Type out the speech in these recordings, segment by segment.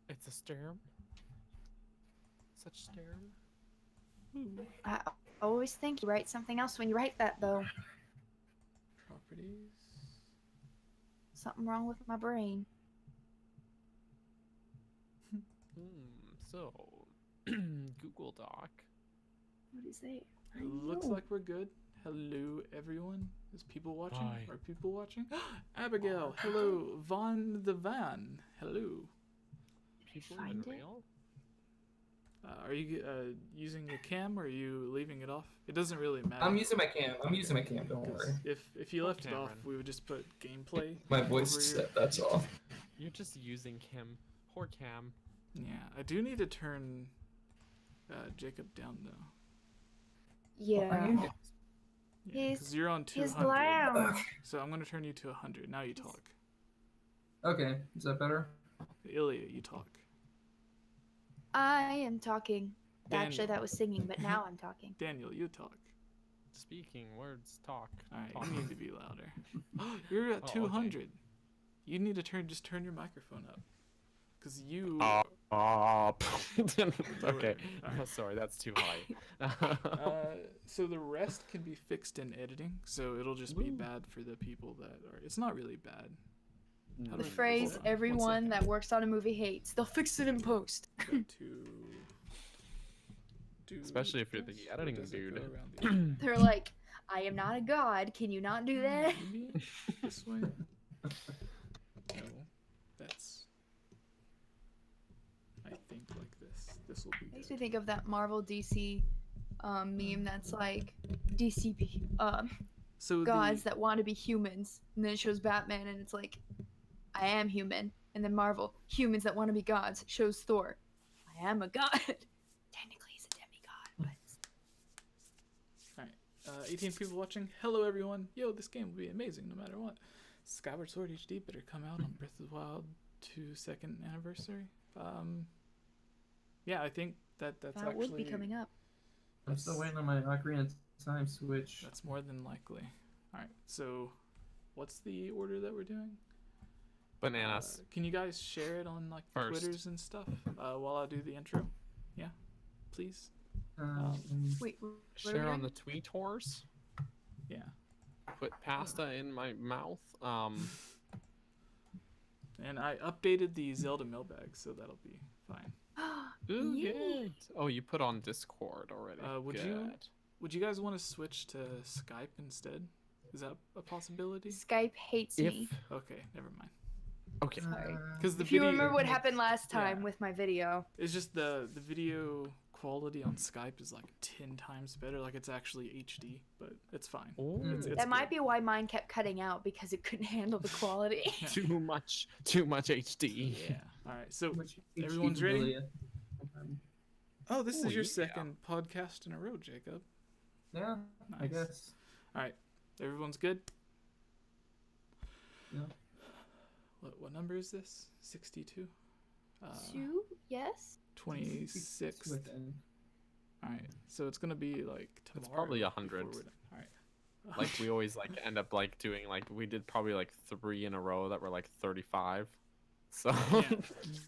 It's a stem. Such stem. I always think you write something else when you write that, though. Properties. Something wrong with my brain. So, Google Doc. What is that? Looks like we're good. Hello, everyone. Is people watching? Hi. Are people watching? Abigail, hello. Von the Van, hello. People find in it? real? Are you using your cam or are you leaving it off? It doesn't really matter. I'm using my cam. Don't 'cause worry. if you left it off, Cameron. we would just put gameplay. My voice over is your- set. That's all. You're just using Cam. Poor Cam. Yeah, I do need to turn Jacob down though. Yeah. Yeah, He's- because you're on He's 200. loud. So I'm gonna turn you to 100. Now you talk. Okay, is that better? Ilya, you talk. I am talking. Actually, Daniel. that was singing, but now I'm talking. Daniel, you talk. Speaking words, talk. All right, Talk. you need to be louder. You're at Oh, okay. 200. You need to just turn your microphone up, cause you. Okay. Alright. Sorry, that's too high. So the rest can be fixed in editing, so it'll just be Woo. bad for the people that are. It's not really bad. How The do I- phrase hold on, one everyone second. that works on a movie hates. They'll fix it in post. Got to do Especially if you're the this, or editing does it go dude. around the other way? They're like, I am not a god. Can you not do that? Maybe this way. No, that's. I think like this. This will be Makes good. me think of that Marvel DC meme that's like DCP So gods that want to be humans, and then it shows Batman, and it's like, I am human, and then Marvel humans that want to be gods shows Thor, I am a god. Technically, he's a demigod, but 18 people watching. Hello, everyone. Yo, this game will be amazing no matter what. Skyward Sword HD better come out on Breath of the Wild 2 second anniversary. Yeah, I think that's that actually would be coming up. I'm still waiting on my Ocarina of Time Switch. That's more than likely. All right. So, what's the order that we're doing? Bananas. Can you guys share it on like First. Twitters and stuff while I do the intro? Yeah, please. Wait, what are we Share on doing? the tweetors. Yeah. Put pasta in my mouth. And I updated the Zelda mailbag, so that'll be fine. Ooh, Yay. good. Oh, you put on Discord already. Good. Would you guys want to switch to Skype instead? Is that a possibility? Skype hates me. Okay, never mind. Okay. Sorry. Because the If you video, remember what happened last time Yeah. with my video. it's just the video quality on Skype is like 10 times better. Like it's actually HD, but it's fine. Ooh, It's That might good. be why mine kept cutting out, because it couldn't handle the quality. Yeah. too much HD. Yeah. All right. So Which everyone's HD ready? really- Oh, this Oh, is your yeah. second podcast in a row, Jacob. Yeah, I Nice. guess. All right, everyone's good. Yeah. What number is this? 62. 2? Yes? 26th. Within. All right, so it's gonna be like tomorrow. It's probably before 100. we're done. All right. Like we always like end up like doing like we did probably like 3 in a row that were like 35. So Yeah. All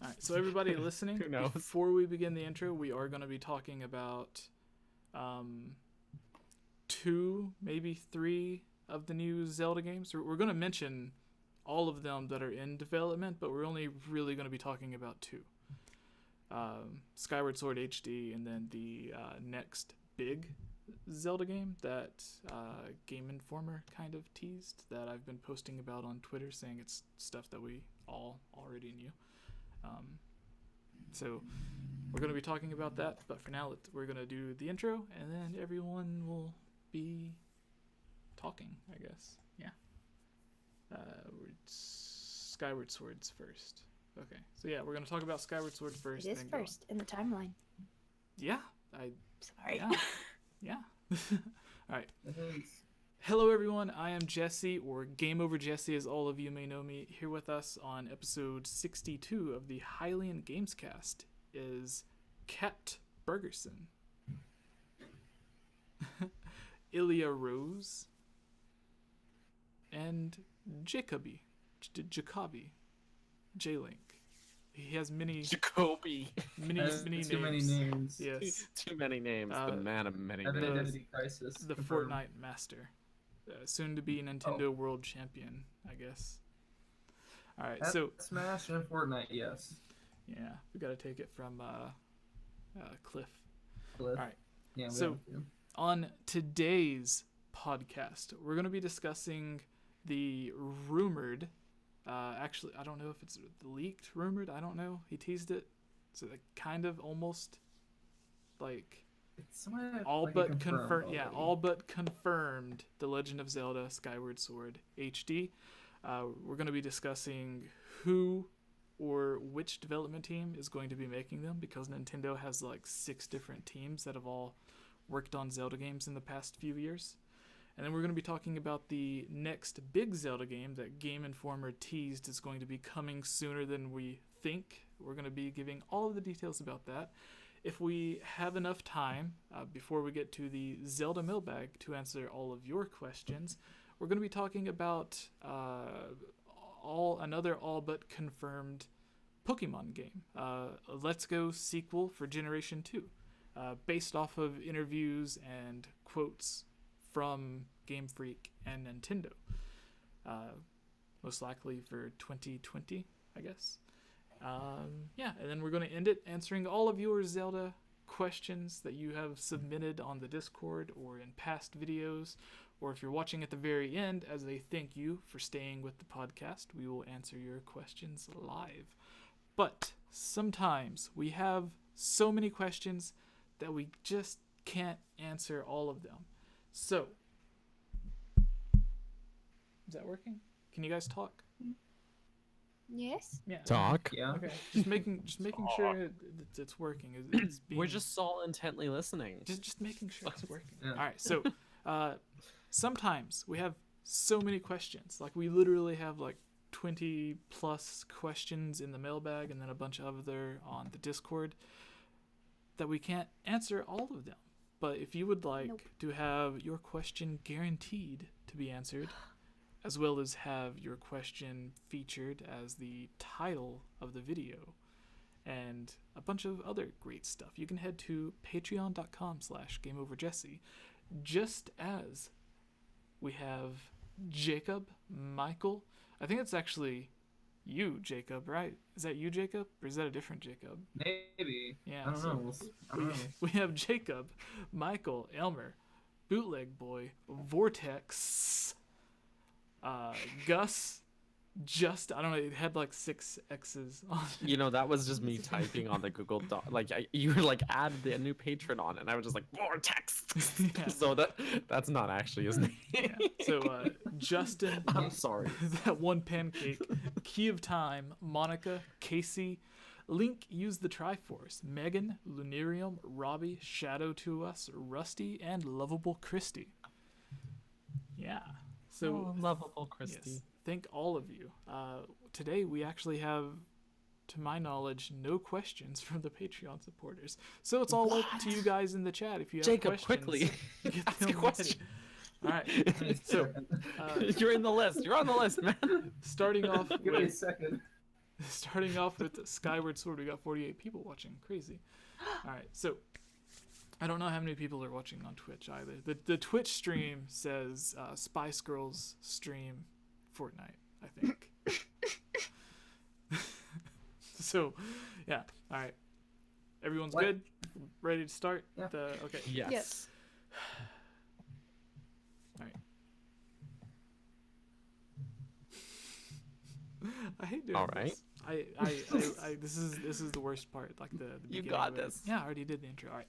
right, so everybody listening, Who knows? before we begin the intro, we are going to be talking about 2, maybe 3 of the new Zelda games. We're going to mention all of them that are in development, but we're only really going to be talking about 2. Skyward Sword HD, and then the next big Zelda game that Game Informer kind of teased that I've been posting about on Twitter, saying it's stuff that we all already knew. So we're going to be talking about that, but for now we're going to do the intro, and then everyone will be talking, I guess. Yeah. Skyward Sword's first. Okay, so yeah, we're going to talk about Skyward Sword first. It is then go on. first in the timeline. Yeah, Sorry. yeah, yeah. All right. It is. Hello, everyone. I am Jesse, or Game Over Jesse, as all of you may know me. Here with us on episode 62 of the Hylian Gamescast is Kat Bergerson, Ilya Rose, and Jacoby. Jacoby, J-Link. He has many Jacoby. many That's names. too many names. Yes. Too many names. The man of many names. Identity crisis. The confirmed. Fortnite master, soon to be Nintendo World Champion, I guess. All right, At so Smash and Fortnite, yes. yeah, we got to take it from Cliff. Cliff. All right. Yeah, we So- have to. On today's podcast, we're going to be discussing the rumored. Actually, I don't know if it's leaked, rumored. I don't know. He teased it, so that kind of almost like It's somewhat all like but confirmed confirmed. Yeah, already. all but confirmed. The Legend of Zelda: Skyward Sword HD. We're going to be discussing who or which development team is going to be making them, because Nintendo has like 6 different teams that have all worked on Zelda games in the past few years. And then we're going to be talking about the next big Zelda game that Game Informer teased is going to be coming sooner than we think. We're going to be giving all of the details about that. If we have enough time before we get to the Zelda mailbag to answer all of your questions, we're going to be talking about another all but confirmed Pokemon game, a Let's Go sequel for Generation 2, based off of interviews and quotes from Game Freak and Nintendo. Most likely for 2020, I guess. Yeah, and then we're going to end it answering all of your Zelda questions that you have submitted on the Discord or in past videos, or if you're watching at the very end, as a thank you for staying with the podcast, we will answer your questions live. But sometimes we have so many questions that we just can't answer all of them. So, is that working? Can you guys talk? Yes. Yeah. Talk. Yeah. Okay. Just making sure it's working. It's being, We're just all intently listening. just making sure it's working. Yeah. All right. So, sometimes we have so many questions. Like we literally have like 20 plus questions in the mailbag, and then a bunch of other on the Discord, that we can't answer all of them. But if you would like Nope. to have your question guaranteed to be answered, as well as have your question featured as the title of the video, and a bunch of other great stuff, you can head to patreon.com/GameOverJesse, just as we have Jacob, Michael. I think it's actually you, Jacob, right? Is that you, Jacob? Or is that a different Jacob? Maybe. Yeah. I don't so know. I don't know. we have Jacob, Michael, Elmer, Bootleg Boy, Vortex, Gus, I don't know, it had like 6 X's on it. You know, that was just me typing on the Google Doc. Like, you were like, add the new patron on, and I was just like, Vortex. Yeah. So that's not actually his name. Yeah. So, Justin, I'm sorry. that one pancake, Key of Time, Monica, Casey, Link used the Triforce, Megan, Lunarium, Robbie, Shadow to Us, Rusty, and Lovable Christy. Yeah. So, Lovable Christy. yes, thank all of you. Today we actually have, to my knowledge, no questions from the Patreon supporters. So it's all up to you guys in the chat if you have Jacob, questions. quickly, Get ask a them question. ready. All right. So, You're in the list. You're on the list, man. starting off Give me a with second. Skyward Sword, we got 48 people watching. Crazy. All right. So, I don't know how many people are watching on Twitch either. The Twitch stream says Spice Girls stream Fortnite, I think. So, yeah. All right. Everyone's What? good? Ready to start? Yeah. Okay. Yes. Yes. All right. I hate doing All right. this. This is the worst part. Like the You beginning got of it. this. Yeah, I already did the intro. All right.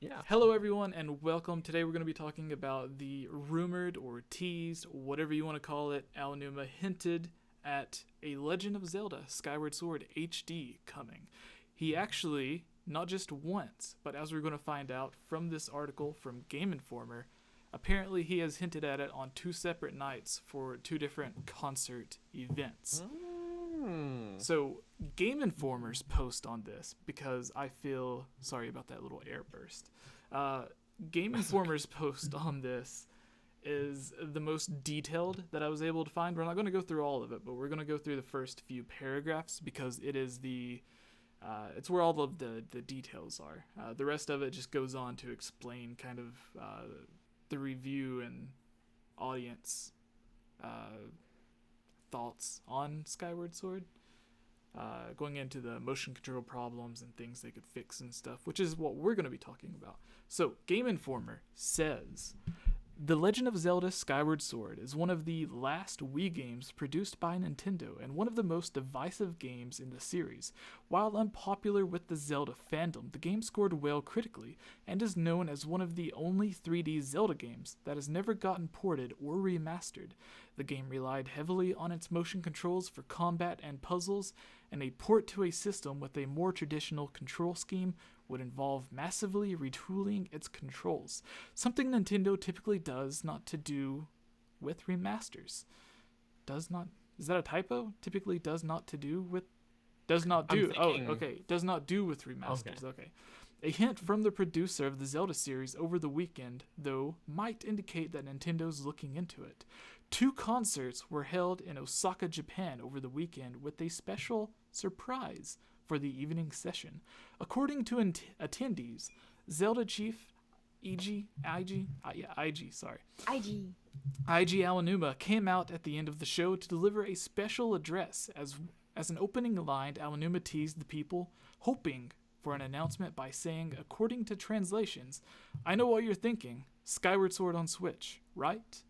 Yeah. Hello, everyone, and welcome. Today we're going to be talking about the rumored or teased, whatever you want to call it, Aonuma hinted at a Legend of Zelda Skyward Sword HD coming. He actually, not just once, but as we're going to find out from this article from Game Informer, apparently he has hinted at it on 2 separate nights for 2 different concert events. So, Game Informer's post on this, because I feel sorry about that little air burst. Game Informer's post on this is the most detailed that I was able to find. We're not going to go through all of it, but we're going to go through the first few paragraphs because it is it's where all of the details are. The rest of it just goes on to explain kind of the review and audience thoughts on Skyward Sword, going into the motion control problems and things they could fix and stuff, which is what we're going to be talking about. So, Game Informer says, The Legend of Zelda Skyward Sword is one of the last Wii games produced by Nintendo and one of the most divisive games in the series. While unpopular with the Zelda fandom, the game scored well critically and is known as one of the only 3D Zelda games that has never gotten ported or remastered. The game relied heavily on its motion controls for combat and puzzles, and a port to a system with a more traditional control scheme would involve massively retooling its controls, something Nintendo typically does not to do with remasters. Is that a typo? Typically does not do with remasters. Okay. A hint from the producer of the Zelda series over the weekend, though, might indicate that Nintendo's looking into it. 2 concerts were held in Osaka, Japan over the weekend with a special surprise for the evening session. According to attendees, Zelda chief IG Aonuma came out at the end of the show to deliver a special address. As an opening line, Aonuma teased the people, hoping for an announcement by saying, according to translations, "I know what you're thinking, Skyward Sword on Switch, right?"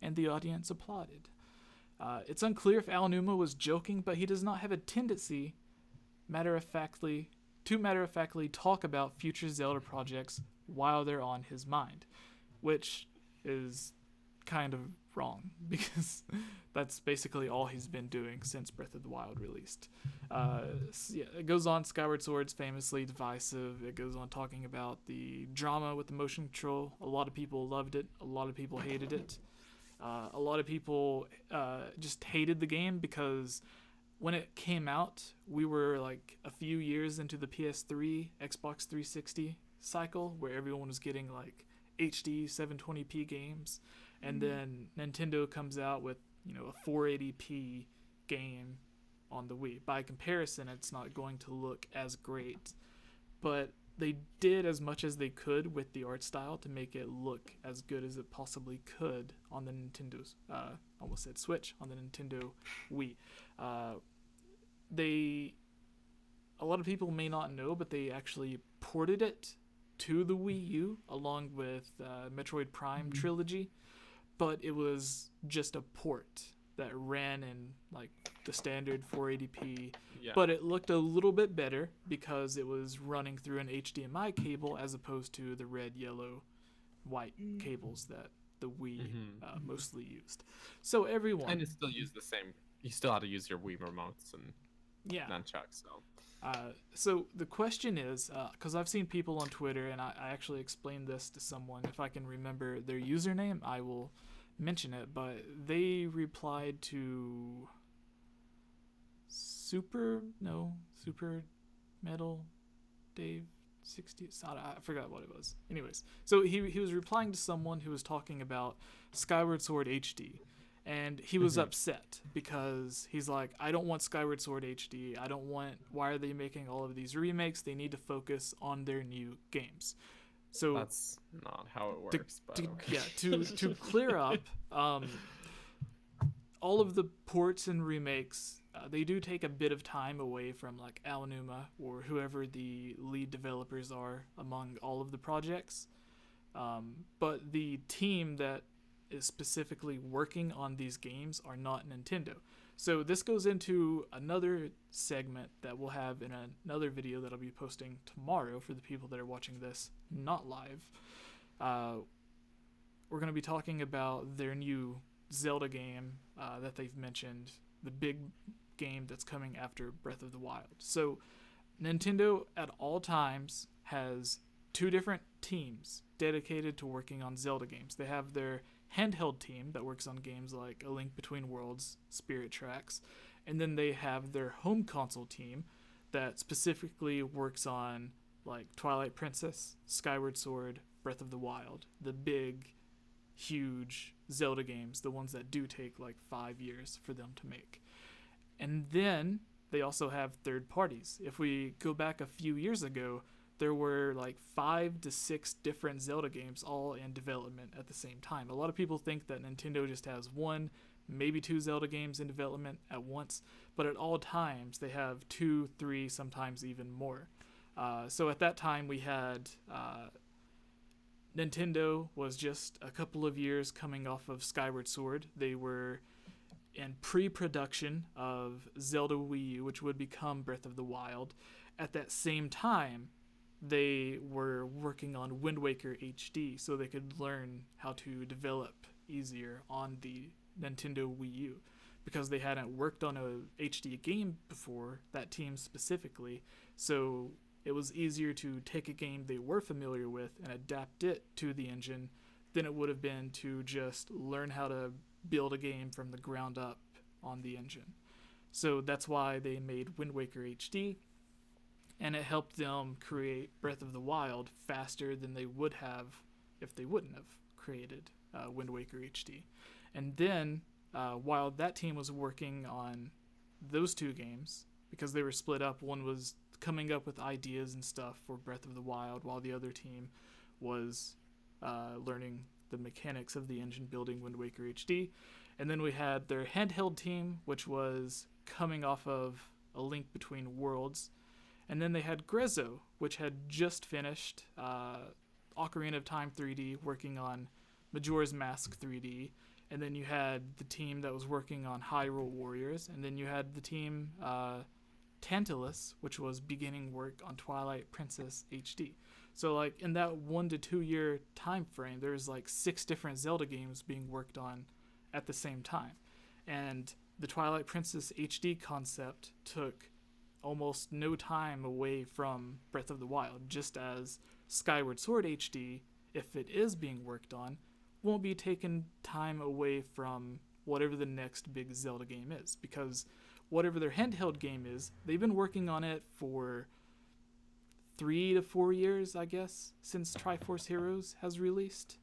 And the audience applauded. It's unclear if Aonuma was joking, but he does not have a tendency matter-of-factly talk about future Zelda projects while they're on his mind, which is kind of wrong because that's basically all he's been doing since Breath of the Wild released. It goes on. Skyward Sword's famously divisive. It goes on talking about the drama with the motion control. A lot of people loved it. A lot of people hated it. A lot of people just hated the game because when it came out, we were like a few years into the PS3, Xbox 360 cycle where everyone was getting like HD 720p games, and then Nintendo comes out with, a 480p game on the Wii. By comparison, it's not going to look as great, but they did as much as they could with the art style to make it look as good as it possibly could on the Nintendo's, almost said Switch, on the Nintendo Wii. A lot of people may not know, but they actually ported it to the Wii U along with Metroid Prime Trilogy, but it was just a port that ran in like the standard 480p, but it looked a little bit better because it was running through an HDMI cable as opposed to the red, yellow, white cables that the Wii mostly used. So everyone... And you still use the same... You still had to use your Wii remotes and nunchucks, so... So the question is, because I've seen people on Twitter, and I actually explained this to someone. If I can remember their username, I will mention it. But they replied to Super Metal Dave 60. I forgot what it was. Anyways, so he was replying to someone who was talking about Skyward Sword HD. And he was upset because he's like, I don't want Skyward Sword HD. Why are they making all of these remakes? They need to focus on their new games. So that's not how it works. To clear up, all of the ports and remakes, they do take a bit of time away from like Aonuma or whoever the lead developers are among all of the projects. But the team that is specifically working on these games are not Nintendo. So this goes into another segment that we'll have in another video that I'll be posting tomorrow for the people that are watching this not live. We're going to be talking about their new Zelda game that they've mentioned, the big game that's coming after Breath of the Wild. So Nintendo at all times has 2 different teams dedicated to working on Zelda games. They have their handheld team that works on games like A Link Between Worlds, Spirit Tracks, and then they have their home console team that specifically works on like Twilight Princess, Skyward Sword, Breath of the Wild, the big huge Zelda games, the ones that do take like 5 years for them to make. And then they also have third parties. If we go back a few years ago, there were like 5 to 6 different Zelda games all in development at the same time. A lot of people think that Nintendo just has 1, maybe 2 Zelda games in development at once, but at all times they have 2, 3, sometimes even more. So at that time we had Nintendo was just a couple of years coming off of Skyward Sword. They were in pre-production of Zelda Wii U, which would become Breath of the Wild. At that same time, they were working on Wind Waker HD so they could learn how to develop easier on the Nintendo Wii U, because they hadn't worked on a HD game before, that team specifically. So it was easier to take a game they were familiar with and adapt it to the engine than it would have been to just learn how to build a game from the ground up on the engine. So that's why they made Wind Waker HD, and it helped them create Breath of the Wild faster than they would have if they wouldn't have created Wind Waker HD. And then while that team was working on those 2 games, because they were split up, one was coming up with ideas and stuff for Breath of the Wild, while the other team was learning the mechanics of the engine, building Wind Waker HD. And then we had their handheld team, which was coming off of A Link Between Worlds. And then they had Grezzo, which had just finished Ocarina of Time 3D, working on Majora's Mask 3D. And then you had the team that was working on Hyrule Warriors. And then you had the team Tantalus, which was beginning work on Twilight Princess HD. So like in that 1 to 2 year time frame, there's like 6 different Zelda games being worked on at the same time. And the Twilight Princess HD concept took almost no time away from Breath of the Wild, just as Skyward Sword HD, if it is being worked on, won't be taking time away from whatever the next big Zelda game is, because whatever their handheld game is, they've been working on it for 3 to 4 years, I guess, since Triforce Heroes has released.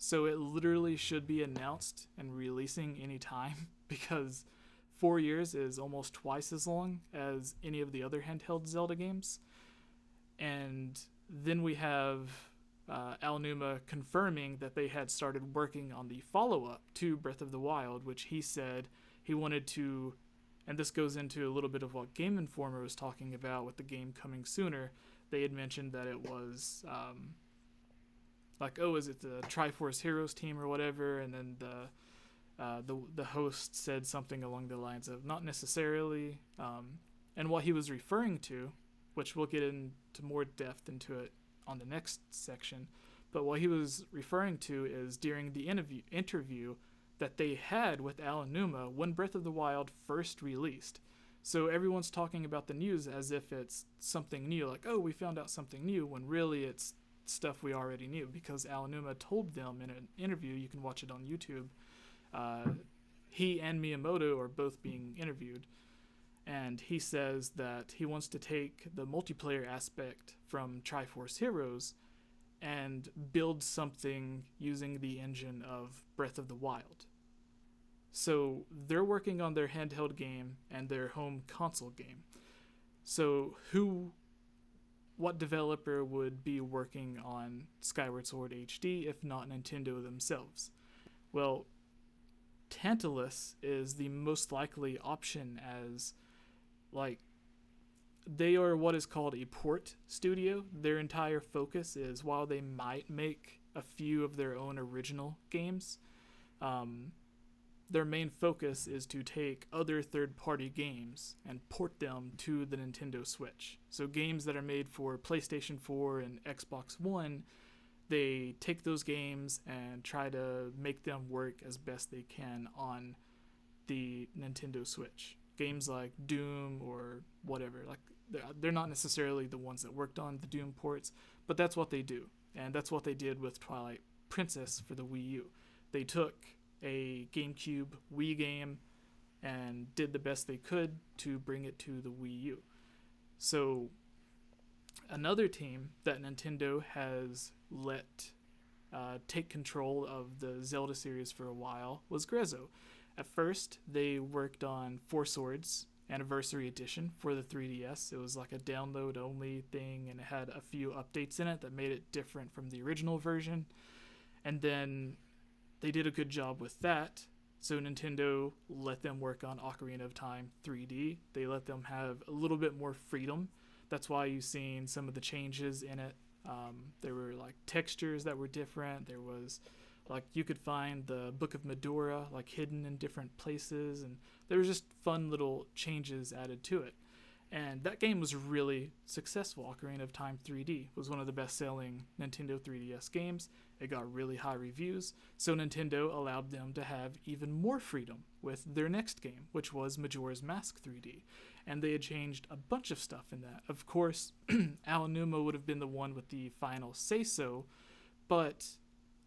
So it literally should be announced and releasing anytime, because 4 years is almost twice as long as any of the other handheld Zelda games. And then we have Aonuma confirming that they had started working on the follow-up to Breath of the Wild, which he said he wanted to, and this goes into a little bit of what Game Informer was talking about with the game coming sooner. They had mentioned that it was is it the Triforce Heroes team or whatever, and then the host said something along the lines of not necessarily, and what he was referring to, which we'll get into more depth into it on the next section, but what he was referring to is during the interview that they had with Aonuma when Breath of the Wild first released. So everyone's talking about the news as if it's something new, like, oh, we found out something new, when really it's stuff we already knew, because Aonuma told them in an interview, you can watch it on YouTube, he and Miyamoto are both being interviewed, and he says that he wants to take the multiplayer aspect from Triforce Heroes and build something using the engine of Breath of the Wild. So they're working on their handheld game and their home console game. So what developer would be working on Skyward Sword HD if not Nintendo themselves? Well, Tantalus is the most likely option, as like they are what is called a port studio. Their entire focus is, while they might make a few of their own original games, their main focus is to take other third-party games and port them to the Nintendo Switch. So games that are made for PlayStation 4 and Xbox One, they take those games and try to make them work as best they can on the Nintendo Switch. Games like Doom or whatever, like they're not necessarily the ones that worked on the Doom ports, but that's what they do. And that's what they did with Twilight Princess for the Wii U. They took a GameCube Wii game and did the best they could to bring it to the Wii U. So another team that Nintendo has let take control of the Zelda series for a while was Grezzo. At first, they worked on Four Swords Anniversary Edition for the 3DS. It was like a download-only thing, and it had a few updates in it that made it different from the original version. And then they did a good job with that, so Nintendo let them work on Ocarina of Time 3D. They let them have a little bit more freedom. That's why you've seen some of the changes in it. There were like textures that were different. There was like you could find the Book of Medora like hidden in different places, and there was just fun little changes added to it. And that game was really successful. Ocarina of Time 3D was one of the best-selling Nintendo 3DS games. It got really high reviews, so Nintendo allowed them to have even more freedom with their next game, which was Majora's Mask 3D. And they had changed a bunch of stuff in that. Of course, Aonuma would have been the one with the final say-so, but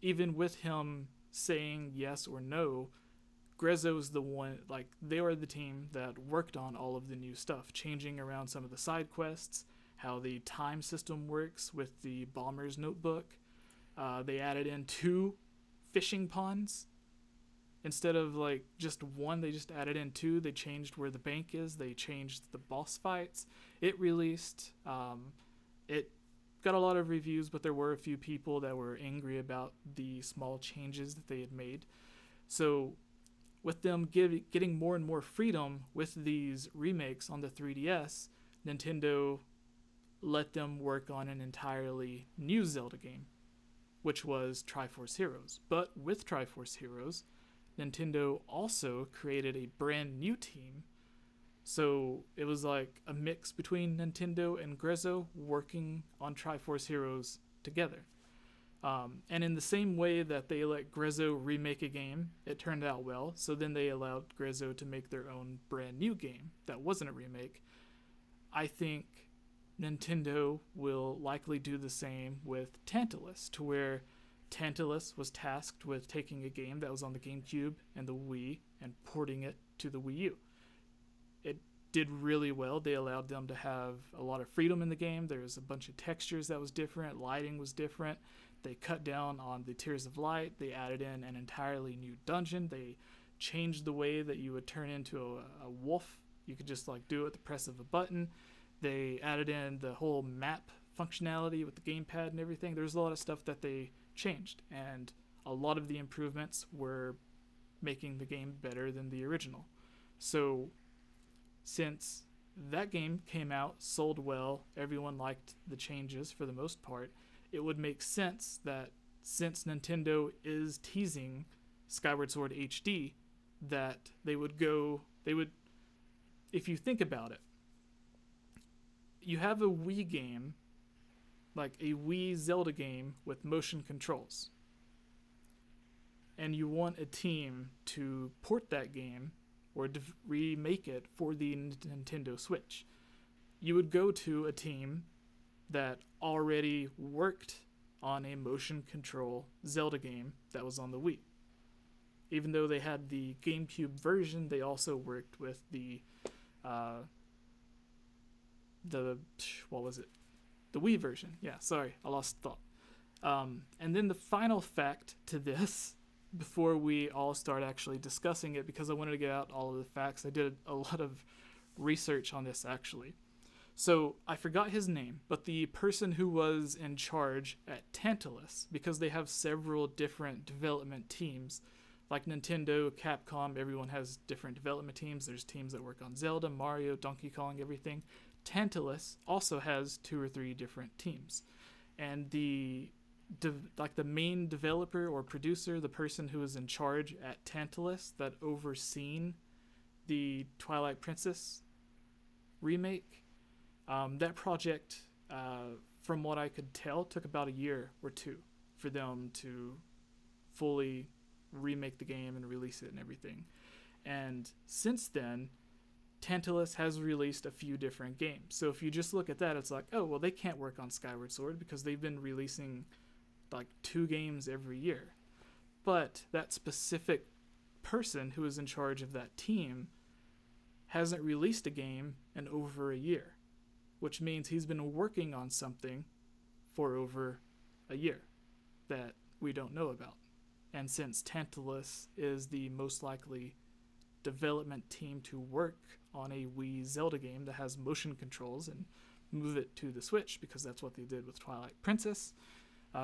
even with him saying yes or no, Grezzo's the one, like, they were the team that worked on all of the new stuff, changing around some of the side quests, how the time system works with the Bomber's Notebook. They added in 2 fishing ponds. Instead of, like, just 1, they just added in 2. They changed where the bank is. They changed the boss fights. It released. It got a lot of reviews, but there were a few people that were angry about the small changes that they had made. So with them getting more and more freedom with these remakes on the 3DS, Nintendo let them work on an entirely new Zelda game, which was Triforce Heroes. But with Triforce Heroes, Nintendo also created a brand new team. So it was like a mix between Nintendo and Grezzo working on Triforce Heroes together. And in the same way that they let Grezzo remake a game, it turned out well, so then they allowed Grezzo to make their own brand new game that wasn't a remake. I think Nintendo will likely do the same with Tantalus, to where Tantalus was tasked with taking a game that was on the Gamecube and the Wii and porting it to the Wii U. It did really well. They allowed them to have a lot of freedom in the game. There was a bunch of textures that was different, lighting was different. They cut down on the Tears of Light. They added in an entirely new dungeon. They changed the way that you would turn into a wolf. You could just like do it with the press of a button. They added in the whole map functionality with the gamepad and everything. There's a lot of stuff that they changed, and a lot of the improvements were making the game better than the original. So since that game came out, sold well, everyone liked the changes for the most part, it would make sense that since Nintendo is teasing Skyward Sword HD, that they would, if you think about it, you have a Wii game, like a Wii Zelda game with motion controls, and you want a team to port that game or remake it for the Nintendo Switch. You would go to a team that already worked on a motion control Zelda game that was on the Wii. Even though they had the GameCube version, they also worked with the Wii version. Yeah, sorry, I lost thought. And then the final fact to this, before we all start actually discussing it, because I wanted to get out all of the facts, I did a lot of research on this actually. So I forgot his name, but the person who was in charge at Tantalus, because they have several different development teams, like Nintendo, Capcom, everyone has different development teams. There's teams that work on Zelda, Mario, Donkey Kong, everything. Tantalus also has 2 or 3 different teams. And the main developer or producer, the person who was in charge at Tantalus that overseen the Twilight Princess remake, that project, from what I could tell, took about a year or 2 for them to fully remake the game and release it and everything. And since then, Tantalus has released a few different games. So if you just look at that, it's like, oh, well, they can't work on Skyward Sword because they've been releasing like 2 games every year. But that specific person who is in charge of that team hasn't released a game in over a year, which means he's been working on something for over a year that we don't know about. And since Tantalus is the most likely development team to work on a Wii Zelda game that has motion controls and move it to the Switch, because that's what they did with Twilight Princess,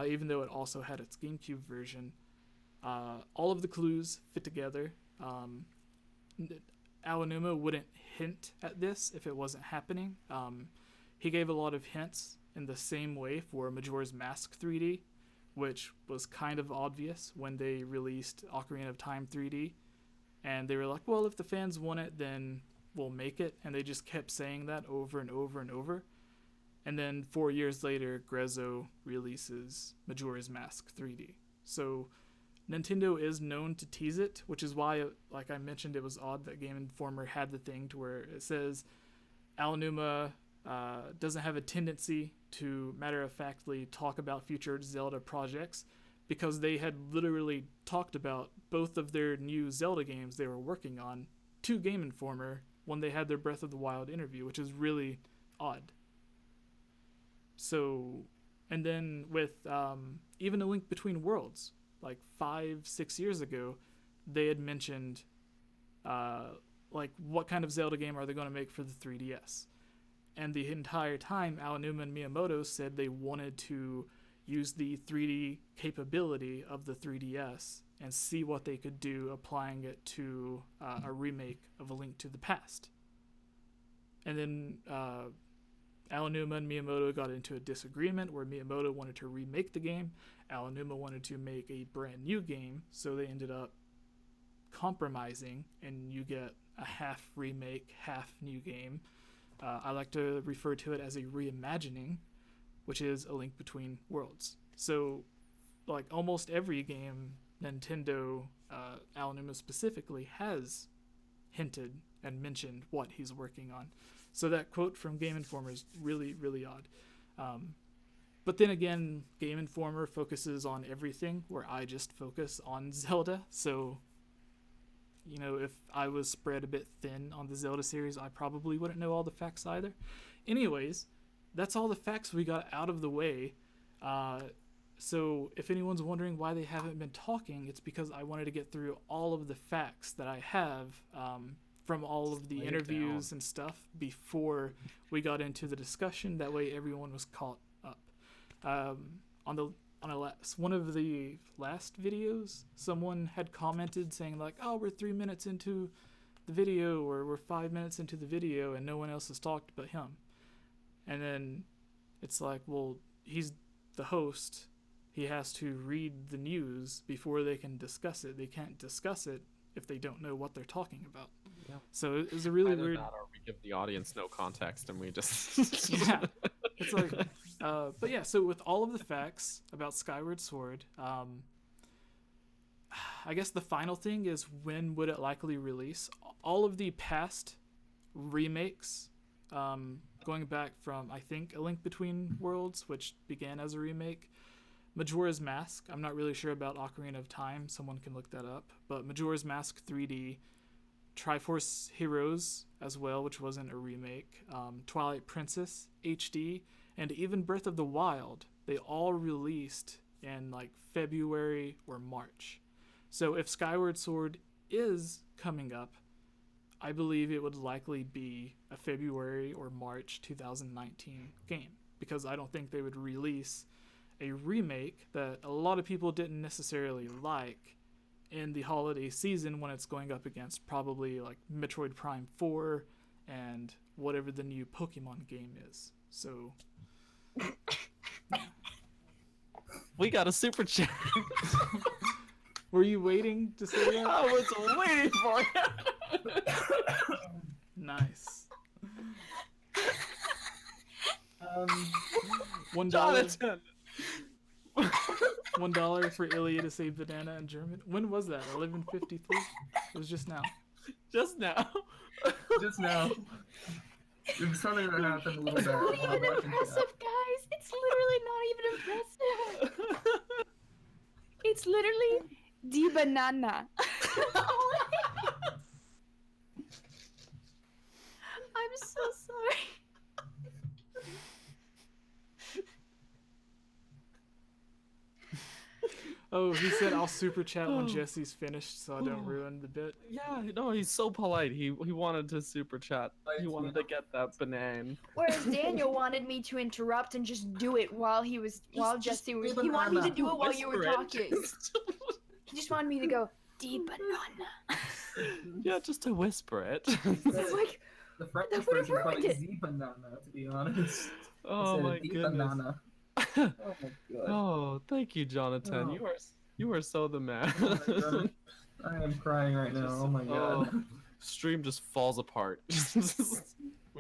even though it also had its GameCube version, all of the clues fit together. Aonuma wouldn't hint at this if it wasn't happening. He gave a lot of hints in the same way for Majora's Mask 3D, which was kind of obvious when they released Ocarina of Time 3D. And they were like, well, if the fans want it, then we'll make it. And they just kept saying that over and over and over. And then 4 years later, Grezzo releases Majora's Mask 3D. So Nintendo is known to tease it, which is why, like I mentioned, it was odd that Game Informer had the thing to where it says Aonuma doesn't have a tendency to matter-of-factly talk about future Zelda projects, because they had literally talked about both of their new Zelda games they were working on to Game Informer when they had their Breath of the Wild interview, which is really odd. So, and then with even A Link Between Worlds, like 5-6 years ago, they had mentioned like what kind of Zelda game are they going to make for the 3DS. And the entire time, Aonuma and Miyamoto said they wanted to use the 3D capability of the 3DS and see what they could do applying it to a remake of A Link to the Past. And then Aonuma and Miyamoto got into a disagreement where Miyamoto wanted to remake the game, Aonuma wanted to make a brand new game, so they ended up compromising, and you get a half remake, half new game. I like to refer to it as a reimagining, which is A Link Between Worlds. So, like, almost every game Nintendo, Aonuma specifically, has hinted and mentioned what he's working on. So that quote from Game Informer is really, really odd. But then again, Game Informer focuses on everything, where I just focus on Zelda. So, you know, if I was spread a bit thin on the Zelda series, I probably wouldn't know all the facts either. Anyways, that's all the facts we got out of the way. So if anyone's wondering why they haven't been talking, it's because I wanted to get through all of the facts that I have from all of the interviews and stuff before we got into the discussion. That way everyone was caught up. One of the last videos, someone had commented saying like, oh, we're 3 minutes into the video, or we're 5 minutes into the video and no one else has talked but him. And then it's like, well, he's the host. He has to read the news before they can discuss it. They can't discuss it if they don't know what they're talking about. Yeah. So it was a really Either weird... that, or we give the audience no context and we just... Yeah. It's like... but yeah, so with all of the facts about Skyward Sword, I guess the final thing is, when would it likely release? All of the past remakes, going back from, I think, A Link Between Worlds, which began as a remake, Majora's Mask, I'm not really sure about Ocarina of Time, someone can look that up, but Majora's Mask 3D, Triforce Heroes as well, which wasn't a remake, Twilight Princess HD, and even Breath of the Wild, they all released in like February or March. So if Skyward Sword is coming up, I believe it would likely be a February or March 2019 game, because I don't think they would release a remake that a lot of people didn't necessarily like in the holiday season when it's going up against probably like Metroid Prime 4 and whatever the new Pokemon game is. So yeah. We got a super chat. Were you waiting to say that? I was waiting for it. Nice. $1. Jonathan. $1 for Ilya to say banana in German. When was that? 11:53. It was just now. Just now. Just now. It's something that happened a little bit. It's not even impressive, guys. It's literally not even impressive. It's literally die banana. I'm so sorry. Oh, he said I'll super chat when Jesse's finished, so I don't ruin the bit. Yeah, no, he's so polite. He wanted to super chat. He wanted to get that banana. Whereas Daniel wanted me to interrupt and just do it while Jesse was. He wanted me to do it while you were talking. He just wanted me to go deep banana. Yeah, just to whisper it. It's like, The French That would've version called ruined it it. Z banana, to be honest. Oh Instead my of D goodness. banana. Oh my god. Oh, thank you, Jonathan. Oh. You are so the man. Oh my god. I am crying right now. Oh my god. Stream just falls apart.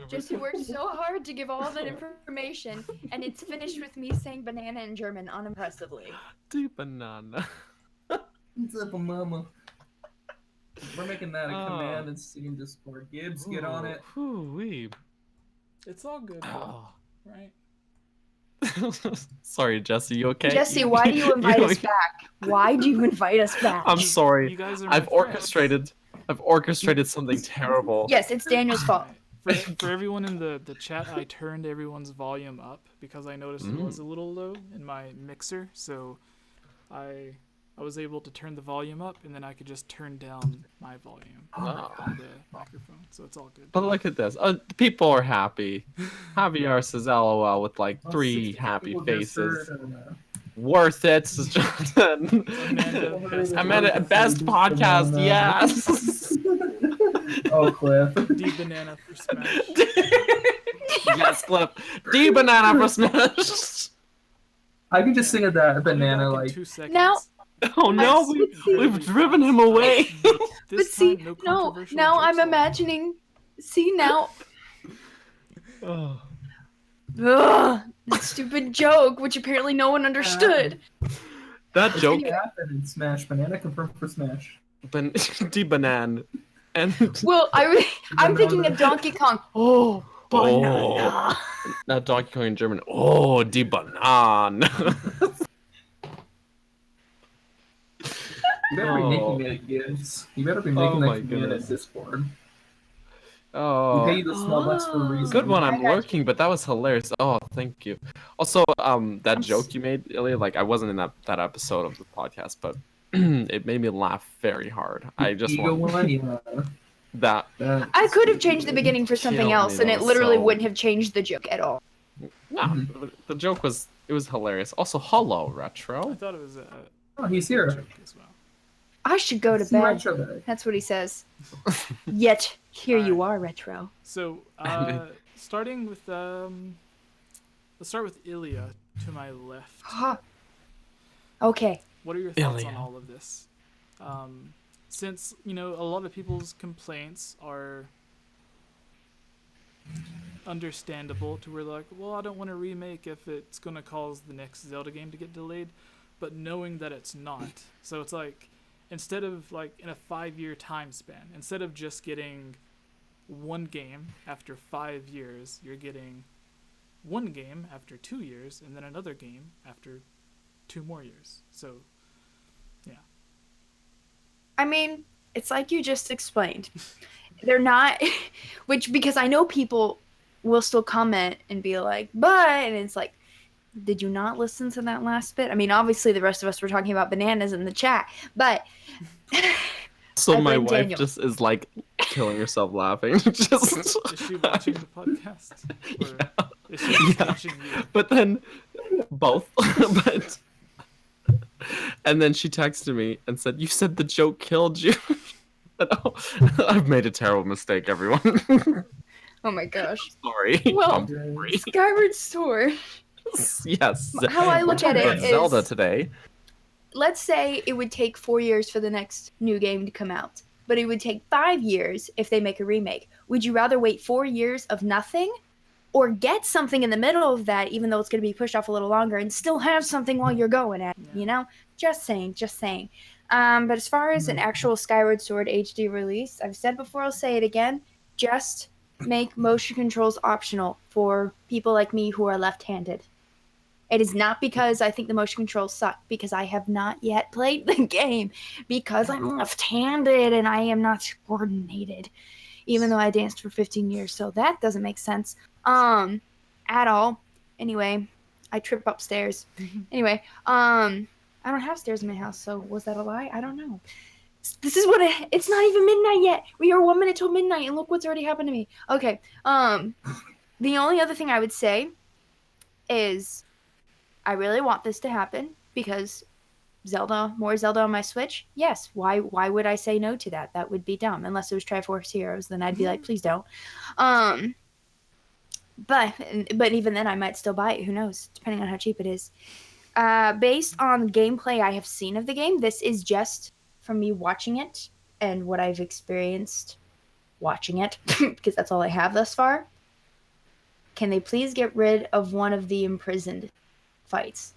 Jesse worked so hard to give all that information, and it's finished with me saying banana in German unimpressively. Deep banana. What's up, mama? We're making that a command and see in Discord. Gibbs, get on it. Whoo-wee. It's all good, Oh. right? Sorry, Jesse. You okay? Jesse, why do you invite us back? Why do you invite us back? I'm sorry. You guys are. I've my friends. orchestrated something terrible. Yes, it's Daniel's fault. For everyone in the chat, I turned everyone's volume up because I noticed it was a little low in my mixer, so I was able to turn the volume up, and then I could just turn down my volume on the microphone, so it's all good. But look at this. People are happy. Javier says LOL with like 3 happy faces. Worth it, says Jonathan. Amanda, best podcast, yes. Oh, Cliff. D banana for Smash. Yes, Cliff. D banana for Smash. I can just sing of that banana Back in like 2 seconds. Now- Oh no, we've driven him away. But This see, time, no, controversial now I'm jokes allowed. imagining. See now, Oh. ugh, that stupid joke, which apparently no one understood. That joke, what happened in Smash. Banana confirmed for Smash. D banana, and Well, I'm thinking of Donkey Kong. Oh, banana. not Donkey Kong in German. Oh, die Banane. You better be making it, Gibbs. You better be making my that command in goodness. Discord. We Oh, pay you the small bucks for a reason. good one. I'm lurking, but that was hilarious. Oh, thank you. Also, that joke you made, Ilya, like I wasn't in that episode of the podcast, but it made me laugh very hard. I just Ego want one, yeah. that. I could have changed the beginning for something Killed else, me, and that it was literally so- wouldn't have changed the joke at all. No, the joke was hilarious. Also, hello, I retro. thought it was a Oh, he's here. joke as well. I should go to See you bed. retro day. That's what he says. Yet here you are, retro. So, starting with let's start with Ilya to my left. Okay. What are your thoughts on Ilya. all of this? Since a lot of people's complaints are understandable, to where like, well, I don't want a remake if it's gonna cause the next Zelda game to get delayed, but knowing that it's not, so it's like instead of like in a 5-year time span, instead of just getting one game after 5 years, you're getting one game after 2 years, and then another game after 2 more years. So, yeah. I mean, it's like you just explained. They're not, because I know people will still comment and be like, but, and it's like, did you not listen to that last bit? I mean, obviously the rest of us were talking about bananas in the chat, but. So I my blame wife Daniel. just is like killing herself laughing. Just. Is she watching the podcast? Or is she just watching you? But then both. But and then she texted me and said, "You said the joke killed you." And, oh, I've made a terrible mistake, everyone. Oh my gosh. Sorry. Well, I'm sorry. Skyward Sword. Yes. How I look at it But Zelda is, today. let's say it would take 4 years for the next new game to come out, but it would take 5 years if they make a remake. Would you rather wait 4 years of nothing, or get something in the middle of that, even though it's going to be pushed off a little longer, and still have something while you're going at it, you know? Just saying. But as far as an actual Skyward Sword HD release, I've said before, I'll say it again, just make motion controls optional for people like me who are left-handed. It is not because I think the motion controls suck, because I have not yet played the game, because I'm left-handed and I am not coordinated, even though I danced for 15 years, so that doesn't make sense at all. Anyway, I trip upstairs. Anyway, I don't have stairs in my house, so was that a lie? I don't know. This is what it's not even midnight yet. We are 1 minute till midnight, and look what's already happened to me. Okay. The only other thing I would say is I really want this to happen because more Zelda on my Switch. Yes. Why would I say no to that? That would be dumb. Unless it was Triforce Heroes, then I'd be like, please don't. But even then, I might still buy it. Who knows? Depending on how cheap it is. Based on the gameplay I have seen of the game, this is just from me watching it and what I've experienced watching it, because that's all I have thus far. Can they please get rid of one of the imprisoned fights?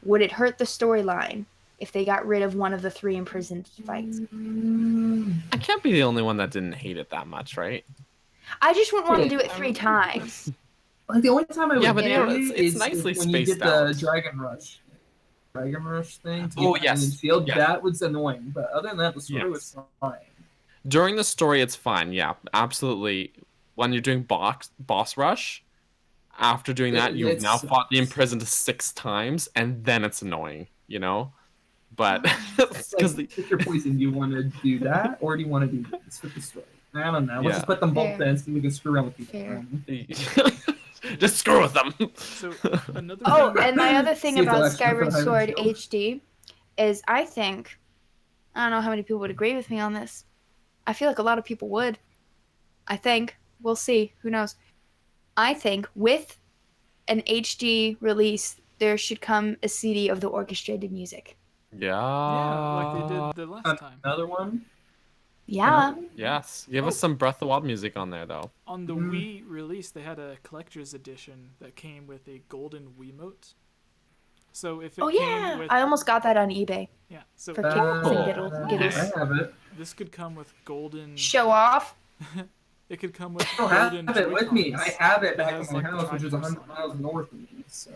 Would it hurt the storyline if they got rid of one of the 3 imprisoned fights? I can't be the only one that didn't hate it that much, right? I just wouldn't want to do it 3 times. Like the only time I would but it's nicely when you spaced did out. the Dragon Rush thing. Oh, yes. Field, Yes. That was annoying, but other than that, the story was fine. During the story, it's fine. Yeah, absolutely. When you're doing boss rush, after doing that, you've now fought the imprisoned 6 times, and then it's annoying, you know? But because pick your poison. Do you want to do that, or do you want to do this with the story? I don't know. Let's just put them both in, so we can screw around with people. Just screw with them. So another and my other thing about Skyward Sword HD is I don't know how many people would agree with me on this. I feel like a lot of people would. I think. We'll see. Who knows? I think with an HD release, there should come a CD of the orchestrated music. Yeah, like they did the last time. Another one? Yeah. Yes. Give us some Breath of the Wild music on there, though. On the Wii release, they had a collector's edition that came with a golden Wiimote. So if it came with... I almost got that on eBay. Yeah. So for kicks and giggles. I have it. This could come with golden... Show off. It could come with I golden have it with me. I have it back in my like house, which is 100 miles north of me. So.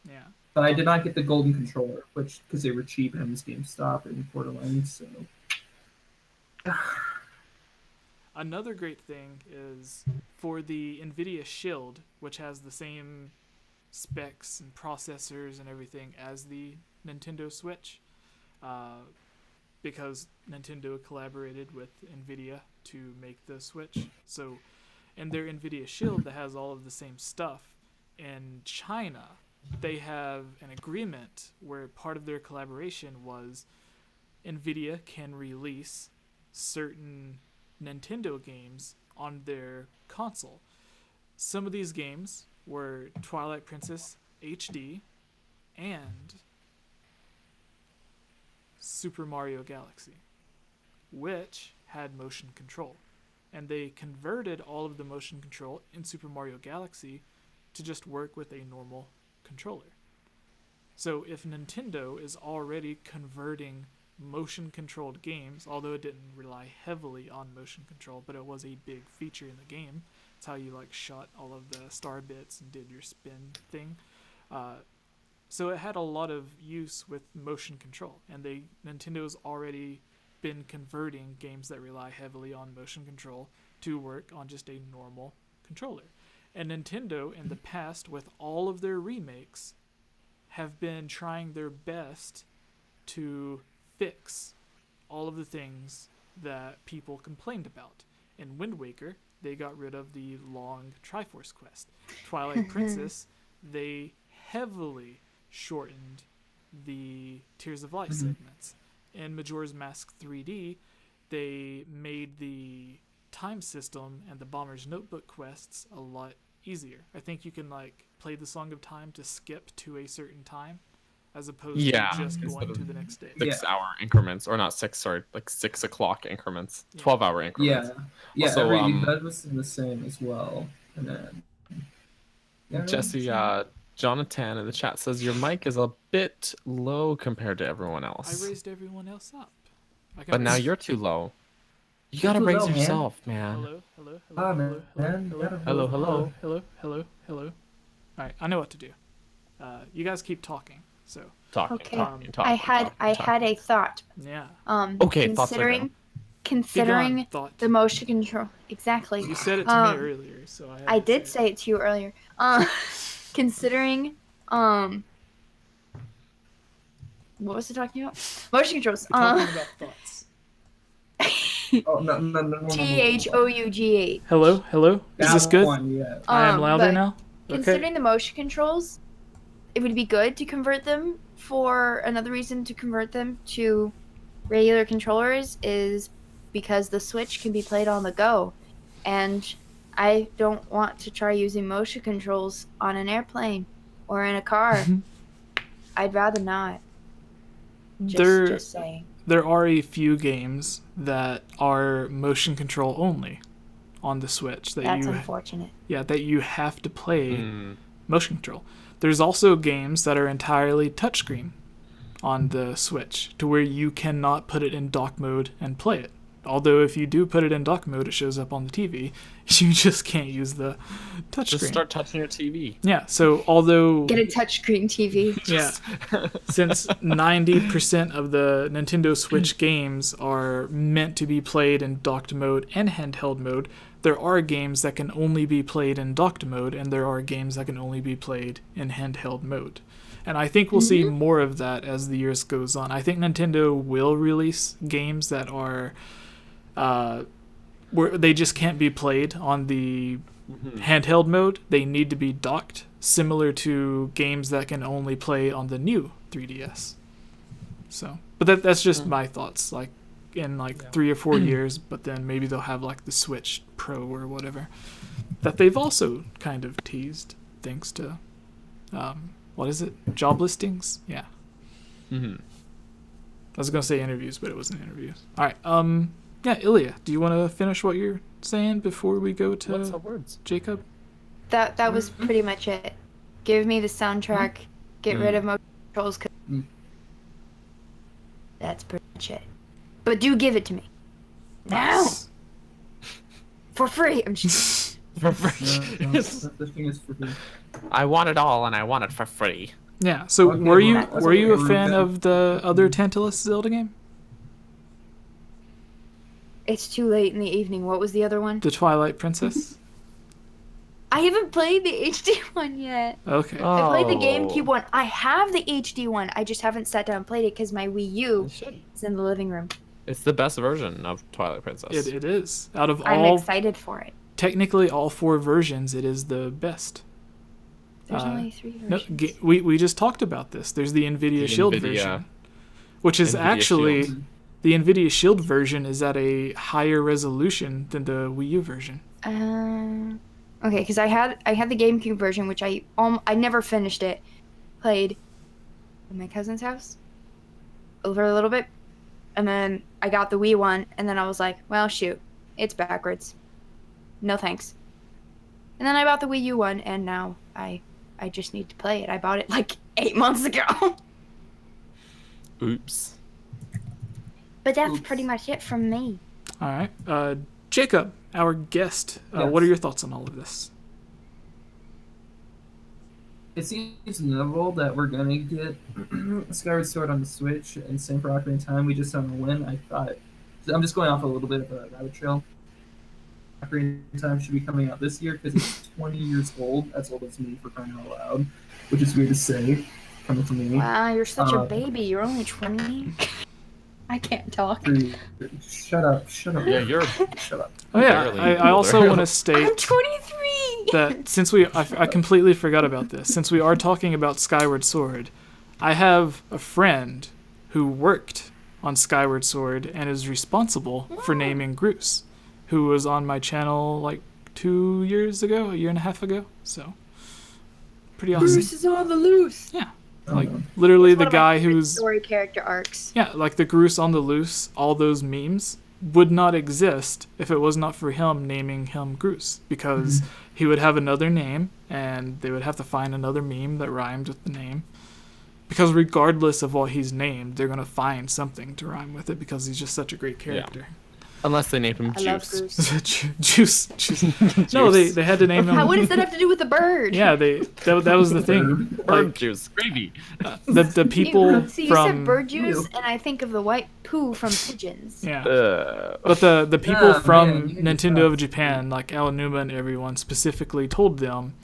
Yeah. But I did not get the golden controller, because they were cheap and GameStop in Coeur d'Alene, so... Another great thing is for the NVIDIA Shield, which has the same specs and processors and everything as the Nintendo Switch, because Nintendo collaborated with NVIDIA to make the Switch. So in their NVIDIA Shield that has all of the same stuff, in China, they have an agreement where part of their collaboration was NVIDIA can release certain Nintendo games on their console. Some of these games were Twilight Princess HD and Super Mario Galaxy, which had motion control. And they converted all of the motion control in Super Mario Galaxy to just work with a normal controller. So if Nintendo is already converting motion-controlled games, although it didn't rely heavily on motion control, but it was a big feature in the game. It's how you like shot all of the star bits and did your spin thing. So it had a lot of use with motion control, and Nintendo's already been converting games that rely heavily on motion control to work on just a normal controller. And Nintendo, in the past, with all of their remakes, have been trying their best to fix all of the things that people complained about. In Wind Waker, they got rid of the long Triforce quest. Twilight Princess, they heavily shortened the Tears of Light segments. In Majora's Mask 3D, they made the time system and the Bomber's Notebook quests a lot easier. I think you can like play the Song of Time to skip to a certain time, as opposed to just going to the next day. 6-hour increments, or not 6, sorry, like 6 o'clock increments, 12-hour increments. Yeah. Also, that was the same as well. And then Jesse, Jonathan in the chat says your mic is a bit low compared to everyone else. I raised everyone else up. But now you're too low. You gotta raise yourself, man. Hello. All right, I know what to do. You guys keep talking. So talking. I had a thought. Yeah. Okay. Considering the motion control. Exactly. You said it to me earlier, so I did say it to you earlier. Considering What was it talking about? Motion controls. We're talking about thoughts. Oh, no. THOUGH. Hello. Is this good? Yeah. I am louder but now. Considering the motion controls, it would be good to convert them. For another reason to convert them to regular controllers is because the Switch can be played on the go, and I don't want to try using motion controls on an airplane or in a car. I'd rather not. Just saying. There are a few games that are motion control only on the Switch. That's unfortunate. Yeah, that you have to play motion control. There's also games that are entirely touchscreen on the Switch, to where you cannot put it in dock mode and play it. Although if you do put it in dock mode, it shows up on the TV. You just can't use the touchscreen. Just start touching your TV. Yeah, so although... Get a touchscreen TV. Yeah. Since 90% of the Nintendo Switch games are meant to be played in docked mode and handheld mode, there are games that can only be played in docked mode, and there are games that can only be played in handheld mode. And I think we'll see more of that as the years goes on. I think Nintendo will release games that are... where they just can't be played on the handheld mode. They need to be docked, similar to games that can only play on the new 3DS. So, but that's just my thoughts. Like in 3 or 4 years, but then maybe they'll have like the Switch Pro or whatever that they've also kind of teased, thanks to what is it? Job listings? Yeah. I was gonna say interviews, but it wasn't interviews. All right. Yeah, Ilya, do you want to finish what you're saying before we go to What's the words? Jacob? That was pretty much it. Give me the soundtrack. Get rid of motion controls. That's pretty much it. But do give it to me. Now! For free! I'm just... For free. The thing is for free. I want it all, and I want it for free. Yeah, so Okay, were you a we're fan done. of the other Tantalus Zelda game? It's too late in the evening. What was the other one? The Twilight Princess? I haven't played the HD one yet. Okay. I played the GameCube one. I have the HD one. I just haven't sat down and played it because my Wii U is in the living room. It's the best version of Twilight Princess. It is. Out of I'm all... excited for it. Technically, all 4 versions, it is the best. There's only 3 No, versions. we just talked about this. There's the NVIDIA Shield version, which is actually... Shield. The NVIDIA Shield version is at a higher resolution than the Wii U version. Okay, because I had the GameCube version, which I never finished it. Played at my cousin's house over a little bit, and then I got the Wii one, and then I was like, well, shoot, it's backwards. No thanks. And then I bought the Wii U one, and now I just need to play it. I bought it like 8 months ago. Oops. But that's pretty much it from me. All right. Jacob, our guest, what are your thoughts on all of this? It seems inevitable that we're gonna get Skyward Sword on the Switch, and same for Ocarina of Time. We just don't know when. I'm just going off a little bit of a rabbit trail. Ocarina of Time should be coming out this year because it's 20 years old. That's old as me, for crying out loud, which is weird to say coming from me. Wow, you're such a baby. You're only 20. I can't talk. Shut up. Yeah, you're... Shut up. Oh yeah, I also want to state I'm 23! that since I completely forgot about this, since we are talking about Skyward Sword, I have a friend who worked on Skyward Sword and is responsible for naming Groose, who was on my channel like 2 years ago, a year and a half ago, so pretty awesome. Groose is on the loose! Yeah. Like, literally the guy who's... story character arcs. Yeah, like the Groose on the Loose, all those memes would not exist if it was not for him naming him Groose. Because he would have another name, and they would have to find another meme that rhymed with the name. Because regardless of what he's named, they're going to find something to rhyme with it because he's just such a great character. Yeah. Unless they named him I love Juice. Goose. Juice. No, they had to name him. What does that have to do with the bird? Yeah, that was the thing. Bird Like, juice. Gravy. the people See, you from said bird juice, and I think of the white poo from pigeons. yeah. Uh, But the people from man, you can just Nintendo stop. of Japan, like Aonuma and everyone, specifically told them,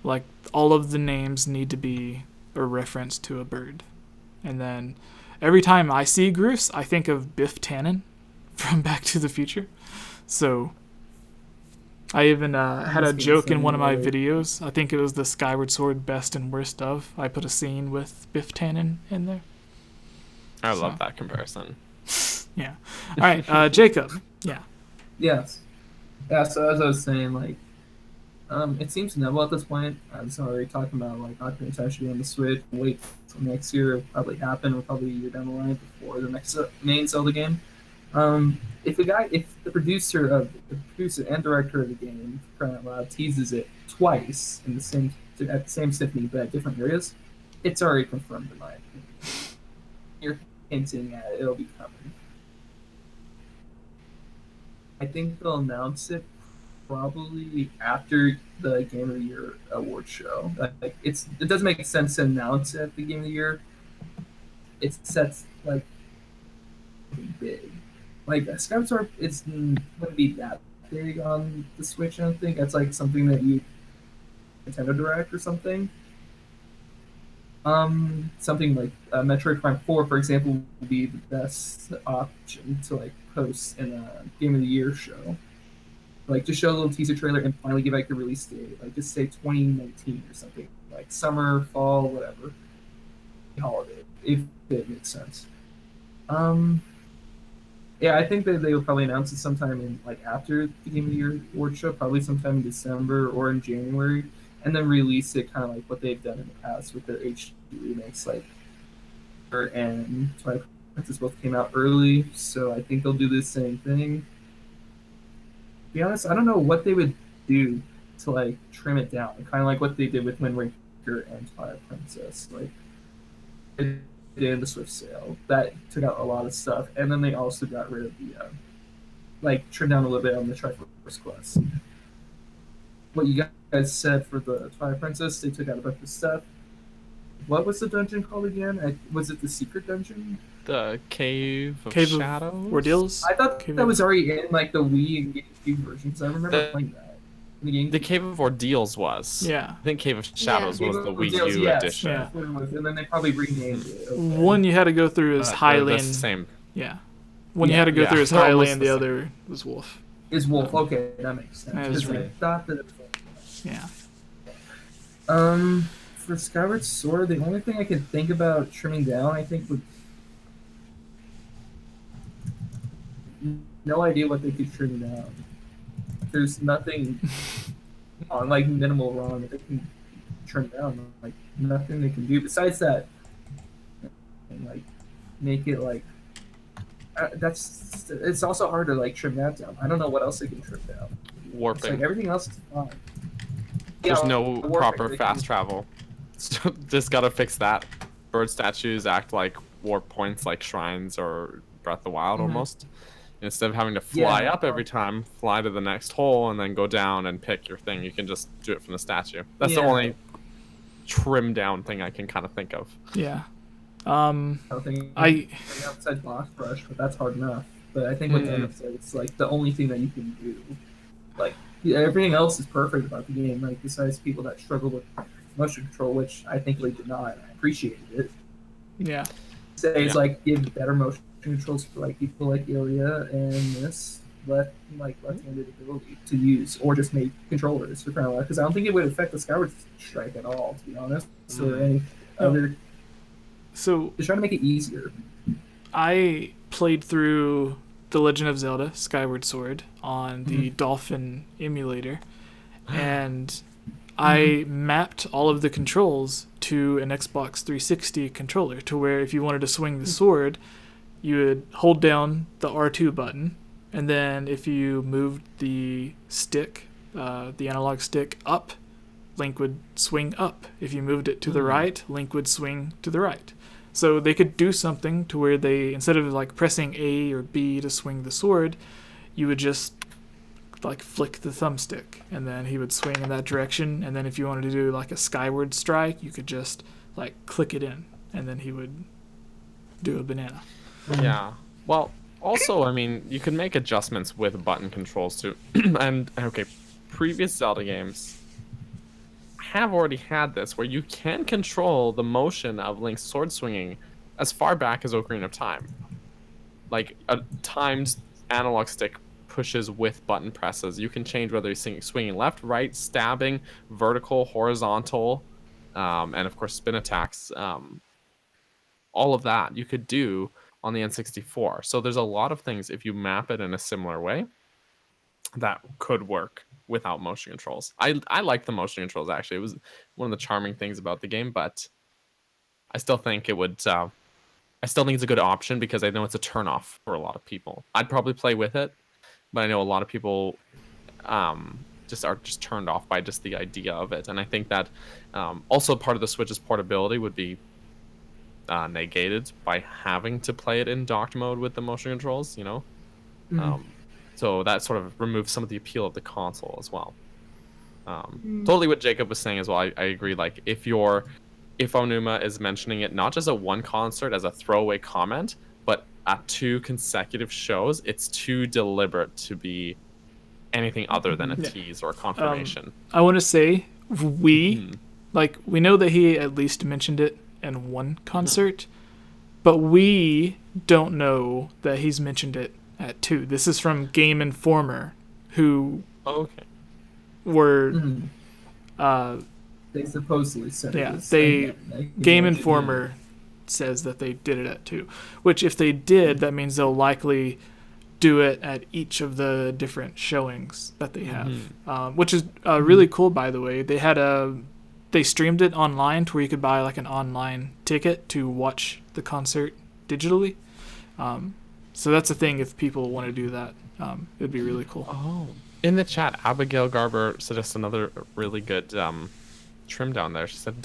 like, all of the names need to be a reference to a bird. And then every time I see Groose, I think of Biff Tannen from Back to the Future. So I even had a joke in one of my videos. I think it was the Skyward Sword best and worst of. I put a scene with Biff Tannen in there. I love that comparison. Yeah. All right, Jacob. Yeah. Yes. Yeah, so as I was saying, like, it seems inevitable at this point. I'm already talking about, like, Ocarina of Time should be on the Switch. Wait till next year. It'll probably happen, or probably a year down the line before the next main Zelda game. If the producer and director of the game, crying out loud, teases it twice at the same symphony but at different areas, it's already confirmed in my opinion. You're hinting at it'll be coming. I think they'll announce it probably after the Game of the Year award show. Like it doesn't make sense to announce it at the Game of the Year. It sets like big. Like Skyward Sword, it's wouldn't be that big on the Switch. I don't think that's like something that you Nintendo Direct or something. Something like Metroid Prime 4, for example, would be the best option to like post in a Game of the Year show. Like just show a little teaser trailer and finally give like the release date. Like just say 2019 or something. Like summer, fall, whatever. Holiday, if it makes sense. Yeah, I think that they will probably announce it sometime in like after the Game of the Year award show, probably sometime in December or in January, and then release it kind of like what they've done in the past with their HD remakes, like and Twilight Princess both came out early, so I think they'll do the same thing. To be honest, I don't know what they would do to like trim it down, kind of like what they did with Wind Waker and Twilight Princess, like. In the Swift sale that took out a lot of stuff, and then they also got rid of the like trimmed down a little bit on the Triforce Quest. What you guys said for the Twilight Princess, they took out a bunch of stuff. What was the dungeon called again? Was it the secret dungeon? The Cave of Cave Shadows? of Ordeals? I thought that was already in like the Wii and GameCube versions. I remember playing that. The Cave of Ordeals was. Yeah. I think Cave of Shadows was the Wii U yes, edition. Yeah. And then they probably renamed it. Okay. One you had to go through is Hylian. Same. Yeah. One you had to go through is Hylian, the other was Wolf. Is Wolf. Okay, that makes sense. That is I thought that it was Yeah. For Skyward Sword, the only thing I could think about trimming down, I think, would... No idea what they could trim down. There's nothing on like minimal wrong that they can trim down. Like nothing they can do besides that, and like make it like it's also hard to like trim that down. I don't know what else they can trim down. Warping. It's like everything else is fine. There's Yeah, no warping, proper they fast can- travel. So just gotta fix that. Bird statues act like warp points, like shrines or Breath of the Wild almost. Instead of having to fly up every time, fly to the next hole and then go down and pick your thing, you can just do it from the statue. That's the only trim down thing I can kind of think of. Yeah. I outside boss brush, but that's hard enough. But I think with said, it's like the only thing that you can do. Like everything else is perfect about the game. Like besides people that struggle with motion control, which I think they did not. I appreciated it. Yeah. It's like give better motion controls for like people like Ilya and this left-handed ability to use, or just make controllers for crying out loud. Because I don't think it would affect the Skyward Strike at all, to be honest. Or any other. So just trying to make it easier. I played through The Legend of Zelda: Skyward Sword on the Dolphin emulator, and I mapped all of the controls to an Xbox 360 controller, to where if you wanted to swing the sword, you would hold down the R2 button, and then if you moved the stick, the analog stick up, Link would swing up. If you moved it to the right, Link would swing to the right. So they could do something to where they, instead of like pressing A or B to swing the sword, you would just like flick the thumbstick, and then he would swing in that direction. And then if you wanted to do like a skyward strike, you could just like click it in, and then he would do a banana. Yeah. Well, also, I mean, you can make adjustments with button controls too. And okay, previous Zelda games have already had this, where you can control the motion of Link's sword swinging as far back as Ocarina of Time. Like a timed analog stick pushes with button presses. You can change whether you're swinging left, right, stabbing, vertical, horizontal, and of course spin attacks. All of that you could do on the N64. So there's a lot of things, if you map it in a similar way, that could work without motion controls. I like the motion controls, actually. It was one of the charming things about the game, but I still think it would I still think it's a good option because I know it's a turnoff for a lot of people. I'd probably play with it, but I know a lot of people just are just turned off by just the idea of it. And I think that also part of the Switch's portability would be negated by having to play it in docked mode with the motion controls, you know? So that sort of removes some of the appeal of the console as well. Totally what Jacob was saying as well. I agree. Like if Onuma is mentioning it not just at one concert as a throwaway comment, but at 2 consecutive shows, it's too deliberate to be anything other than a tease or a confirmation. I want to say we know that he at least mentioned it in one concert, but we don't know that he's mentioned it at 2. This is from Game Informer, who were they supposedly said Game Informer says that they did it at 2, which if they did, that means they'll likely do it at each of the different showings that they have, which is really cool, by the way. They streamed it online to where you could buy like an online ticket to watch the concert digitally. So that's a thing if people want to do that. It'd be really cool. Oh, in the chat, Abigail Garber suggests another really good trim down there. She said,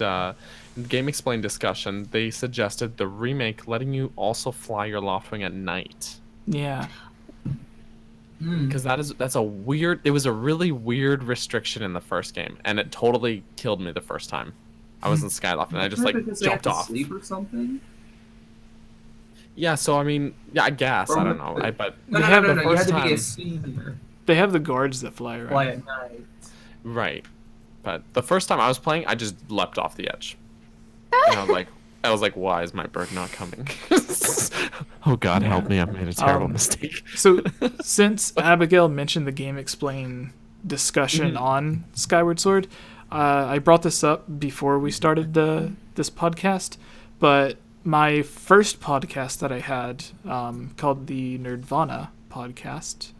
in the Game Explain discussion, they suggested the remake letting you also fly your Loftwing at night. Yeah. Because that's a weird. It was a really weird restriction in the first game, and it totally killed me the first time. I was in Skyloft and I just like jumped off. Sleep or something? Yeah, so I mean, yeah, I guess I don't know. But No, you had to be a senior. They have the guards that fly around. Fly at night. Right, but the first time I was playing, I just leapt off the edge. And I was like, why is my bird not coming? Oh God, help me! I made a terrible mistake. So, since Abigail mentioned the Game Explain discussion on Skyward Sword, I brought this up before we started this podcast, but my first podcast that I had, called the Nerdvana podcast,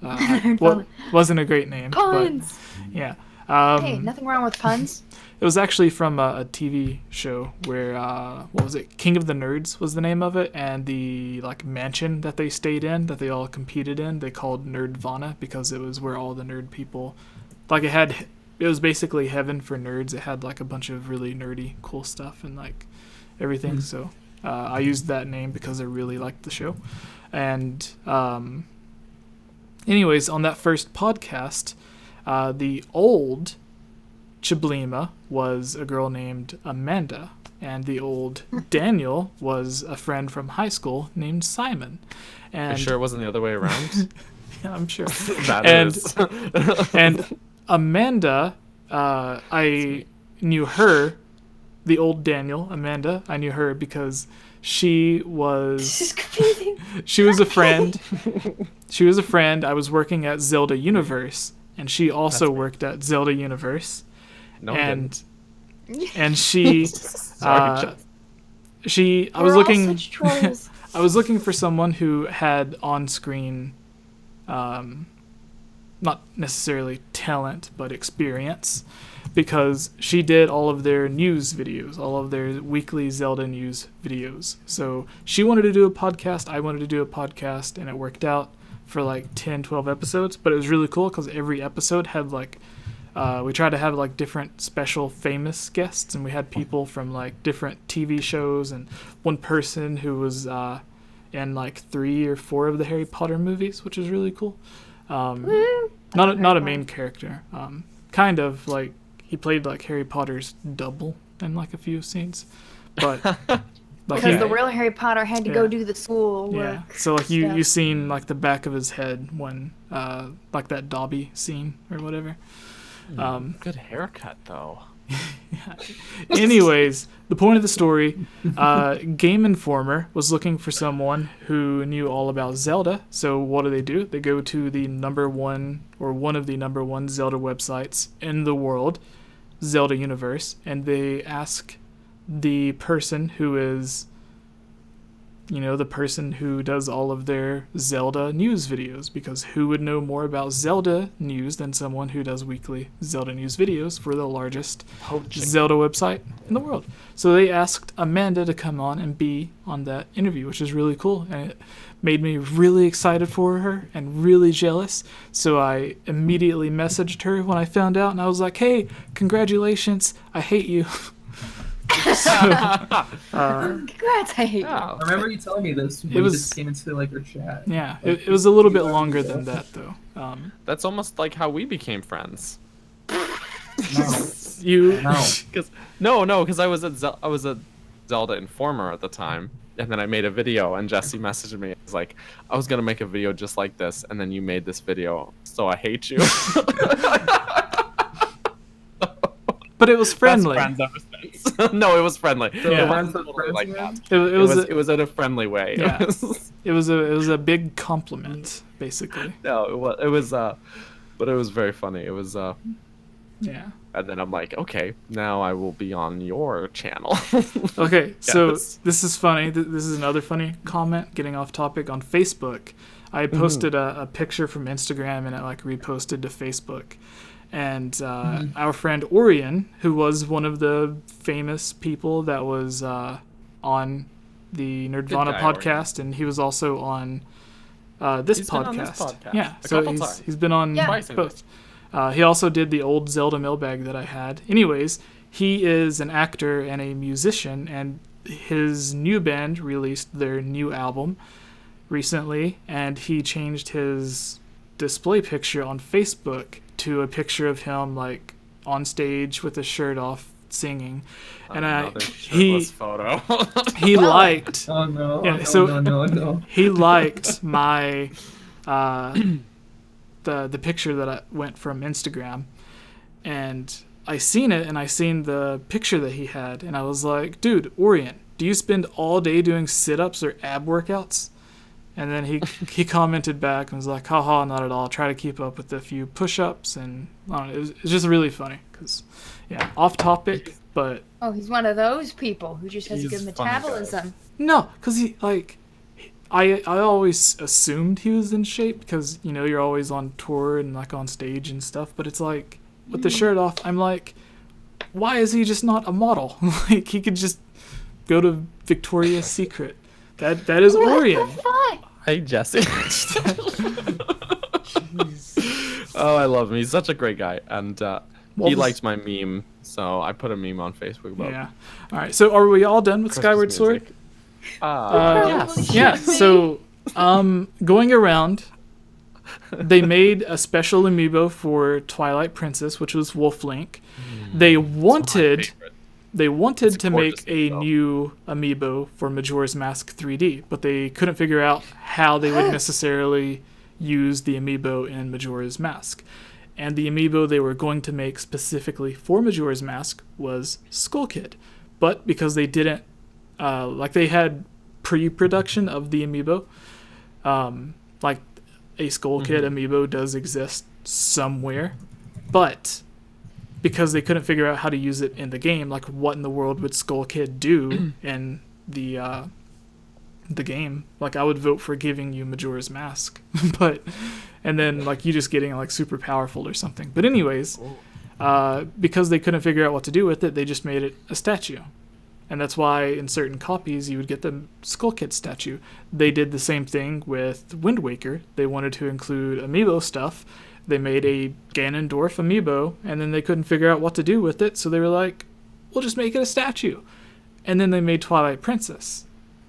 wasn't a great name. Puns! But, yeah. Hey, nothing wrong with puns. It was actually from a TV show where, what was it? King of the Nerds was the name of it, and the like mansion that they stayed in, that they all competed in, they called Nerdvana because it was where all the nerd people, like it was basically heaven for nerds. It had like a bunch of really nerdy, cool stuff and like everything. So I used that name because I really liked the show. And anyways, on that first podcast, the old Chiblima was a girl named Amanda, and the old Daniel was a friend from high school named Simon. And you sure it wasn't the other way around? Yeah, I'm sure. And Amanda, I knew her, the old Daniel, Amanda, I knew her because she was a friend. She was a friend. I was working at Zelda Universe, and she also worked at Zelda Universe. No, and she I was looking for someone who had on-screen not necessarily talent but experience, because she did all of their news videos, all of their weekly Zelda news videos. So she wanted to do a podcast, I wanted to do a podcast, and it worked out for like 10, 12 episodes. But it was really cool because every episode had like we tried to have like different special famous guests, and we had people from like different TV shows, and one person who was in like 3 or 4 of the Harry Potter movies, which is really cool. Not a main character, kind of like he played like Harry Potter's double in like a few scenes, but like because the real Harry Potter had to go do the school work. Yeah, so like you seen like the back of his head when like that Dobby scene or whatever. Good haircut though. Anyways, the point of the story, Game Informer was looking for someone who knew all about Zelda. So what do? They go to the number one or one of the number one Zelda websites in the world, Zelda Universe, and they ask the person who is, the person who does all of their Zelda news videos, because who would know more about Zelda news than someone who does weekly Zelda news videos for the largest Zelda website in the world. So they asked Amanda to come on and be on that interview, which is really cool, and it made me really excited for her and really jealous. So I immediately messaged her when I found out, and I was like, hey, congratulations, I hate you. Congrats, I hate you. I remember you telling me this when you just came into like your chat. Yeah, it was a little bit longer than that though. That's almost like how we became friends. No. Because I was a Zelda Informer at the time, and then I made a video, and Jesse messaged me. It was like, I was gonna make a video just like this, and then you made this video, so I hate you. But it was friendly. No, it was friendly. Yeah. It was in a friendly way. Yeah. It was a big compliment, basically. No, it was but it was very funny. It was yeah. And then I'm like, okay, now I will be on your channel. Okay, so this is funny. This is another funny comment. Getting off topic, on Facebook, I posted a picture from Instagram and it like reposted to Facebook. And our friend Orion, who was one of the famous people that was on the Nerdvana podcast, and he was also on this podcast. Yeah, so he's been on both. He also did the old Zelda mailbag that I had. Anyways, he is an actor and a musician, and his new band released their new album recently, and he changed his display picture on Facebook to a picture of him like on stage with his shirt off singing, and photo. He liked. Oh no! Yeah, No. He liked my the picture that I went from Instagram, and I seen it, and I seen the picture that he had, and I was like, dude, Orion, do you spend all day doing sit-ups or ab workouts? And then he commented back and was like, haha, not at all. Try to keep up with a few push-ups. And I don't know, it was just really funny. Because, yeah, off topic, but... Oh, he's one of those people who just has a good metabolism. No, because I always assumed he was in shape because, you're always on tour and, like, on stage and stuff. But it's like, with the shirt off, I'm like, why is he just not a model? Like, he could just go to Victoria's Secret. That is Orion. Hey, Jesse. Oh, I love him. He's such a great guy, and he liked my meme, so I put a meme on Facebook about. Yeah. All right. So, are we all done with Skyward Sword? Yes. Yeah. So, going around, they made a special amiibo for Twilight Princess, which was Wolf Link. They wanted to make a new amiibo for Majora's Mask 3D, but they couldn't figure out how they would necessarily use the amiibo in Majora's Mask. And the amiibo they were going to make specifically for Majora's Mask was Skull Kid. But because they didn't, they had pre-production of the amiibo, like a Skull Kid amiibo does exist somewhere, but because they couldn't figure out how to use it in the game, like what in the world would Skull Kid do in the game? Like, I would vote for giving you Majora's Mask, and then like you just getting like super powerful or something. But anyways, because they couldn't figure out what to do with it, they just made it a statue, and that's why in certain copies you would get the Skull Kid statue. They did the same thing with Wind Waker. They wanted to include amiibo stuff. They made a Ganondorf amiibo, and then they couldn't figure out what to do with it, so they were like, we'll just make it a statue. And then they made Twilight Princess,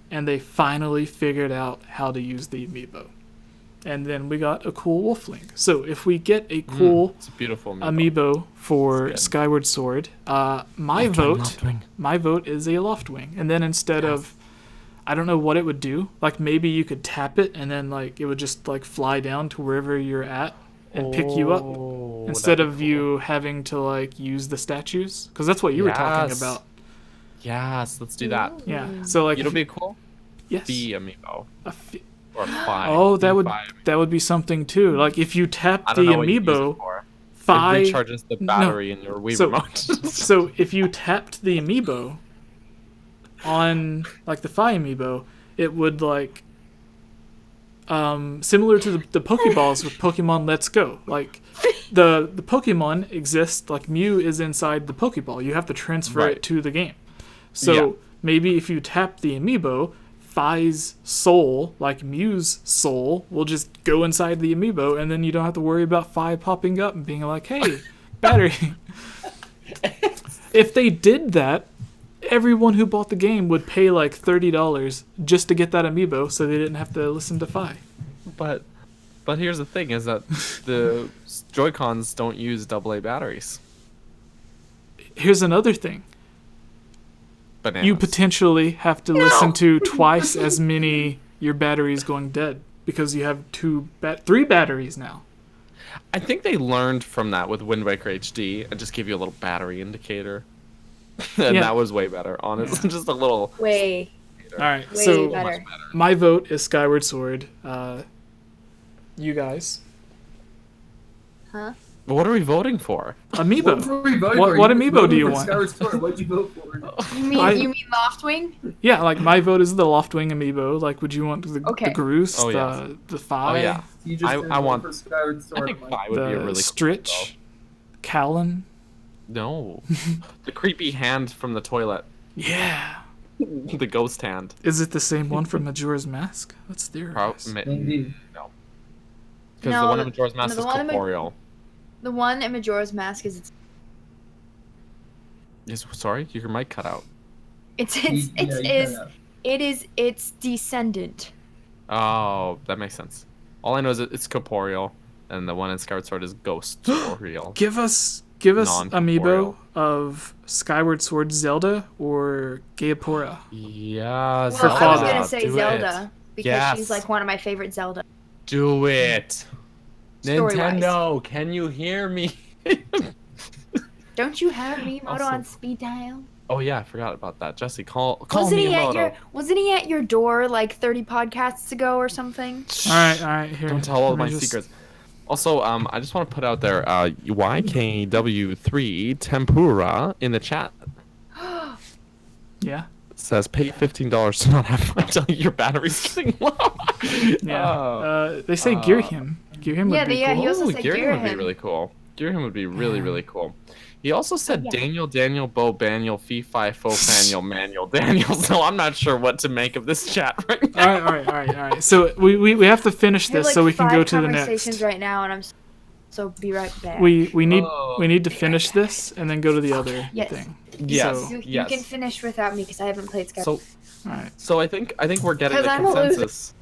and they finally figured out how to use the amiibo. And then we got a cool Wolf Link. So if we get a cool it's a beautiful amiibo for Skyward Sword, my vote is a Loftwing. And then instead of, I don't know what it would do, like maybe you could tap it, and then like it would just like fly down to wherever you're at and pick you up. instead that'd of be you having to like use the statues, because that's what you were talking Yes. about. Yes, let's do that. Yeah. So like, It'll be cool. yes. Fee amiibo A fi- or Fi. Oh, that Fi. would be something too. Like if you tap I the don't know what you use it amiibo, for. It Fi. recharges the battery in your Wii So- remote. So if you tapped the amiibo on like the Fi amiibo, it would like similar to the Pokeballs with Pokemon Let's Go. Like the Pokemon exist, like Mew is inside the Pokeball. You have to transfer Right. it to the game. So Yeah. maybe if you tap the amiibo, Fi's soul, like Mew's soul, will just go inside the amiibo, and then you don't have to worry about Fi popping up and being like, "Hey, battery." If they did that, everyone who bought the game would pay like $30 just to get that amiibo, so they didn't have to listen to Fi. But here's the thing: is that the Joy-Cons don't use AA batteries. Here's another thing. Bananas. You potentially have to listen to twice as many your batteries going dead because you have three batteries now. I think they learned from that with Wind Waker HD and just gave you a little battery indicator. And Yeah. that was way better, honestly. Just a little. Way, All right, way so better. my vote is Skyward Sword. You guys, Huh? What are we voting for? amiibo. What were we voting What- for? what You amiibo voted do you for want? Skyward Sword. What'd you vote for? You mean Loftwing? Yeah, like my vote is the Loftwing amiibo. Like, would you want the Okay. Groose, Oh, yes. the Fi, Oh yeah. You just I didn't vote want- for Skyward I Sword. think Mike. Fi would be a the really Stritch, Callan? No. The creepy hand from the toilet. Yeah. The ghost hand. Is it the same one from Majora's Mask? Let's theorize. Maybe. No. Because No, the one in the- Majora's Mask no, the is one in corporeal. The one in Majora's Mask is Yes, sorry, your mic cut out. it's Yeah, you kinda- its descendant. Oh, that makes sense. All I know is that it's corporeal, and the one in Skyward Sword is ghost corporeal. Give us Non-corporeal. amiibo of Skyward Sword Zelda or Gaepora. Yeah, For Well, I was father. gonna say Do Zelda because Yes. she's like one of my favorite Zelda. it. Do it. Story-wise. Nintendo, can you hear me? Don't you have Miyamoto Also- on speed dial? Oh yeah, I forgot about that. Jesse, call Wasn't he Miyamoto. at your door like 30 podcasts ago or something? All right, here. Don't tell all let me my just- secrets. Also, I just want to put out there, YKW3 Tempura in the chat Yeah, says pay $15 to not have to tell you your battery's getting low. yeah. Oh. They say Gearhim. Gearhim would Yeah, be yeah, cool. he also Ooh, said Gearhim would be Gearhim. really cool. Gearhim would be really, Yeah. really cool. He also said Yeah. Daniel, Bo, Baniel, Fee, Fi, Fo, Faniel, Manuel, Daniel. So I'm not sure what to make of this chat right now. All right. So we have to finish I have, this like, so we can 5 go to the conversations next. right now, and so be right back. We need Oh. we need to finish this and then go to the other Yes. thing. Yes, So- you yes. can finish without me because I haven't played Skyward. So, All right. so I think we're getting 'Cause the I'm a loser. consensus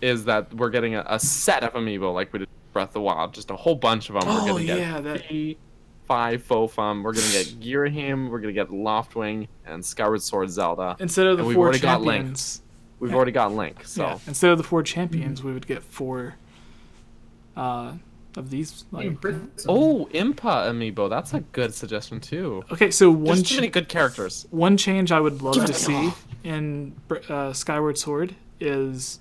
is that we're getting a set of amiibo like we did Breath of the Wild, just a whole bunch of them. We're Oh gonna yeah, get that. Fee, Fi, Fo, Fum. We're gonna get Gearhim. We're gonna get Loftwing and Skyward Sword Zelda. Instead of the And we've 4 already got Link. champions. We've Yeah. already got Link, so. Yeah. Instead of the 4 champions, we would get 4 of these. Like. Oh, Impa amiibo. That's a good suggestion too. Okay, so There's too many good characters. one change I would love to see in Skyward Sword is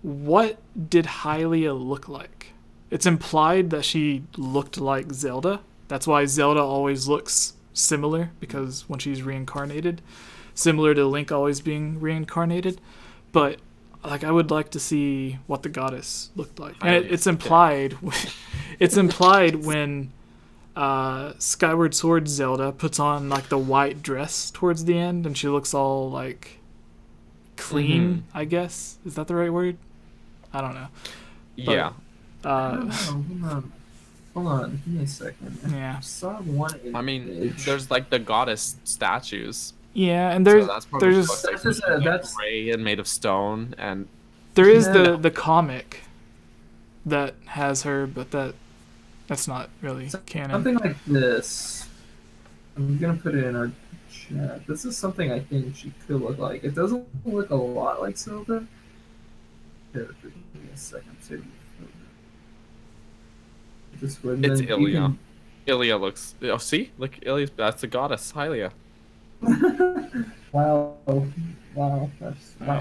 what did Hylia look like? It's implied that she looked like Zelda. That's why Zelda always looks similar, because when she's reincarnated, similar to Link always being reincarnated. But like, I would like to see what the goddess looked like, and it's implied. It's implied when Skyward Sword Zelda puts on like the white dress towards the end, and she looks all like clean. I guess, is that the right word? I don't know. Yeah. Hold on, give me a second. Yeah. I saw one. I mean, image. there's like the goddess statues. Yeah, and So there's that's probably there's supposed to That's just be that's gray and made of stone, and there is Yeah. the comic that has her, but that's not really canon. something like this. I'm gonna put it in our chat. This is something I think she could look like. It doesn't look a lot like Zelda. Here, give me a second too. Discord. It's then you Ilia. Ilia looks. Oh, see, look, Ilia's. That's the goddess, Hylia. Wow. Wow.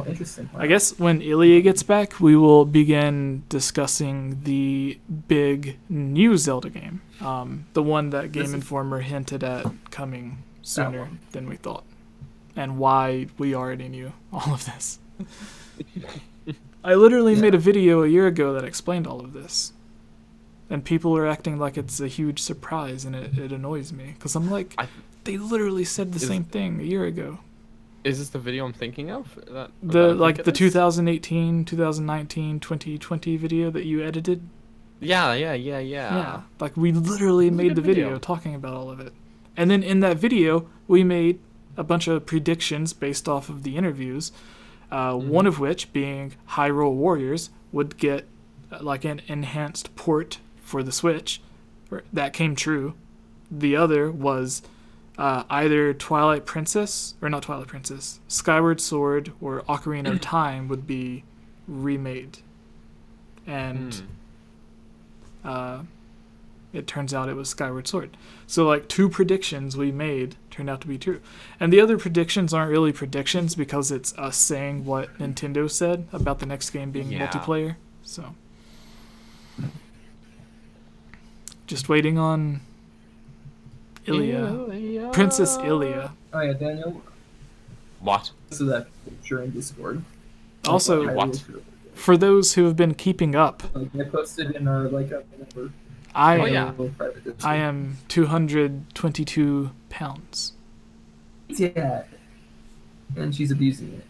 Interesting. Wow. I guess when Ilia gets back, we will begin discussing the big new Zelda game. The one that Game Informer hinted at coming sooner than we thought. And why we already knew all of this. I literally made a video a year ago that explained all of this. And people are acting like it's a huge surprise, and it annoys me. Because I'm like, they literally said the same thing a year ago. Is this the video I'm thinking of? The 2018, 2019, 2020 video that you edited? Yeah. Like, we literally made the video talking about all of it. And then in that video, we made a bunch of predictions based off of the interviews. One of which being Hyrule Warriors would get like an enhanced port for the Switch. That came true. The other was either Skyward Sword or Ocarina of Time would be remade. And it turns out it was Skyward Sword. So like 2 predictions we made turned out to be true. And the other predictions aren't really predictions because it's us saying what Nintendo said about the next game being multiplayer. So just waiting on Ilia. Princess Ilia. Oh yeah, Daniel. What? So that picture in Discord. Also, what? For those who have been keeping up, Like I posted in our number. I am 222 pounds. Yeah. And she's abusing it.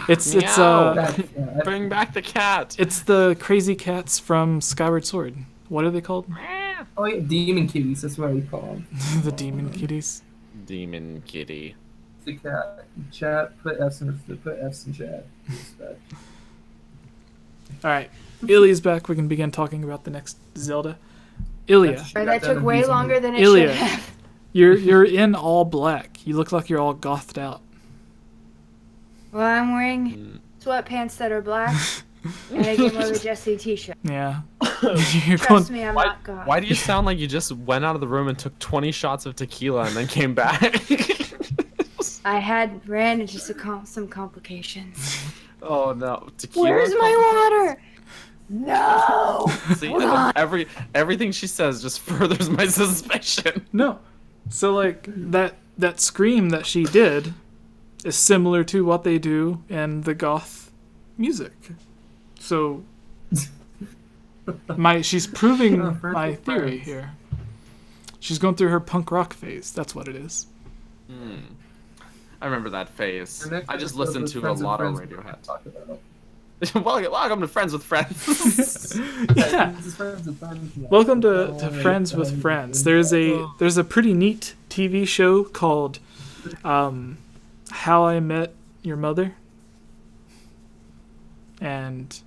It's Bring back the cat. It's the crazy cats from Skyward Sword. What are they called? Oh yeah, demon kitties. That's what we call them. The demon kitties. Demon kitty. The cat. Chat. Put F's in chat. All right, Ilia's back. We can begin talking about the next Zelda. Ilia. That took way longer than it Ilia. should have. You're in all black. You look like you're all gothed out. Well, I'm wearing sweatpants that are black and a Game Over Jesse t-shirt. Yeah. Trust me, I'm not God. Why do you sound like you just went out of the room and took 20 shots of tequila and then came back? I ran into some complications. Oh no, tequila. Where's my water? No. See, everything she says just furthers my suspicion. No. So like that scream that she did is similar to what they do in the goth music. So she's proving my theory here. She's going through her punk rock phase. That's what it is. I remember that phase. I just listened to a lot of Radiohead. Welcome to Friends with Friends. Yeah. Welcome to Friends with Friends. There's a pretty neat TV show called How I Met Your Mother. And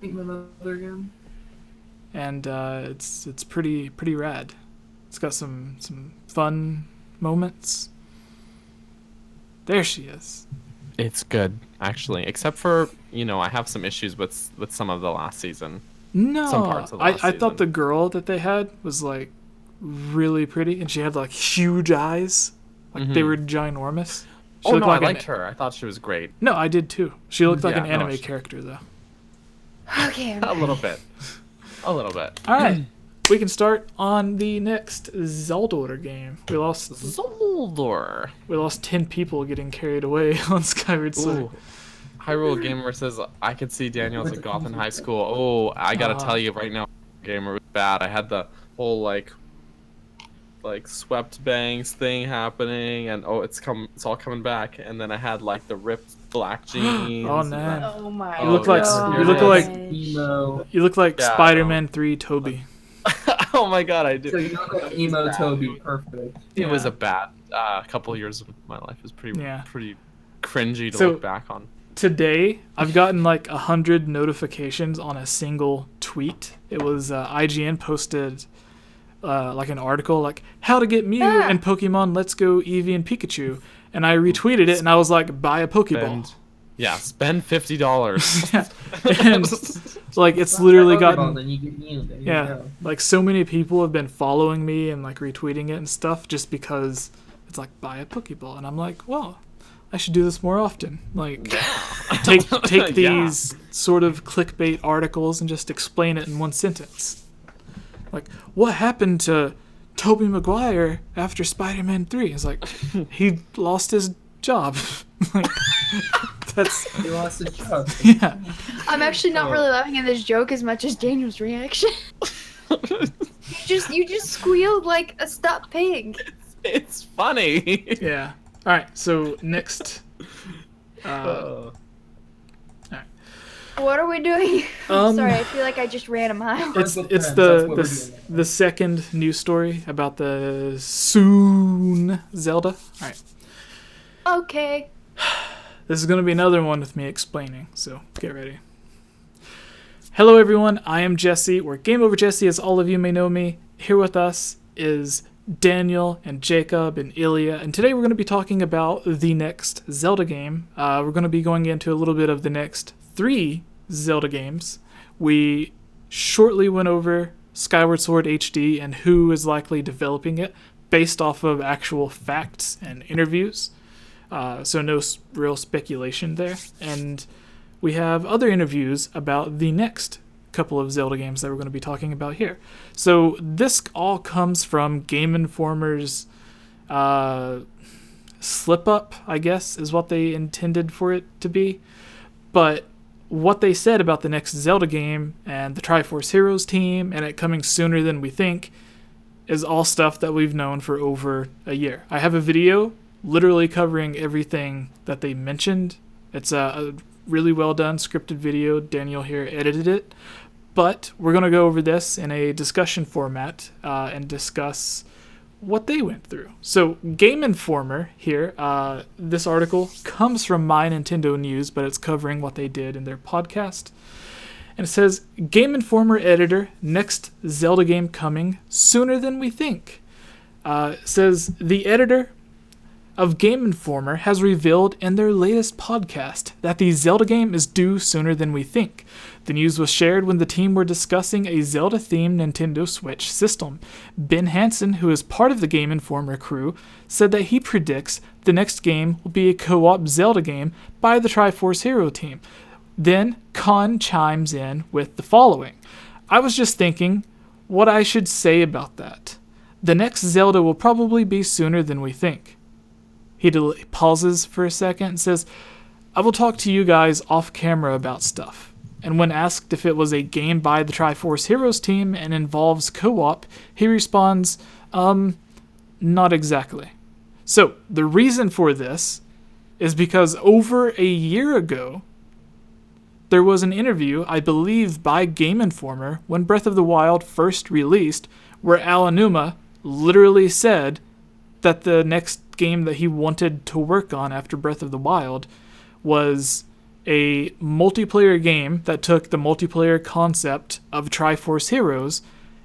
it's pretty rad. It's got some fun moments. There she is. It's good, actually, except for I have some issues with some of the last season. No, some parts of the last I thought the girl that they had was like really pretty, and she had like huge eyes, like they were ginormous. She I like liked her. I thought she was great. No, I did too. She looked like an anime character though. Okay. A little bit. All right. We can start on the next Zelda game. We lost 10 people getting carried away on Skyward Sword. Ooh. Hyrule Gamer says, I could see Daniel as a goth in high school. Oh, I gotta tell you right now, Gamer was bad. I had the whole like swept bangs thing happening, and it's all coming back. And then I had like the ripped black jeans. Oh man! Oh my! You look like emo. You look like Spider-Man 3 Toby. Oh my god, I do. So you look like emo Toby, perfect. It was a bad couple of years of my life. It was pretty cringy to look back on. Today, I've gotten like 100 notifications on a single tweet. It was IGN posted like an article like how to get Mew and Pokemon Let's Go Eevee and Pikachu, and I retweeted it and I was like, buy a Pokeball. Spend $50. And Like, it's literally Pokeball, gotten... then you get Mew. There you Yeah, go. like, so many people have been following me and, like, retweeting it and stuff just because it's like, buy a Pokeball. And I'm like, well, I should do this more often. Like, take these sort of clickbait articles and just explain it in one sentence. Like, what happened to Tobey Maguire after Spider-Man 3? It's like, he lost his job. Like, that's... He lost his job. Yeah. I'm actually not really laughing at this joke as much as Daniel's reaction. you just squealed like a stuck pig. It's funny. Yeah. All right. So next. What are we doing? Sorry, I feel like I just ran a mile. It's That's what we're doing. the second news story about the soon Zelda. All right. Okay. This is going to be another one with me explaining, so get ready. Hello everyone, I am Jesse, or Game Over Jesse as all of you may know me. Here with us is Daniel and Jacob and Ilya, and today we're going to be talking about the next Zelda game. We're going to be going into a little bit of the next 3 Zelda games. We shortly went over Skyward Sword HD and who is likely developing it based off of actual facts and interviews. So no real speculation there. And we have other interviews about the next couple of Zelda games that we're going to be talking about here. So this all comes from Game Informer's slip-up, I guess, is what they intended for it to be. But what they said about the next Zelda game and the Triforce Heroes team and it coming sooner than we think is all stuff that we've known for over a year. I have a video literally covering everything that they mentioned. It's a really well done scripted video. Daniel here edited it. But we're going to go over this in a discussion format and discuss what they went through. So Game Informer here, this article comes from My Nintendo News, but it's covering what they did in their podcast. And it says, Game Informer editor, next Zelda game coming sooner than we think. It says, the editor of Game Informer has revealed in their latest podcast that the Zelda game is due sooner than we think. The news was shared when the team were discussing a Zelda-themed Nintendo Switch system. Ben Hansen, who is part of the Game Informer crew, said that he predicts the next game will be a co-op Zelda game by the Triforce Hero team. Then Khan chimes in with the following. I was just thinking what I should say about that. The next Zelda will probably be sooner than we think. He pauses for a second and says, I will talk to you guys off camera about stuff. And when asked if it was a game by the Triforce Heroes team and involves co-op, he responds, not exactly. So, the reason for this is because over a year ago, there was an interview, I believe by Game Informer, when Breath of the Wild first released, where Aonuma literally said that the next game that he wanted to work on after Breath of the Wild was a multiplayer game that took the multiplayer concept of Triforce Heroes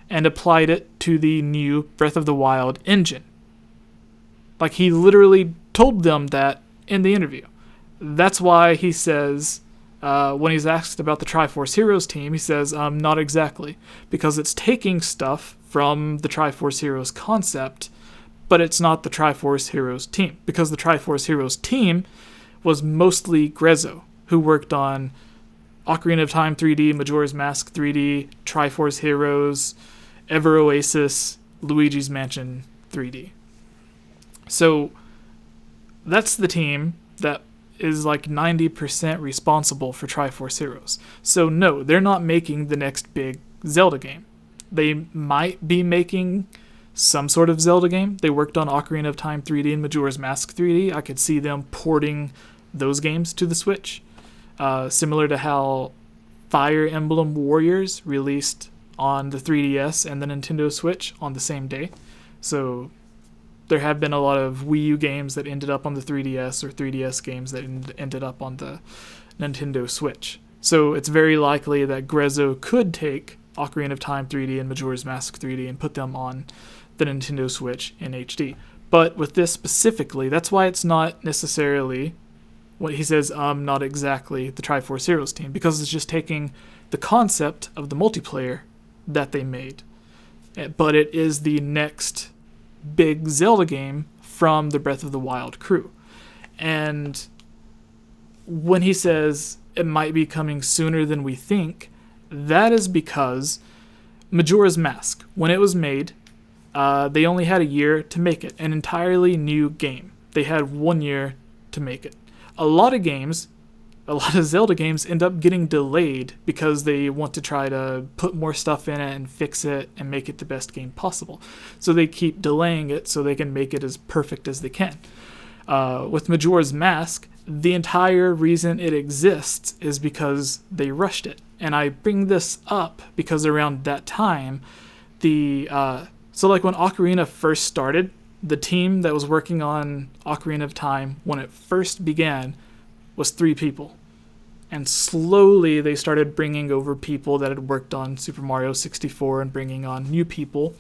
and applied it to the new Breath of the Wild engine. Like, he literally told them that in the interview. That's why he says, when he's asked about the Triforce Heroes team, he says, not exactly, because it's taking stuff from the Triforce Heroes concept, but it's not the Triforce Heroes team, because the Triforce Heroes team was mostly Grezzo, who worked on Ocarina of Time 3D, Majora's Mask 3D, Triforce Heroes, Ever Oasis, Luigi's Mansion 3D. So that's the team that is like 90% responsible for Triforce Heroes. So no, they're not making the next big Zelda game. They might be making some sort of Zelda game. They worked on Ocarina of Time 3D and Majora's Mask 3D. I could see them porting those games to the Switch. Similar to how Fire Emblem Warriors released on the 3DS and the Nintendo Switch on the same day. So there have been a lot of Wii U games that ended up on the 3DS or 3DS games that ended up on the Nintendo Switch. So it's very likely that Grezzo could take Ocarina of Time 3D and Majora's Mask 3D and put them on the Nintendo Switch in HD. But with this specifically, that's why it's not necessarily what he says, not exactly the Triforce Heroes team, because it's just taking the concept of the multiplayer that they made, but it is the next big Zelda game from the Breath of the Wild crew. And when he says it might be coming sooner than we think, that is because Majora's Mask, when it was made, they only had a year to make it, an entirely new game. They had 1 year to make it. A lot of Zelda games end up getting delayed because they want to try to put more stuff in it and fix it and make it the best game possible. So they keep delaying it so they can make it as perfect as they can. With Majora's Mask, the entire reason it exists is because they rushed it. And I bring this up because around that time, so like when Ocarina first started, the team that was working on Ocarina of Time when it first began was 3 people. And slowly they started bringing over people that had worked on Super Mario 64 and bringing on new people.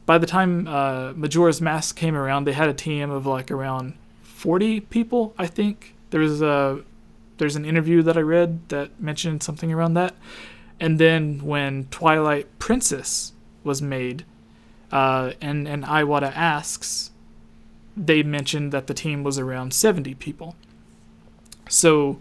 By the time Majora's Mask came around, they had a team of like around 40 people, I think. There's an interview that I read that mentioned something around that. And then when Twilight Princess was made, and Iwata Asks, they mentioned that the team was around 70 people. So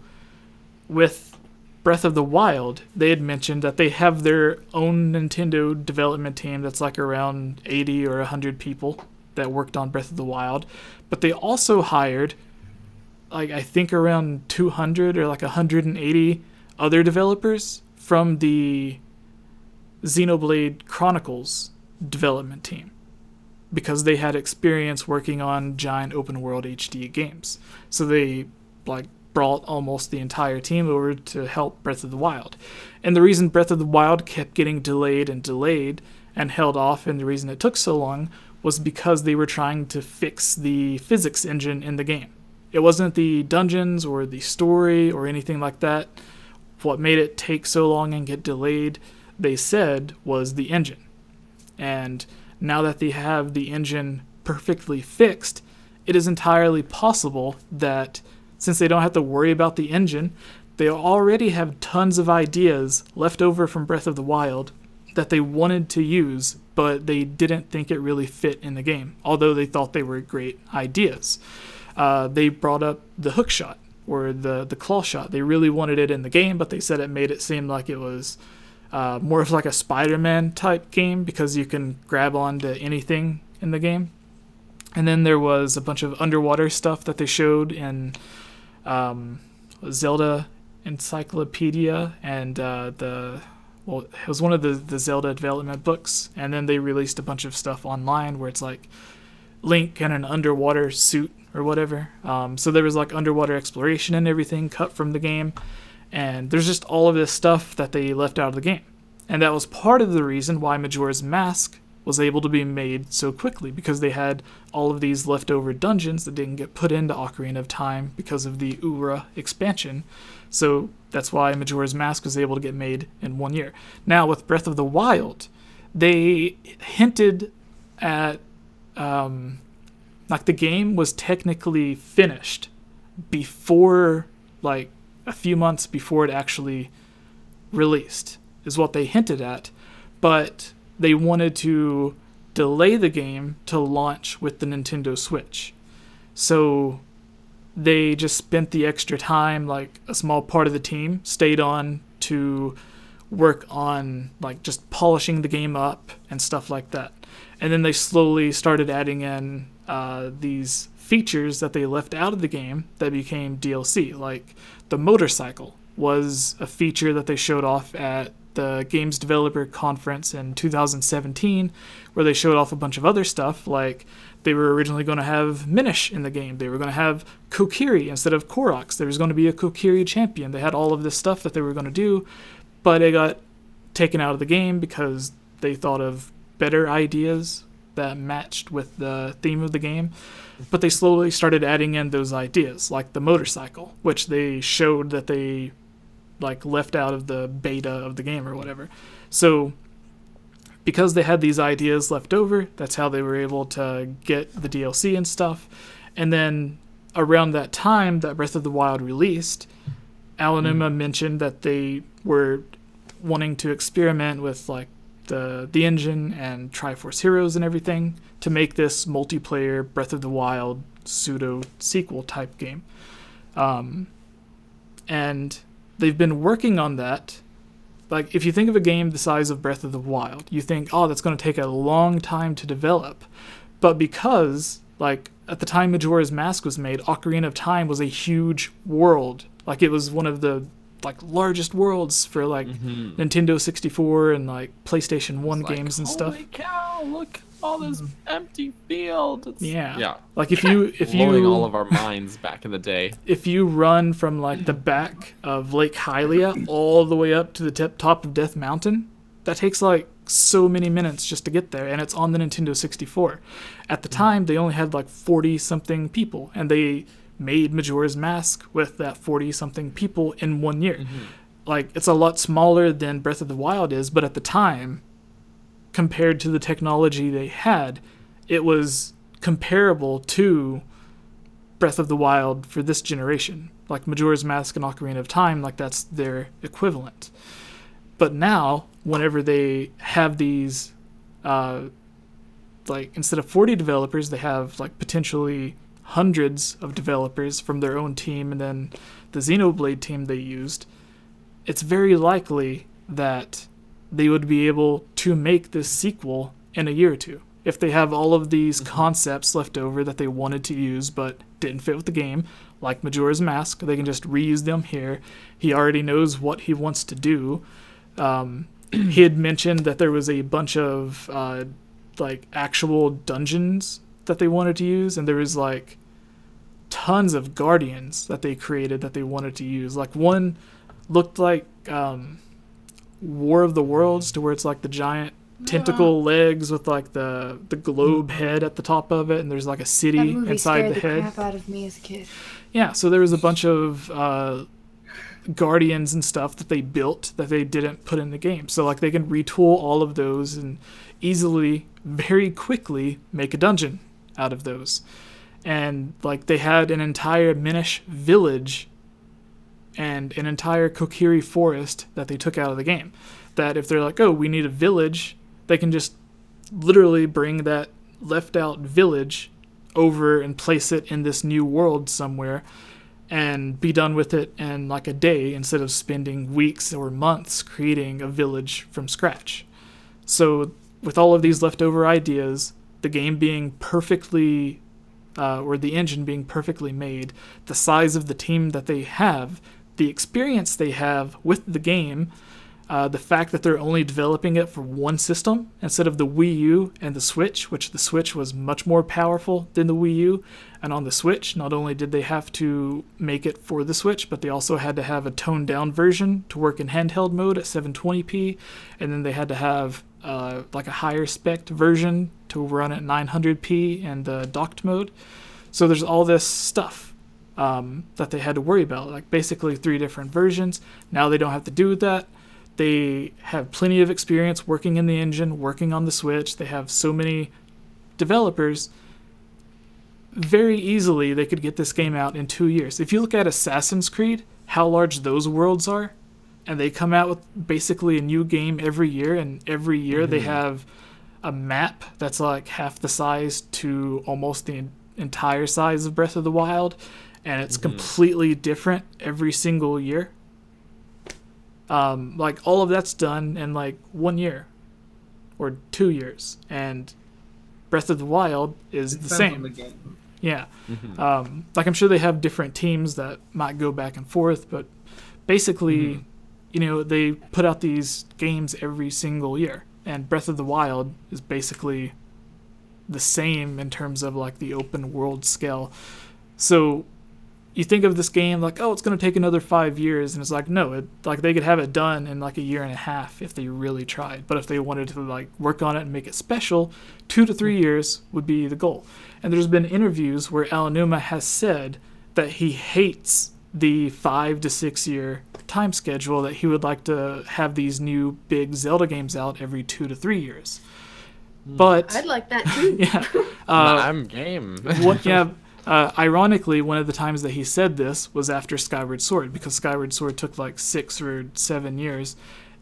with Breath of the Wild, they had mentioned that they have their own Nintendo development team that's like around 80 or 100 people that worked on Breath of the Wild. But they also hired, like, I think around 200 or like 180 other developers from the Xenoblade Chronicles development team, because they had experience working on giant open world HD games. So they like brought almost the entire team over to help Breath of the Wild. And the reason Breath of the Wild kept getting delayed and held off, and the reason it took so long, was because they were trying to fix the physics engine in the game. It wasn't the dungeons or the story or anything like that. What made it take so long and get delayed, they said, was the engine. And now that they have the engine perfectly fixed, it is entirely possible that since they don't have to worry about the engine, they already have tons of ideas left over from Breath of the Wild that they wanted to use, but they didn't think it really fit in the game, although they thought they were great ideas. They brought up the hook shot, or the claw shot. They really wanted it in the game, but they said it made it seem like it was more of like a Spider-Man type game, because you can grab onto anything in the game. And then there was a bunch of underwater stuff that they showed in Zelda Encyclopedia, and it was one of the Zelda development books. And then they released a bunch of stuff online where it's like Link in an underwater suit or whatever. So there was like underwater exploration and everything cut from the game. And there's just all of this stuff that they left out of the game. And that was part of the reason why Majora's Mask was able to be made so quickly, because they had all of these leftover dungeons that didn't get put into Ocarina of Time because of the Ura expansion. So that's why Majora's Mask was able to get made in 1 year. Now with Breath of the Wild, they hinted at like the game was technically finished before, like a few months before it actually released, is what they hinted at. But they wanted to delay the game to launch with the Nintendo Switch. So they just spent the extra time, like a small part of the team stayed on to work on like just polishing the game up and stuff like that. And then they slowly started adding in these features that they left out of the game that became DLC. Like the motorcycle was a feature that they showed off at the Games Developer Conference in 2017, where they showed off a bunch of other stuff. Like they were originally going to have Minish in the game. They were going to have Kokiri instead of Koroks. There was going to be a Kokiri champion. They had all of this stuff that they were going to do, but it got taken out of the game because they thought of better ideas that matched with the theme of the game. But they slowly started adding in those ideas, like the motorcycle, which they showed that they like left out of the beta of the game or whatever. So because they had these ideas left over, that's how they were able to get the DLC and stuff. And then around that time that Breath of the Wild released, Aonuma mentioned that they were wanting to experiment with like the engine and Triforce Heroes and everything to make this multiplayer Breath of the Wild pseudo sequel type game. And they've been working on that. Like, if you think of a game the size of Breath of the Wild, you think, oh, that's going to take a long time to develop. But because, like, at the time Majora's Mask was made, Ocarina of Time was a huge world. Like, it was one of the, like, largest worlds for, like, Nintendo 64 and, like, PlayStation 1 games and stuff. Holy cow, look, all this empty field. Yeah. Like, if you blowing all of our minds back in the day. If you run from, like, the back of Lake Hylia all the way up to the top of Death Mountain, that takes, like, so many minutes just to get there, and it's on the Nintendo 64. At the time, they only had, like, 40-something people, and they made Majora's Mask with that 40-something people in 1 year. Like, it's a lot smaller than Breath of the Wild is, but at the time, compared to the technology they had, it was comparable to Breath of the Wild for this generation. Like, Majora's Mask and Ocarina of Time, like, that's their equivalent. But now, whenever they have these, like, instead of 40 developers, they have, like, potentially hundreds of developers from their own team, and then the Xenoblade team they used, it's very likely that they would be able to make this sequel in a year or two. If they have all of these concepts left over that they wanted to use but didn't fit with the game, like Majora's Mask, they can just reuse them here. He already knows what he wants to do. He had mentioned that there was a bunch of like actual dungeons that they wanted to use, and there was like tons of guardians that they created that they wanted to use. Like, one looked like War of the Worlds, to where it's like the giant tentacle legs with like the globe head at the top of it, and there's like a city inside the head. That movie scared the crap out of me as a kid. Yeah, so there was a bunch of guardians and stuff that they built that they didn't put in the game. So like they can retool all of those and easily, very quickly make a dungeon out of those. And like they had an entire Minish village and an entire Kokiri forest that they took out of the game. That if they're like, oh, we need a village, they can just literally bring that left out village over and place it in this new world somewhere and be done with it in like a day, instead of spending weeks or months creating a village from scratch. So with all of these leftover ideas, the game being perfectly, or the engine being perfectly made, the size of the team that they have, the experience they have with the game, the fact that they're only developing it for one system instead of the Wii U and the Switch, which the Switch was much more powerful than the Wii U. And on the Switch, not only did they have to make it for the Switch, but they also had to have a toned down version to work in handheld mode at 720p. And then they had to have like a higher spec version to run at 900p and docked mode. So there's all this stuff that they had to worry about, like basically 3 different versions. Now they don't have to do that. They have plenty of experience working in the engine, working on the Switch. They have so many developers. Very easily, they could get this game out in 2 years. If you look at Assassin's Creed, how large those worlds are, and they come out with basically a new game every year, and every year they have a map that's like half the size to almost the entire size of Breath of the Wild, and it's completely different every single year. Like all of that's done in like 1 year or 2 years, and Breath of the Wild is the same. Yeah. Like I'm sure they have different teams that might go back and forth, but basically, you know, they put out these games every single year, and Breath of the Wild is basically the same in terms of like the open world scale. So you think of this game like, oh, it's going to take another 5 years, and it's like, no, like they could have it done in like a year and a half if they really tried. But if they wanted to like work on it and make it special, 2 to 3 years would be the goal. And there's been interviews where Aonuma has said that he hates the 5 to 6 year time schedule, that he would like to have these new big Zelda games out every 2 to 3 years. But I'd like that too. yeah, I'm game. Ironically, one of the times that he said this was after Skyward Sword, because Skyward Sword took like 6 or 7 years,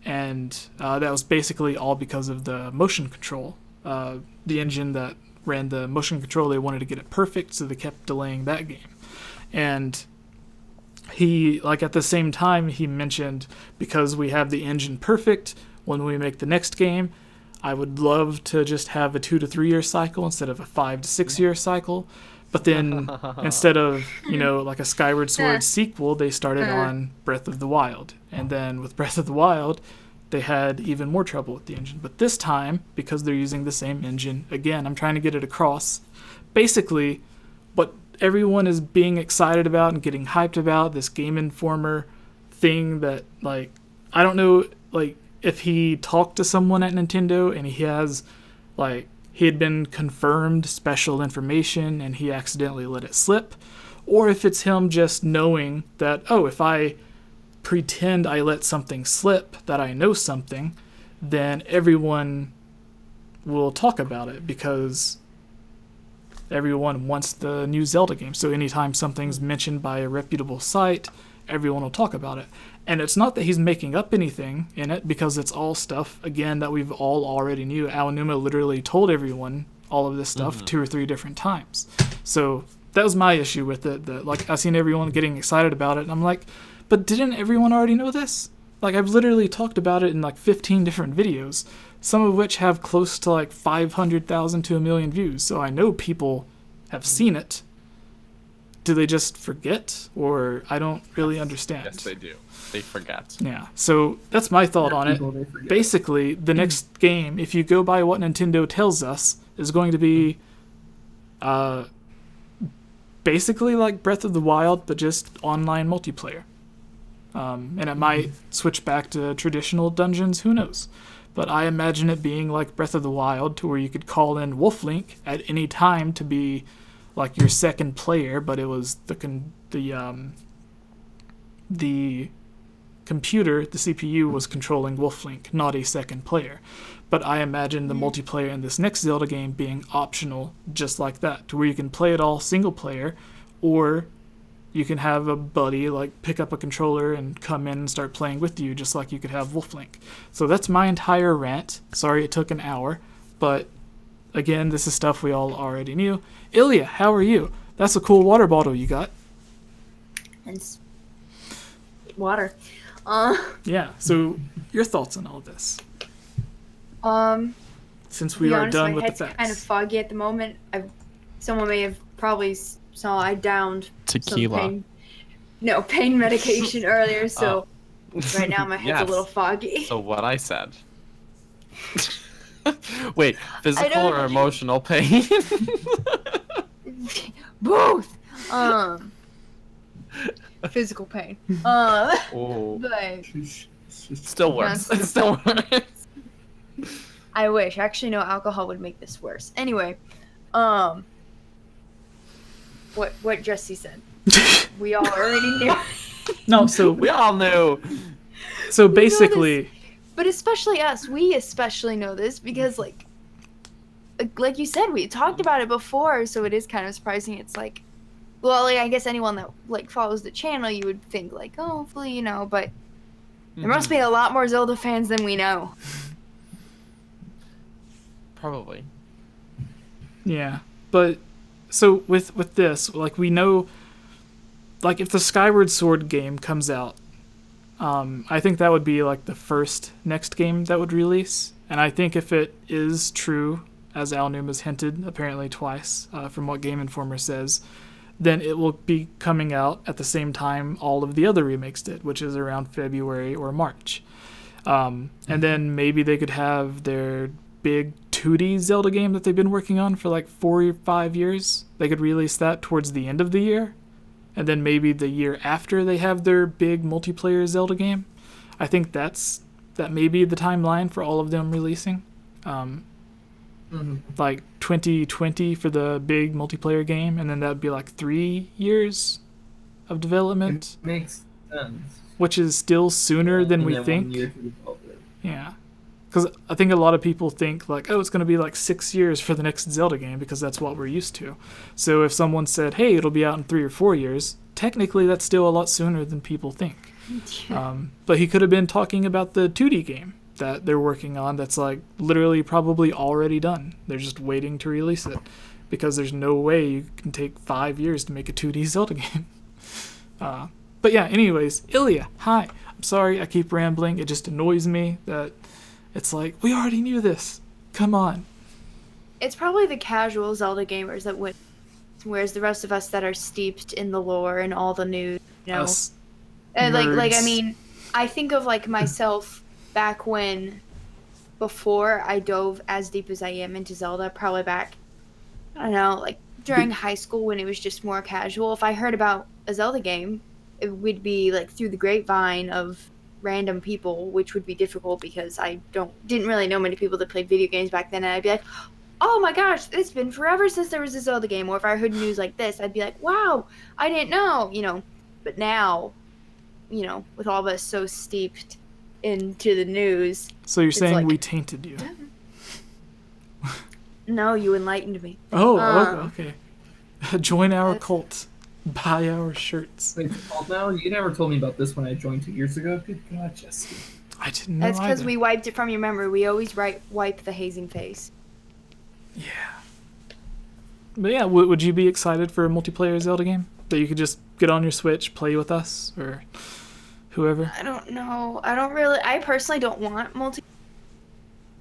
and that was basically all because of the motion control. The engine that ran the motion control, they wanted to get it perfect, so they kept delaying that game. And he, like, at the same time, he mentioned, because we have the engine perfect, when we make the next game, I would love to just have a 2 to 3 year cycle instead of a 5 to 6 year cycle. But then instead of, like a Skyward Sword sequel, they started on Breath of the Wild. And then with Breath of the Wild, they had even more trouble with the engine. But this time, because they're using the same engine, again, I'm trying to get it across. Basically, what everyone is being excited about and getting hyped about, this Game Informer thing that, like, I don't know, like, if he talked to someone at Nintendo and he has, like, he had been confirmed special information and he accidentally let it slip, or if it's him just knowing that, oh, if I pretend I let something slip, that I know something, then everyone will talk about it because everyone wants the new Zelda game. So anytime something's mentioned by a reputable site, everyone will talk about it. And it's not that he's making up anything in it, because it's all stuff, again, that we've all already knew. Aonuma literally told everyone all of this stuff 2 or 3 different times. So that was my issue with it. That, like, I seen everyone getting excited about it, and I'm like, but didn't everyone already know this? Like, I've literally talked about it in like 15 different videos, some of which have close to like 500,000 to 1 million views. So I know people have seen it. Do they just forget? Or I don't really understand. Yes, they do. They forget. Yeah, so that's my thought on it. Basically, the next game, if you go by what Nintendo tells us, is going to be basically like Breath of the Wild, but just online multiplayer. And it might switch back to traditional dungeons, who knows? But I imagine it being like Breath of the Wild, to where you could call in Wolf Link at any time to be like your second player, but it was the computer, the CPU, was controlling Wolf Link, not a second player. But I imagine the multiplayer in this next Zelda game being optional, just like that, to where you can play it all single player, or you can have a buddy like pick up a controller and come in and start playing with you, just like you could have Wolf Link. So that's my entire rant. Sorry it took an hour, but again, this is stuff we all already knew. Ilya, how are you? That's a cool water bottle you got. It's water. Yeah, so your thoughts on all this? Since we be are honest, done my with the head's facts. kind of foggy at the moment. Someone may have probably saw I downed Tequila. some pain medication earlier, so right now my head's a little foggy. So what I said. Wait, physical don't- or emotional pain? Both. Physical pain. Oh, But still works. It still works. I wish. Actually, no, alcohol would make this worse. Anyway, what Jesse said. We all already knew. No, so We all knew. so basically, But especially us, we especially know this because, like you said, we talked about it before, so it is kind of surprising. It's like, well, like, I guess anyone that like follows the channel, you would think like, oh, hopefully, you know, but there must be a lot more Zelda fans than we know. Probably. yeah. But so with this, like, we know, like, if the Skyward Sword game comes out, I think that would be like the first next game that would release. And I think if it is true, as Aonuma's hinted apparently twice, from what Game Informer says, then it will be coming out at the same time all of the other remakes did, which is around February or March. And then maybe they could have their big 2D Zelda game that they've been working on for like 4 or 5 years. They could release that towards the end of the year. And then maybe the year after they have their big multiplayer Zelda game. I think that may be the timeline for all of them releasing. Like 2020 for the big multiplayer game, and then that'd be like 3 years of development, Makes sense. which is still sooner than And we then 1 think. year to develop it. Yeah. because I think a lot of people think like, oh, it's going to be like 6 years for the next Zelda game because that's what we're used to. So if someone said, hey, it'll be out in 3 or 4 years, technically that's still a lot sooner than people think. But he could have been talking about the 2D game that they're working on that's like literally probably already done. They're just waiting to release it because there's no way you can take 5 years to make a 2D Zelda game. But yeah, anyways, Ilya, hi. I'm sorry I keep rambling. It just annoys me that it's like, we already knew this. Come on. It's probably the casual Zelda gamers that win, whereas the rest of us that are steeped in the lore and all the news, you know. Us And like I nerds. mean, I think of like myself back when, before I dove as deep as I am into Zelda, probably back, I don't know, like during high school when it was just more casual. If I heard about a Zelda game, it would be like through the grapevine of random people, which would be difficult because I didn't really know many people that played video games back then, and I'd be like, oh my gosh, it's been forever since there was a Zelda game. Or if I heard news like this, I'd be like, wow, I didn't know, you know. But now, you know, with all of us so steeped into the news. So you're saying like, we tainted you? No, you enlightened me. Oh, okay. Join our cult. Buy our shirts. Wait, called now? You never told me about this when I joined 2 years ago. Good God, Jesse. I didn't know That's because either. we wiped it from your memory. We always wipe the hazing face. Yeah. But yeah, would you be excited for a multiplayer Zelda game that you could just get on your Switch, play with us, or whoever? I don't know. I personally don't want multi.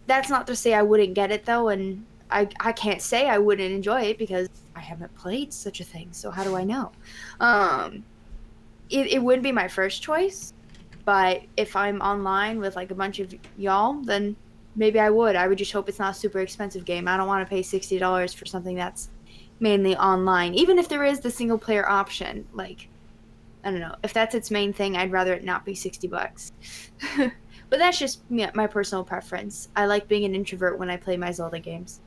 That's not to say I wouldn't get it though, and I can't say I wouldn't enjoy it because I haven't played such a thing. So how do I know? It wouldn't be my first choice, but if I'm online with like a bunch of y'all, then maybe I would. I would just hope it's not a super expensive game. I don't want to pay $60 for something that's mainly online. Even if there is the single player option, like, I don't know. If that's its main thing, I'd rather it not be $60. But that's just my personal preference. I like being an introvert when I play my Zelda games.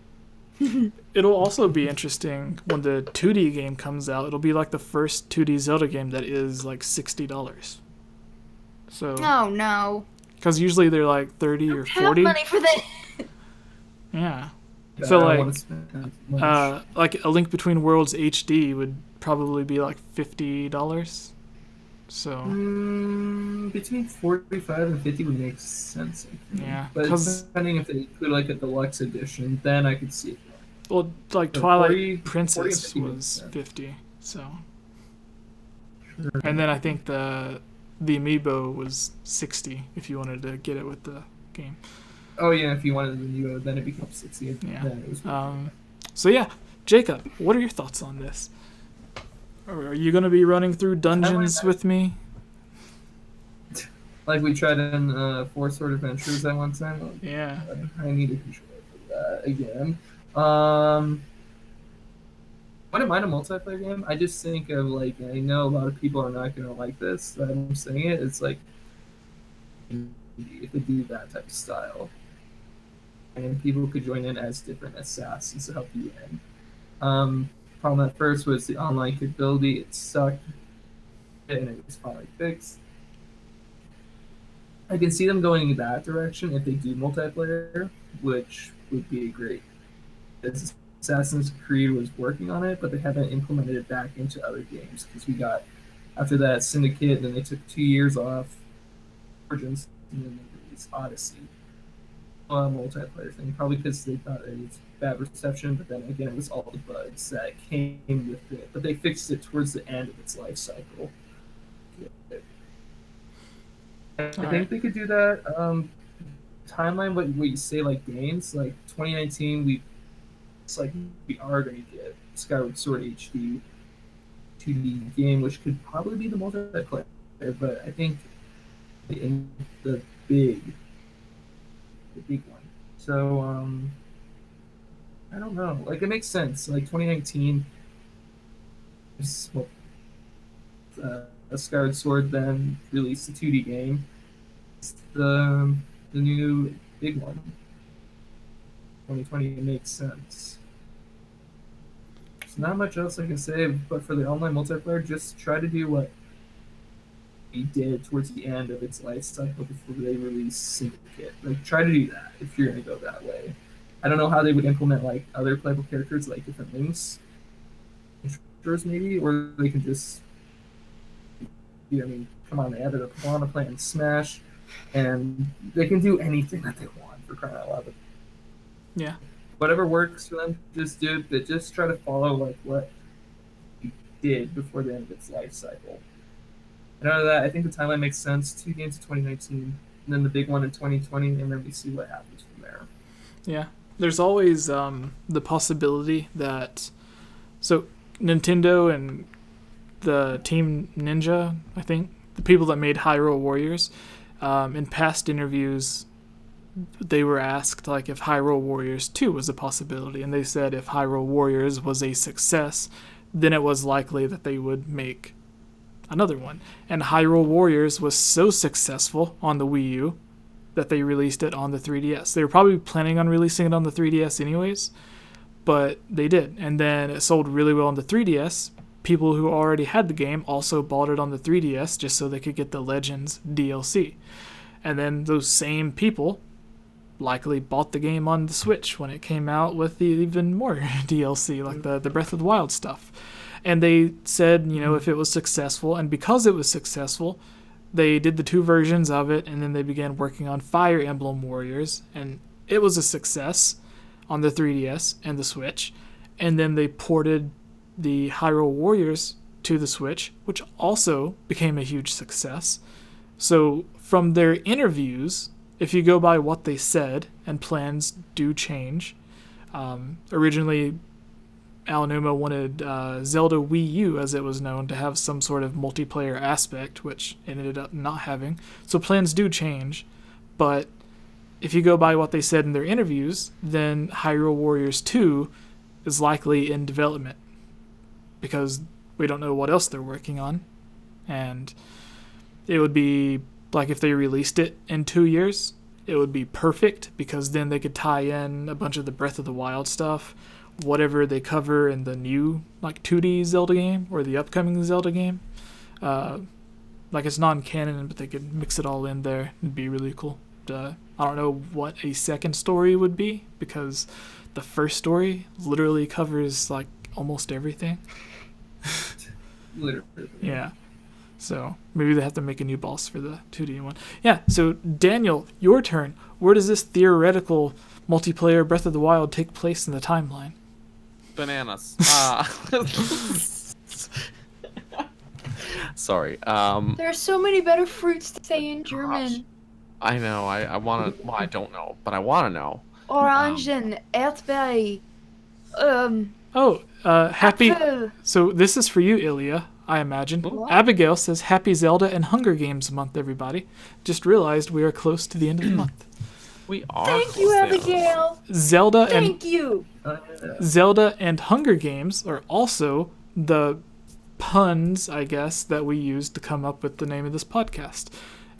It'll also be interesting when the 2D game comes out. It'll be like the first 2D Zelda game that is like $60. So. Oh no. Because usually they're like 30 or 40. I have money for that. Yeah. Yeah, So I don't like, wanna spend much. like A Link Between Worlds HD would probably be like $50. So. Between 45 and 50 would make sense. I think. Yeah, But 'cause- depending if they include like a deluxe edition, then I could see it. Well, like So Twilight 40 Princess 50 makes was sense. 50. So. And then I think the amiibo was 60 if you wanted to get it with the game. Oh yeah, if you wanted the new, then it becomes 60. Yeah. Then it was So yeah, Jacob, what are your thoughts on this? Are you gonna be running through dungeons with me? like we tried in Four Sword Adventures that one time. Yeah. I need a controller for that again. Wouldn't mind a multiplayer game. I just think of like, I know a lot of people are not gonna like this that I'm saying it. It's like if they do that type of style, and people could join in as different assassins to help you in. Problem at first was the online capability. It sucked, and it was finally fixed. I can see them going in that direction if they do multiplayer, which would be great. Assassin's Creed was working on it, but they haven't implemented it back into other games because we got after that Syndicate, then they took 2 years off Origins, and then they released Odyssey. Multiplayer thing, probably because they thought it was bad reception, but then again, it was all the bugs that came with it. But they fixed it towards the end of its life cycle. I think they could do that. Timeline, what you say, like games, like 2019, it's like we are going to get Skyward Sword HD 2D game, which could probably be the multiplayer. But I think the big one. So I don't know. Like it makes sense. Like 2019, a Skyward Sword then released a 2D game. It's the new big one. 2020 makes sense. There's not much else I can say, but for the online multiplayer, just try to do what did towards the end of its life cycle before they release Syndicate. Like, try to do that if you're gonna go that way. I don't know how they would implement like other playable characters, like different links, maybe, or they can just, I mean, come on, they added a Piranha Plant in Smash, and they can do anything that they want for crying out loud. Yeah. Whatever works for them, just do it, but just try to follow like what you did before the end of its life cycle. And out of that, I think the timeline makes sense. 2 games in 2019, and then the big one in 2020, and then we see what happens from there. Yeah. There's always the possibility that... So, Nintendo and the Team Ninja, I think, the people that made Hyrule Warriors, in past interviews, they were asked like if Hyrule Warriors 2 was a possibility, and they said if Hyrule Warriors was a success, then it was likely that they would make another one. And Hyrule Warriors was so successful on the Wii U that they released it on the 3DS. They were probably planning on releasing it on the 3DS anyways, but they did. And then it sold really well on the 3DS. People who already had the game also bought it on the 3DS just so they could get the Legends DLC. And then those same people likely bought the game on the Switch when it came out with the even more DLC, like the Breath of the Wild stuff. And they said, if it was successful, and because it was successful, they did the 2 versions of it, and then they began working on Fire Emblem Warriors, and it was a success on the 3DS and the Switch. And then they ported the Hyrule Warriors to the Switch, which also became a huge success. So from their interviews, if you go by what they said, and plans do change, originally Aonuma wanted Zelda Wii U, as it was known, to have some sort of multiplayer aspect, which it ended up not having. So plans do change, but if you go by what they said in their interviews, then Hyrule Warriors 2 is likely in development, because we don't know what else they're working on, and it would be like if they released it in 2 years, it would be perfect, because then they could tie in a bunch of the Breath of the Wild stuff, whatever they cover in the new like 2D Zelda game or the upcoming Zelda game. Like it's non-canon, but they could mix it all in there. It'd be really cool. I don't know what a second story would be, because the first story literally covers like almost everything. Literally. Yeah. So maybe they have to make a new boss for the 2D one. Yeah, so Daniel, your turn. Where does this theoretical multiplayer Breath of the Wild take place in the timeline? Bananas. Sorry. There are so many better fruits to say in German. Gosh. I know. I want to... Well, I don't know, but I want to know. Orangen, Erdbeer. Happy... Apfel. So this is for you, Ilya, I imagine. What? Abigail says, Happy Zelda and Hunger Games month, everybody. Just realized we are close to the end of the month. We are. Thank you, Abigail. Zelda Thank you. and Hunger Games are also the puns, I guess, that we used to come up with the name of this podcast.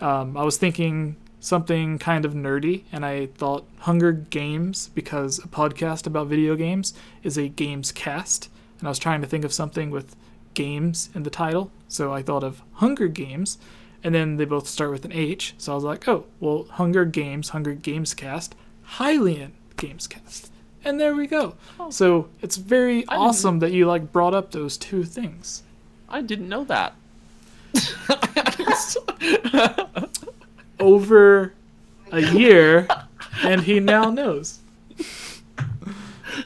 I was thinking something kind of nerdy, and I thought Hunger Games, because a podcast about video games is a Gamescast, and I was trying to think of something with games in the title, so I thought of Hunger Games, and then they both start with an H, so I was like, oh, well, Hunger Games, Hunger Gamescast, Hylian Gamescast. And there we go. Oh. So it's very awesome that you like brought up those 2 things. I didn't know that. Over a year, and he now knows.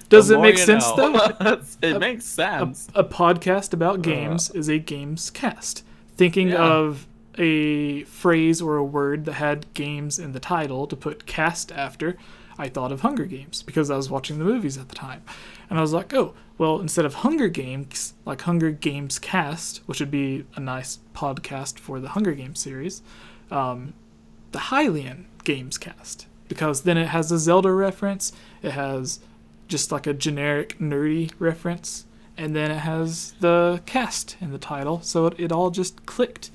Does it make sense, though? It makes sense. A podcast about games is a Gamescast. Thinking of a phrase or a word that had games in the title to put cast after, I thought of Hunger Games, because I was watching the movies at the time. And I was like, oh, well, instead of Hunger Games, like Hunger Games Cast, which would be a nice podcast for the Hunger Games series, the Hylian Games Cast, because then it has a Zelda reference, it has just like a generic nerdy reference, and then it has the cast in the title, so it all just clicked.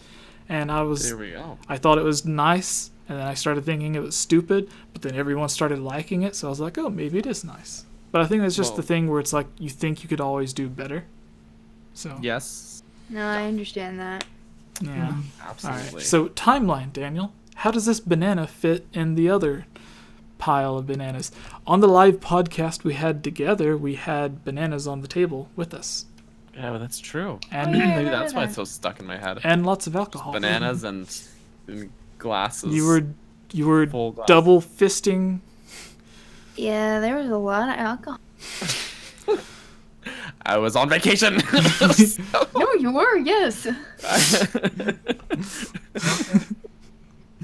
And there we go. I thought it was nice, and then I started thinking it was stupid, but then everyone started liking it, so I was like, oh, maybe it is nice. But I think that's just the thing where it's like you think you could always do better. So yes. No, I understand that. Yeah. Absolutely. All right. So timeline, Daniel. How does this banana fit in the other pile of bananas? On the live podcast we had together, we had bananas on the table with us. Yeah, well, that's true. And Maybe that's why it's so stuck in my head. And lots of alcohol. Bananas and glasses. You were double fisting. Yeah, there was a lot of alcohol. I was on vacation. No, you were, yes.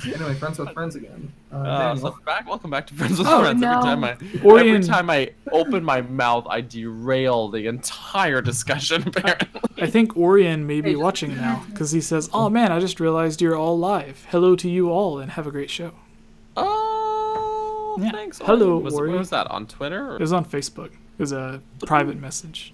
Anyway, friends with friends again. So welcome back to Friends with Friends. No. Every time I open my mouth, I derail the entire discussion. Apparently, I think Orion may be watching now because he says, "Oh man, I just realized you're all live. Hello to you all, and have a great show." Oh, Yeah. thanks. Hello, Where Orion. was that? On Twitter? Or? It was on Facebook. It was a private message.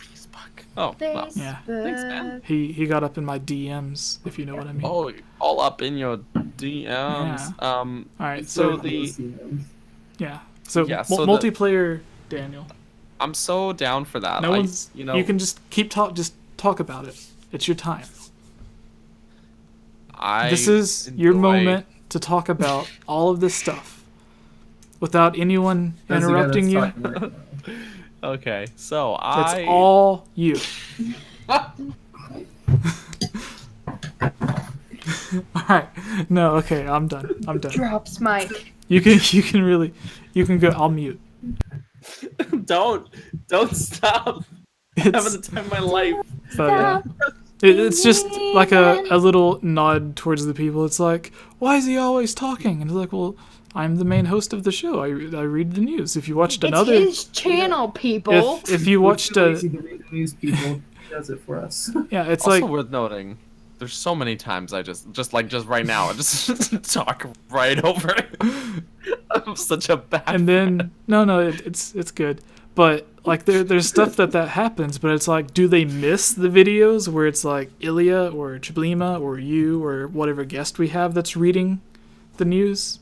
Oh, well. Yeah. Thanks, man. He got up in my DMs, if you know what I mean. Oh, all up in your DMs. Yeah. All right, So yeah. So, so multiplayer, Daniel. I'm so down for that. No one's. You can just just talk about it. It's your time. This is your moment to talk about all of this stuff without anyone interrupting you. Okay, so It's all you. Alright. No, okay, I'm done. Drops mic. You can go. I'll mute. Don't stop. I'm having the time of my life. But, it's just like a little nod towards the people. It's like, why is he always talking? And it's like, well, I'm the main host of the show. I read the news. If you watched another, it's his channel, people. If you watched news, people does it for us. Yeah, it's also like worth noting. There's so many times I just right now I just talk right over it. I'm such a bad. And then no, it's good. But like there's stuff that happens, but it's like, do they miss the videos where it's like Ilya or Chiblima or you or whatever guest we have that's reading the news?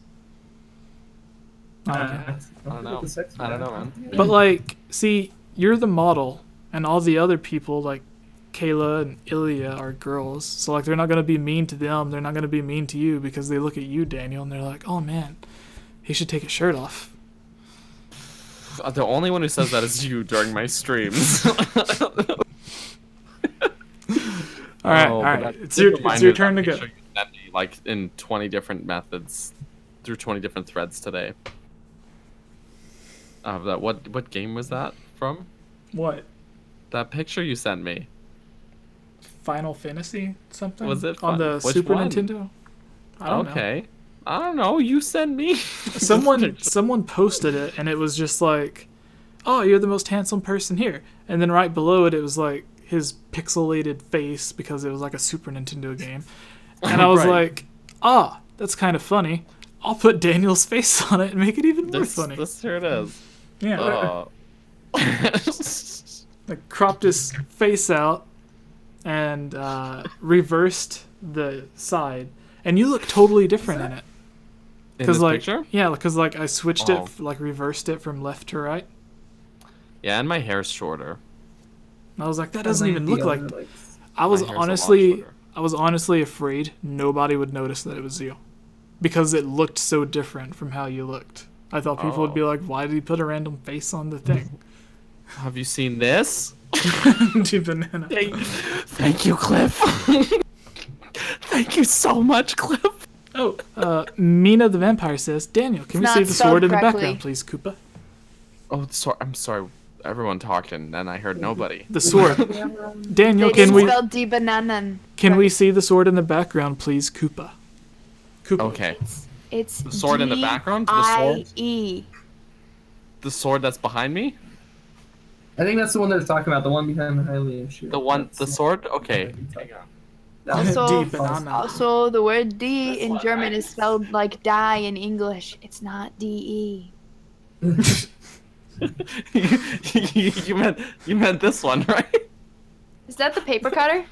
I don't know, man. But like, see, you're the model, and all the other people like Kayla and Ilya are girls, so like they're not gonna be mean to them. They're not gonna be mean to you because they look at you, Daniel, and they're like, "Oh man, he should take his shirt off." The only one who says that is you during my streams. all right. It's your turn to go. Sure you sent me, like in 20 different methods, through 20 different threads today. What game was that from? What? That picture you sent me. Final Fantasy something? Was it on the Which Super one? Nintendo? I don't know. I don't know. You sent me. Someone posted it, and it was just like, "Oh, you're the most handsome person here." And then right below it was like his pixelated face because it was like a Super Nintendo game. And I was like, that's kind of funny. I'll put Daniel's face on it and make it even more funny. Here it is. Yeah. Like cropped his face out and reversed the side, and you look totally different in it. In this like, picture? Yeah, because like I switched it, like reversed it from left to right. Yeah, and my hair's shorter. And I was like, that doesn't even look like. I My was honestly afraid nobody would notice that it was you, because it looked so different from how you looked. I thought people would be like, "Why did he put a random face on the thing?" Have you seen this? Banana. Thank you, Cliff. Thank you so much, Cliff. Oh, Mina the Vampire says, Daniel, can we see the sword in the background, please, Koopa? Oh, I'm sorry. Everyone talked and then I heard nobody. The sword. Daniel, Can we see the sword in the background, please, Koopa? Okay. It's the sword in the background? The sword? The sword that's behind me? I think that's the one they're talking about, the one behind the Hylian shield. The sword? Okay. Hang on. Also, the word D in German is spelled like die in English. It's not D-E. you meant this one, right? Is that the paper cutter?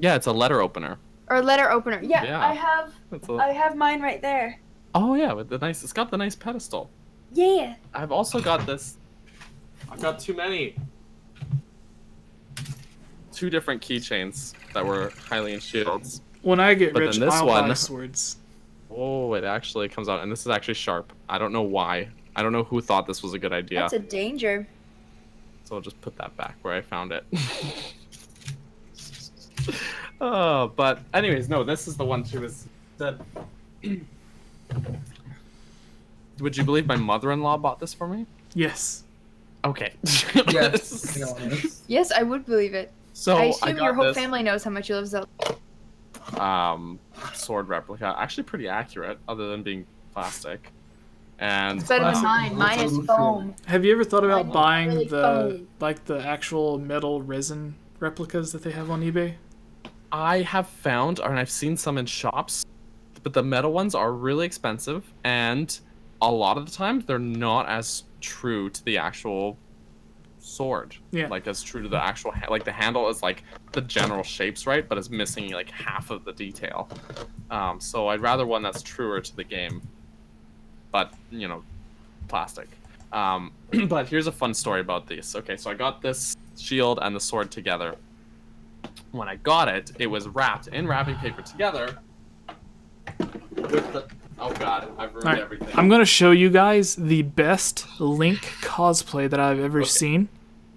Yeah, it's a letter opener. Or letter opener. Yeah. I have mine right there. Oh yeah, with it's got the nice pedestal. Yeah. I've also got this. I've got too many 2 different keychains that were Hylian shields. When I get But rich, then this I'll one- buy swords. Oh, it actually comes out, and this is actually sharp. I don't know why. I don't know who thought this was a good idea. That's a danger. So I'll just put that back where I found it. Oh, but anyways, no, this is the one she was said. Would you believe my mother-in-law bought this for me? Yes. Okay. Yes. You know, it's- Yes, I would believe it. So I I assume got your whole this family knows how much you love Zelda. sword replica, actually pretty accurate, other than being plastic. And It's better than Classic. mine. Mine is foam. Have you ever thought about Mine is buying really the foam. the actual metal resin replicas that they have on eBay? I have found, and I've seen some in shops, but the metal ones are really expensive, and a lot of the time they're not as true to the actual sword. Yeah. Like as true to the actual like the handle is like the general shapes right, but it's missing like half of the detail. So I'd rather one that's truer to the game, but you know, plastic. But here's a fun story about these. Okay, so I got this shield and the sword together. When I got it, it was wrapped in wrapping paper together with the... Oh god, I've ruined Alright, everything. I'm gonna show you guys the best Link cosplay that I've ever seen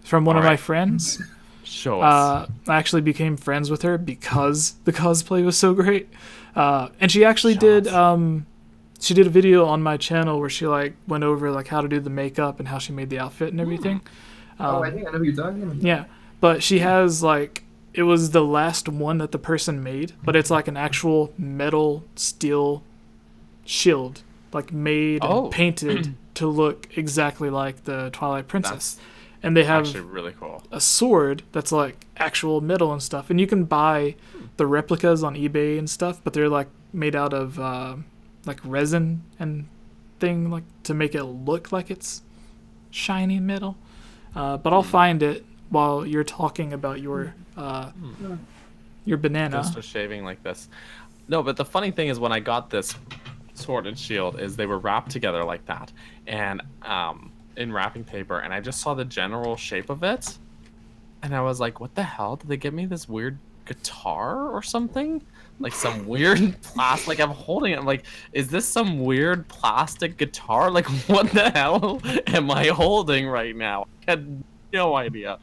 from one of my Alright. friends. Show us. I actually became friends with her because the cosplay was so great. And she actually did she did a video on my channel where she like went over like how to do the makeup and how she made the outfit and everything. I think I know who you're talking about. Yeah, but she has like, it was the last one that the person made, but it's like an actual metal steel shield, like made and painted to look exactly like the Twilight Princess. And they have Actually really cool. a sword that's like actual metal and stuff, and you can buy the replicas on eBay and stuff, but they're like made out of like resin and thing, like to make it look like it's shiny metal. But I'll find it while you're talking about your banana. Just for shaving like this. No, but the funny thing is when I got this sword and shield is they were wrapped together like that, and in wrapping paper, and I just saw the general shape of it, and I was like, what the hell? Did they give me this weird guitar or something? Like some weird plastic, like I'm holding it, I'm like, is this some weird plastic guitar? Like what the hell am I holding right now? I had no idea.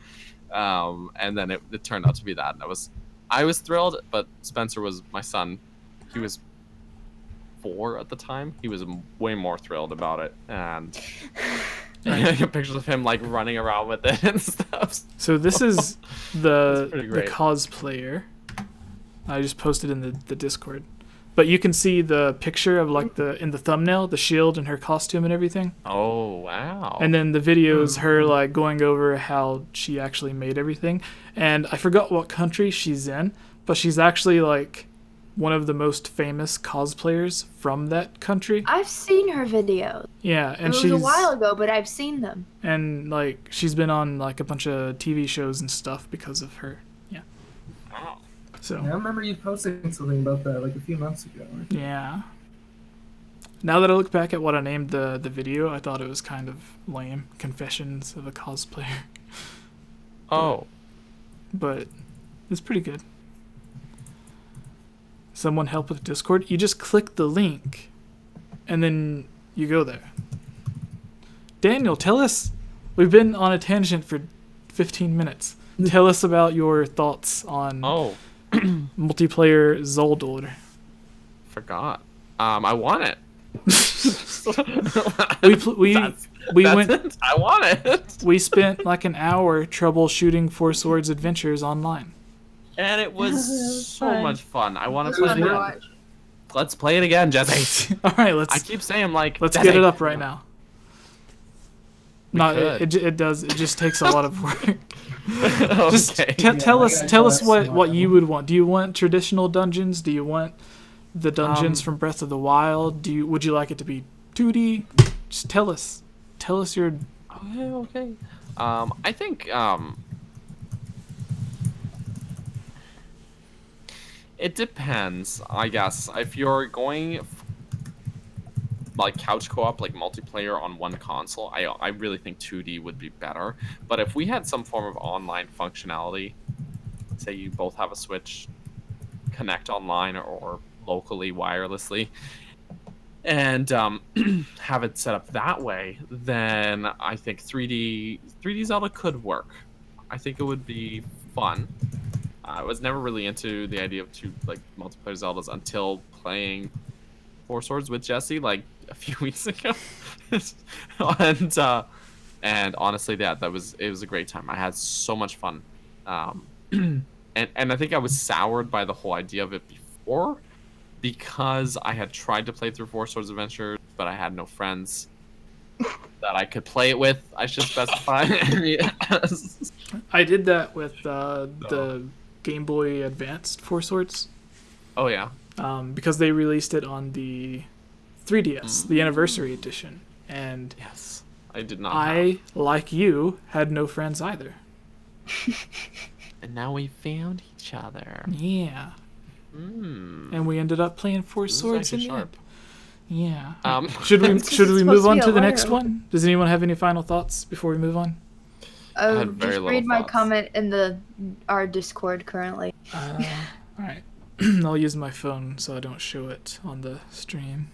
And then it turned out to be that, and I was thrilled, but Spencer was my son. He was 4 at the time. He was way more thrilled about it, and I get pictures of him like running around with it and stuff. So this is the pretty great. cosplayer. I just posted in the Discord, but you can see the picture of like in the thumbnail, the shield and her costume and everything. Oh wow! And then the video is her like going over how she actually made everything. And I forgot what country she's in, but she's actually like one of the most famous cosplayers from that country. I've seen her videos. Yeah, and It was a while ago, but I've seen them. and like she's been on like a bunch of TV shows and stuff because of her. Yeah. Wow. So I remember you posting something about that like a few months ago. yeah. Now that I look back at what I named the video, I thought it was kind of lame. Confessions of a cosplayer. Oh, But it's pretty good. Someone help with Discord? You just click the link and then you go there. Daniel, tell us. We've been on a tangent for 15 minutes. Tell us about your thoughts on multiplayer Zelda. forgot. I want it. We went. It. I want it. We spent like an hour troubleshooting Four Swords Adventures online. And it was so Fun. much fun. I want It's to play fun it to again. watch. Let's play it again, Jesse. All right, I keep saying like. let's Jesse. get it up right now. We No, could. it does. It just takes a lot of work. Just Okay. tell I us gotta what you would want. Do you want traditional dungeons? Do you want the dungeons from Breath of the Wild? Would you like it to be 2D? Just tell us. Tell us your. Okay. I think it depends. I guess if you're going like couch co-op, like multiplayer on one console, I really think 2D would be better. But if we had some form of online functionality, say you both have a Switch, connect online or locally wirelessly, and have it set up that way, then I think 3D Zelda could work. I think it would be fun. I was never really into the idea of two multiplayer Zeldas until playing Four Swords with Jesse like a few weeks ago, and honestly, it was a great time. I had so much fun, and I think I was soured by the whole idea of it before, because I had tried to play through Four Swords Adventure, but I had no friends that I could play it with. I should specify. Yes. I did that with the Game Boy Advanced Four Swords. Oh yeah. Because they released it on the 3DS, the Anniversary Edition, and yes, I did not. Like you, had no friends either. And now we found each other. Yeah. And we ended up playing Four Swords in the end. Yeah. Should we move on to the next one? Does anyone have any final thoughts before we move on? Just read my comment in our Discord currently. All right. I'll use my phone so I don't show it on the stream.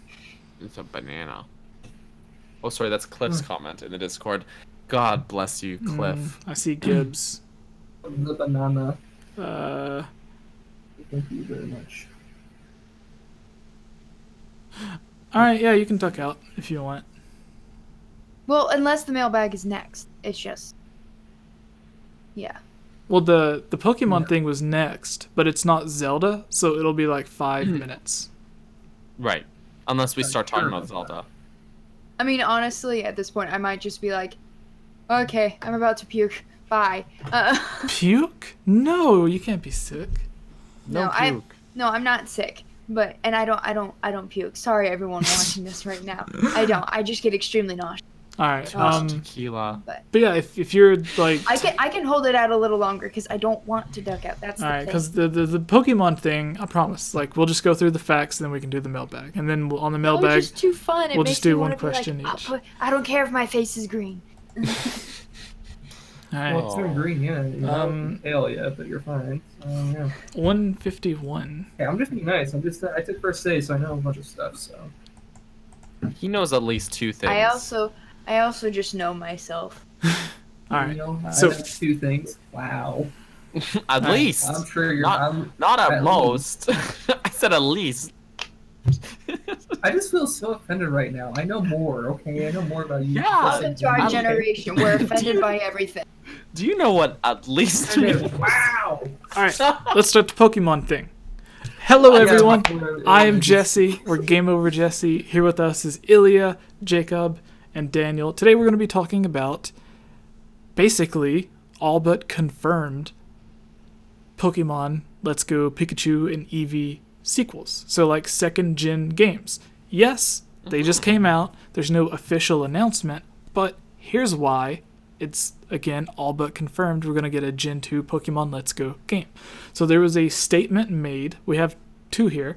It's a banana. Oh, sorry, that's Cliff's comment in the Discord. God bless you, Cliff. I see Gibbs. The banana. Thank you very much. Alright, yeah, you can duck out if you want. Well, unless the mailbag is next. It's just... Yeah. Well, the Pokemon thing was next, but it's not Zelda, so it'll be like 5 minutes. Right. Unless we start talking about Zelda. I mean, honestly, at this point, I might just be like, okay, I'm about to puke. Bye. Puke? No, you can't be sick. No puke. I'm not sick. And I don't puke. Sorry, everyone watching this right now. I don't. I just get extremely nauseous. All right. Tequila. But yeah, if you're like, I can hold it out a little longer because I don't want to duck out. That's all right. Because the Pokemon thing, I promise. Like, we'll just go through the facts, and then we can do the mailbag, and then on the mailbag, it's just too fun. We'll just do one question each. I don't care if my face is green. All right. Well, it's not green yet. You're not pale yet, but you're fine. Yeah. 151. Hey, I'm just being nice. I took first day, so I know a bunch of stuff. So. He knows at least 2 things. I also just know myself. All right. You know, so I know 2 things. Wow. At least. I'm sure you're not at most. I said at least. I just feel so offended right now. I know more, okay? I know more about you. Yeah. Welcome to our generation. We're offended by everything. Do you know what at least means? Wow! Alright, let's start the Pokemon thing. Hello everyone, I am Jesse. We're Game Over Jesse. Here with us is Ilya, Jacob, and Daniel. Today we're going to be talking about basically all but confirmed Pokemon Let's Go Pikachu and Eevee sequels. So like 2nd gen games. Yes, they just came out. There's no official announcement, but here's why it's, again, all but confirmed we're going to get a Gen 2 Pokemon Let's Go game. So there was a statement made. We have 2 here.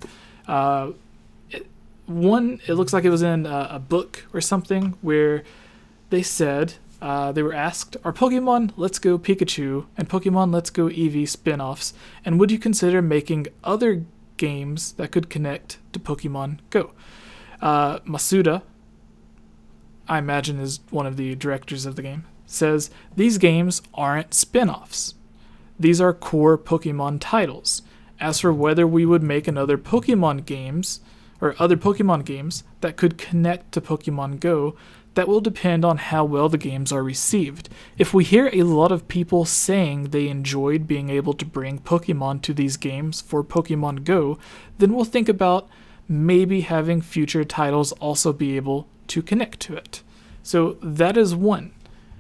One, it looks like it was in a book or something where they said, they were asked, are Pokemon Let's Go Pikachu and Pokemon Let's Go Eevee spin-offs, and would you consider making other games that could connect to Pokemon Go? Masuda, I imagine is one of the directors of the game, says these games aren't spin-offs. These are core Pokemon titles. As for whether we would make another Pokemon games or other Pokemon games that could connect to Pokemon Go, that will depend on how well the games are received. If we hear a lot of people saying they enjoyed being able to bring Pokemon to these games for Pokemon Go, then we'll think about maybe having future titles also be able to connect to it. So that is one.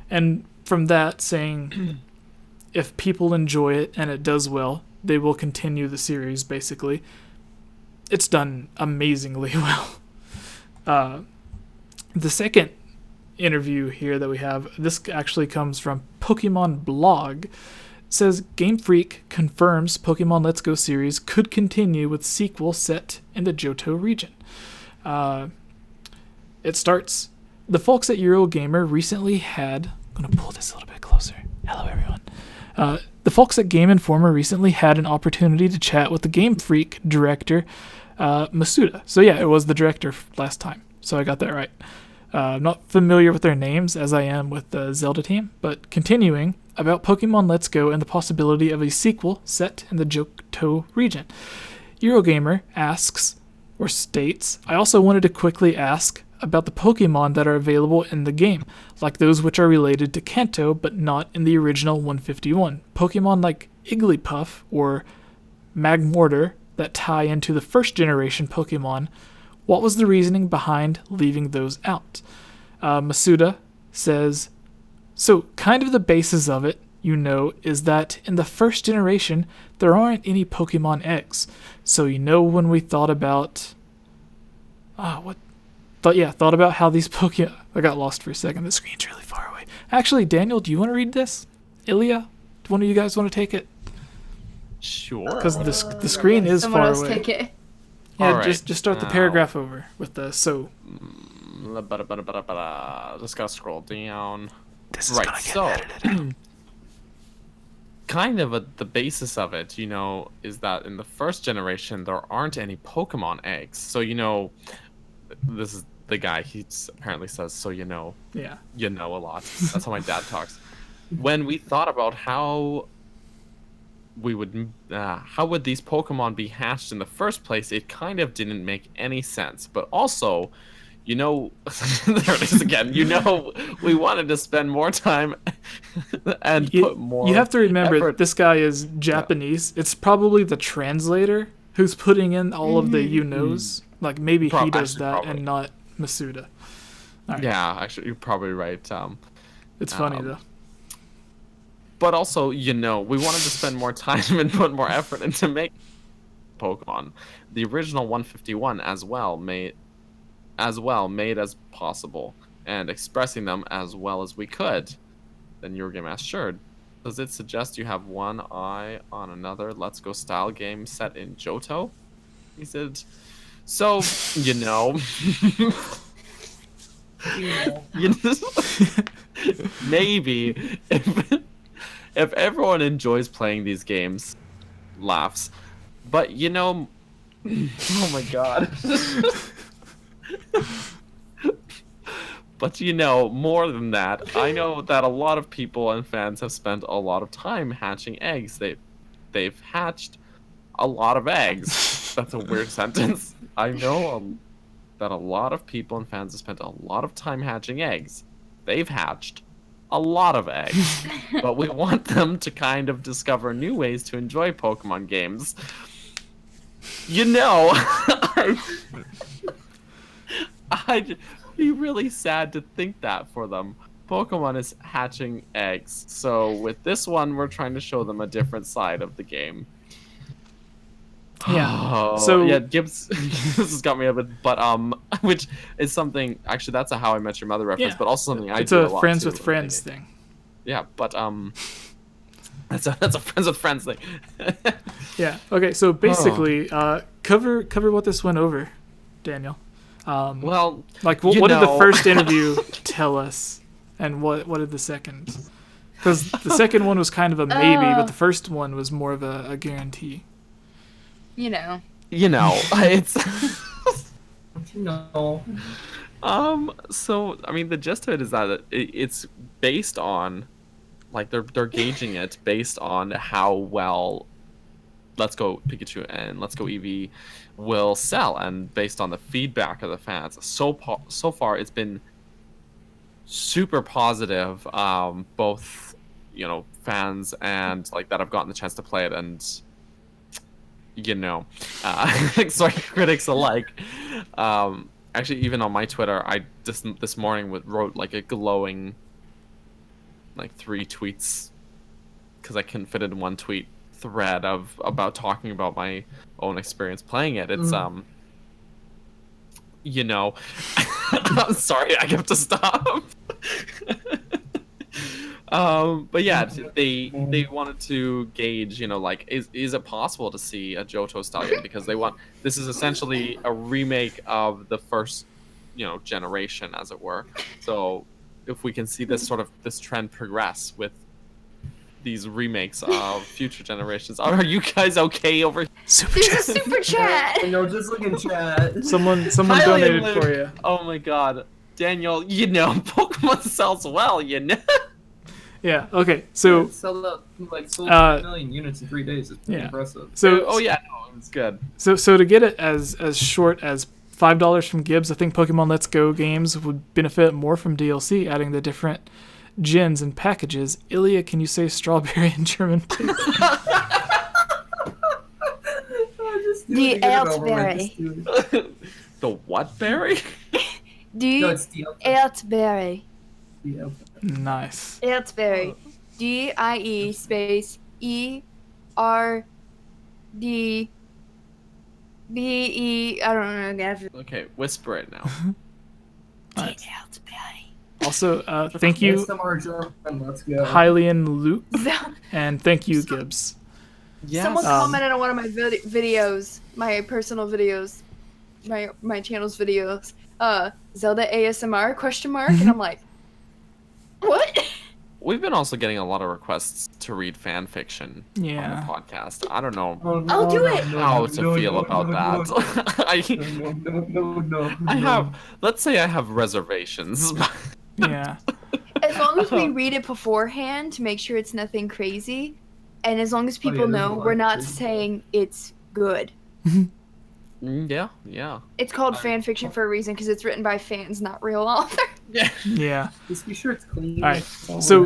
And from that, saying if people enjoy it and it does well, they will continue the series, basically. It's done amazingly well. The second interview here that we have, this actually comes from Pokemon Blog, says Game Freak confirms Pokemon Let's Go series could continue with sequel set in the Johto region. It starts, the folks at Eurogamer recently had, I'm going to pull this a little bit closer. Hello everyone. The the folks at Game Informer recently had an opportunity to chat with the Game Freak director, Masuda. So yeah, it was the director last time. So I got that right. I'm not familiar with their names as I am with the Zelda team, but continuing about Pokemon Let's Go and the possibility of a sequel set in the Johto region. Eurogamer asks, or states, I also wanted to quickly ask about the Pokemon that are available in the game, like those which are related to Kanto but not in the original 151. Pokemon like Igglypuff or Magmortar that tie into the first generation Pokemon. What was the reasoning behind leaving those out? Masuda says, so kind of the basis of it, is that in the first generation, there aren't any Pokemon eggs. So when we thought about... thought about how these Pokemon... I got lost for a second. The screen's really far away. Actually, Daniel, do you want to read this? Ilya? Do one of you guys want to take it? Sure. Because the screen is Someone far else away. take it. Yeah, All just start the paragraph over with the so. Just gotta scroll down. This is Right, gonna get so edited. kind of the basis of it, is that in the first generation there aren't any Pokemon eggs. So this is the guy. He apparently says, "So Yeah. you know a lot." That's how my dad talks. When we thought about how would these Pokemon be hatched in the first place, it kind of didn't make any sense. But also, there it is again. We wanted to spend more time and put more. You have to remember effort. this guy is Japanese. It's probably the translator who's putting in all of the knows. Like maybe he does that probably. and not Masuda. All right. Yeah, actually, you're probably right. It's funny though. But also, we wanted to spend more time and put more effort into making Pokemon. The original 151 as made as possible and expressing them as well as we could. Then Eurogame asked, sure. Does it suggest you have one eye on another Let's Go style game set in Johto? He said, so, maybe if everyone enjoys playing these games, laughs. But oh my god. But more than that, I know that a lot of people and fans have spent a lot of time hatching eggs. They've hatched a lot of eggs. That's a weird sentence. I know that a lot of people and fans have spent a lot of time hatching eggs. They've hatched a lot of eggs, but we want them to kind of discover new ways to enjoy Pokemon games. I'd be really sad to think that for them. Pokemon is hatching eggs, so with this one, we're trying to show them a different side of the game. Yeah. So yeah, Gibbs. This has got me a bit, but which is something. Actually, that's a How I Met Your Mother reference, but also something I do a lot. It's a friends too, with friends thing. Yeah, but that's a friends with friends thing. Yeah. Okay. So basically, cover what this went over, Daniel. Well, like what did the first interview tell us, and what did the second? Because the second one was kind of a maybe, but the first one was more of a guarantee. It's so I mean the gist of it is that it's based on they're gauging it based on how well Let's Go Pikachu and Let's Go Eevee will sell, and based on the feedback of the fans. So far it's been super positive, both fans and that have gotten the chance to play it, and sorry, critics alike. Actually, even on my Twitter, I just this morning wrote a glowing 3 tweets because I couldn't fit it in one tweet thread about talking about my own experience playing it. It's I'm sorry, I have to stop. But yeah, they wanted to gauge, is it possible to see a Johto style game, because this is essentially a remake of the first, generation, as it were. So if we can see this trend progress with these remakes of future generations. Are you guys okay over here? There's a super chat. No, just look in chat. Someone Hylian donated Luke. for you. Oh my god. Daniel, Pokemon sells well, Yeah. Okay. So sold 3 million units in 3 days. It's pretty impressive. So oh yeah, no, it's good. So to get it as short as $5 from Gibbs, I think Pokemon Let's Go games would benefit more from DLC, adding the different gens and packages. Ilya, can you say strawberry in German, please? The Erdbeere. The what berry? The Erdbeere. Nice. Erdbeere. DIE space ERD BE. I don't know. Okay, whisper it now. Also, thank you, Hylian Luke, and thank you, Gibbs. Yes. Someone commented on one of my videos, my personal videos, my channel's videos. Zelda ASMR ? And I'm like, what? We've been also getting a lot of requests to read fan fiction on the podcast. I don't know I'll do it. how to feel about that. I have, let's say I have reservations. Yeah. As long as we read it beforehand to make sure it's nothing crazy, and as long as people know we're not saying it's good. Yeah. It's called fan fiction for a reason because it's written by fans, not real authors. Yeah. Just be sure it's clean. All right. So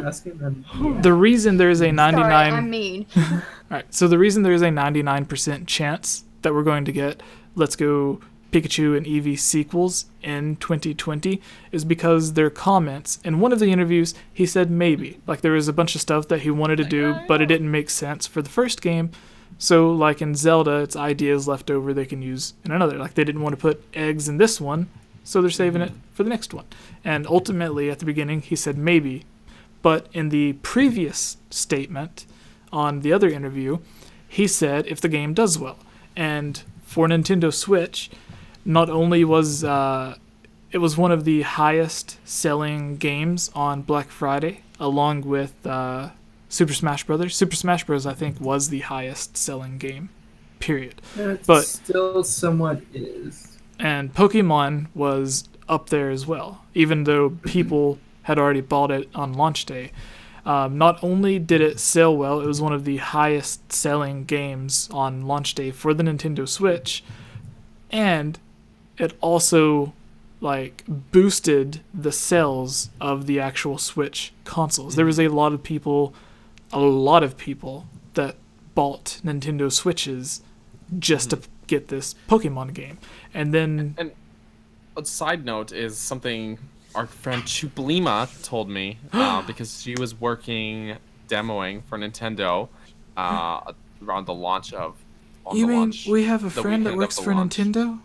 the reason there is a 99. Sorry, I'm mean. All right. So the reason there is a 99% chance that we're going to get Let's Go Pikachu and Eevee sequels in 2020 is because their comments. In one of the interviews, he said maybe. Like there was a bunch of stuff that he wanted to do, but it didn't make sense for the first game. So like in Zelda, it's ideas left over they can use in another. Like they didn't want to put eggs in this one, so they're saving it for the next one. And ultimately, at the beginning, he said maybe. But in the previous statement on the other interview, he said if the game does well. And for Nintendo Switch, not only was it was one of the highest selling games on Black Friday, along with Super Smash Brothers. Super Smash Bros. I think was the highest selling game, period. But still somewhat is. And Pokemon was up there as well, even though people had already bought it on launch day. Not only did it sell well, it was one of the highest selling games on launch day for the Nintendo Switch, and it also boosted the sales of the actual Switch consoles. There was a lot of people that bought Nintendo Switches just to get this Pokemon game. And then a side note is something our friend Chuplima told me because she was working demoing for Nintendo around the launch of. We have a friend that works for Nintendo?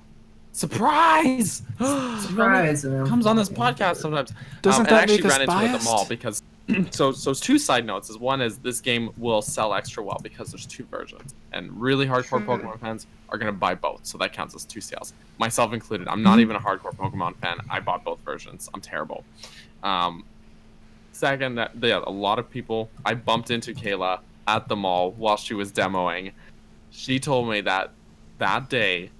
Surprise! Surprise! Comes on this podcast sometimes. Doesn't that make us ran into it at the biased? mall because so two side notes. One is this game will sell extra well because there's 2 versions, and really hardcore Pokemon fans are gonna buy both, so that counts as 2 sales, myself included. I'm not even a hardcore Pokemon fan. I bought both versions. I'm terrible. Second, a lot of people. I bumped into Kayla at the mall while she was demoing. She told me that day,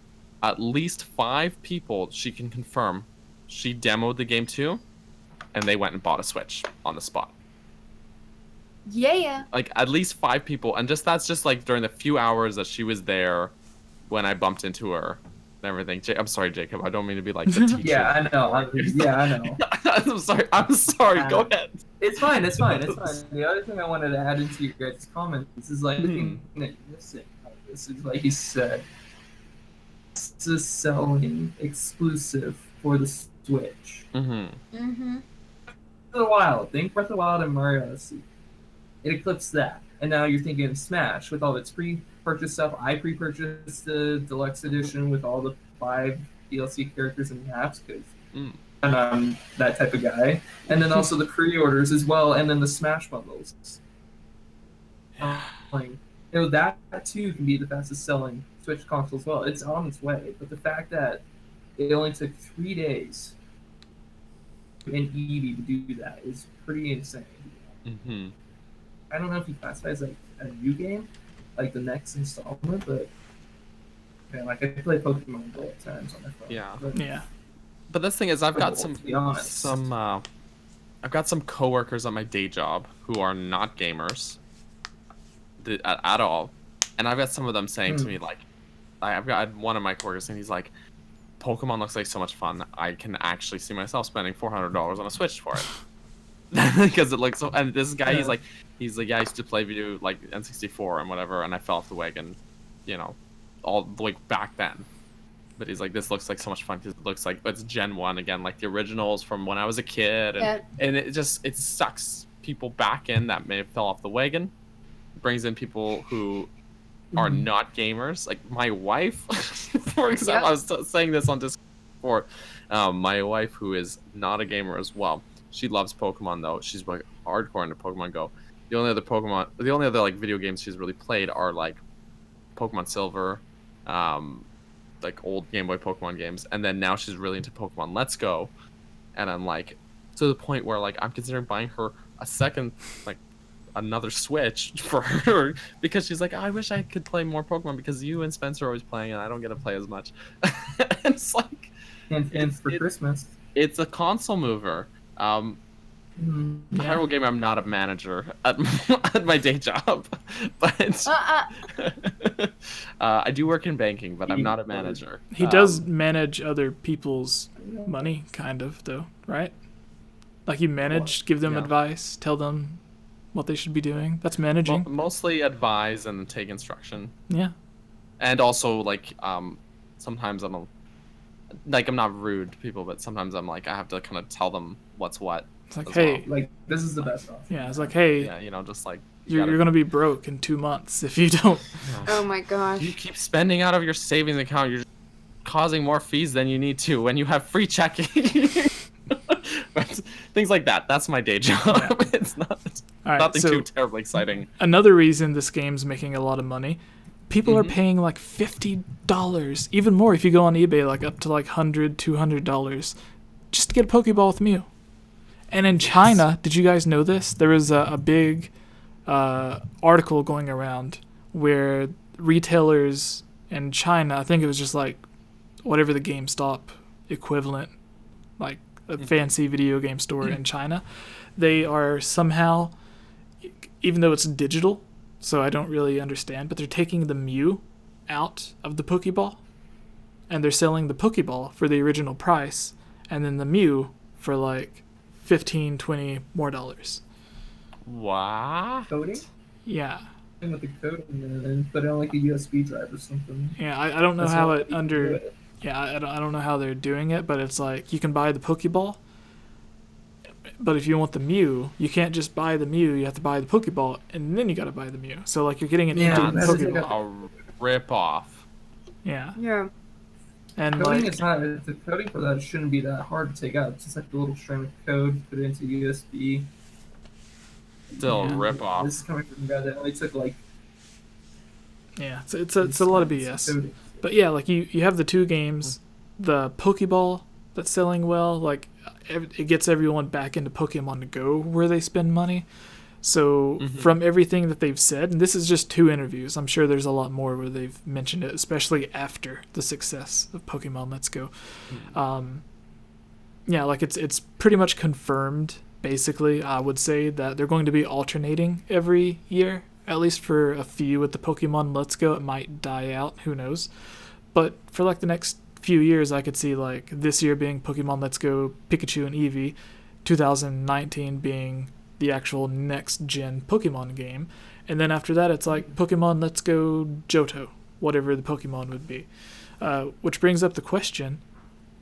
at least 5 people she can confirm she demoed the game too, and they went and bought a Switch on the spot. Yeah. Like at least 5 people, and that's just like during the few hours that she was there when I bumped into her and everything. I'm sorry, Jacob. I don't mean to be like the teacher. Yeah, I know. I'm sorry. Go ahead. It's fine. The other thing I wanted to add into your guys' comments is the thing that you're missing. This is like you said. This is selling exclusive for the Switch. Breath of the Wild. Think Breath of the Wild and Mario Odyssey. It eclipsed that. And now you're thinking of Smash with all its pre-purchase stuff. I pre-purchased the deluxe edition with all the 5 DLC characters and maps because I'm that type of guy. And then also the pre-orders as well, and then the Smash bundles. That too can be the fastest selling Switch console as well. It's on its way, but the fact that it only took 3 days in Eevee to do that is pretty insane. I don't know if he classifies like a new game, like the next installment, but man, like I play Pokemon Go at times on my phone. Yeah. Yeah. But this thing is, I've got to be honest. I've got some coworkers at my day job who are not gamers at all, and I've got some of them saying to me like, I've got one of my coworkers and he's like, Pokemon looks like so much fun. I can actually see myself spending $400 on a Switch for it. Because it looks so. And this guy, he's like, yeah, I used to play video like N64 and whatever, and I fell off the wagon, you know, all the way back then. But he's like, this looks like so much fun because it looks like it's Gen 1 again, like the originals from when I was a kid, and it sucks people back in that may have fell off the wagon, brings in people who are not gamers, like my wife, for example. I was saying this on Discord. My wife, who is not a gamer as well, she loves Pokemon though. She's like hardcore into Pokemon Go. The only other like video games she's really played are like Pokemon Silver, like old Game Boy Pokemon games, and then now she's really into Pokemon Let's Go, and I'm like to the point where like I'm considering buying her a second like another Switch for her because she's like, oh, I wish I could play more Pokemon because you and Spencer are always playing and I don't get to play as much. It's like and for Christmas it's a console mover. Terrible game. I'm not a manager at my day job, but I do work in banking, but I'm not a manager. He does manage other people's money, kind of, though, right? Like you manage, give them advice, tell them what they should be doing. That's managing. Mostly advise and take instruction. Yeah. And also like sometimes I'm not rude to people, but sometimes I'm like I have to kind of tell them what's what. It's like, hey, like this is the best option. Yeah, it's like, hey, yeah, you know, just like you're gonna be broke in 2 months if you don't. Oh my gosh. You keep spending out of your savings account. You're causing more fees than you need to when you have free checking. Things like that. That's my day job. Yeah. It's nothing too terribly exciting. Another reason this game's making a lot of money, people are paying like $50, even more if you go on eBay, like up to like $100, $200, just to get a Pokeball with Mew. And in China, did you guys know this? There was a big article going around where retailers in China, I think it was just like whatever the GameStop equivalent, like a fancy video game store in China, they are somehow, even though it's digital, so I don't really understand, but they're taking the Mew out of the Pokeball, and they're selling the Pokeball for the original price, and then the Mew for like $15, $20 more. What? Coding? Yeah. With the code in there, and put it on like a USB drive or something. Yeah, I don't know how it under. Yeah, I don't know how they're doing it, but it's like you can buy the Pokeball, but if you want the Mew, you can't just buy the Mew. You have to buy the Pokeball, and then you got to buy the Mew. So like you're getting an empty Pokeball. A rip off. Yeah. Yeah. And coding like, is not. The coding for that shouldn't be that hard to take out. It's just like the little string of code, put it into USB. Still a rip off. This is coming from a guy that only took like. Yeah, it's a lot of BS. But yeah, like you have the two games, the Pokeball that's selling well, like it gets everyone back into Pokemon Go where they spend money. So from everything that they've said, and this is just 2 interviews, I'm sure there's a lot more where they've mentioned it, especially after the success of Pokemon Let's Go. Yeah, like it's pretty much confirmed, basically, I would say, that they're going to be alternating every year. At least for a few with the Pokemon Let's Go. It might die out, who knows. But for like the next few years, I could see like this year being Pokemon Let's Go Pikachu and Eevee, 2019 being the actual next gen Pokemon game, and then after that it's like Pokemon Let's Go Johto, whatever the Pokemon would be. Which brings up the question,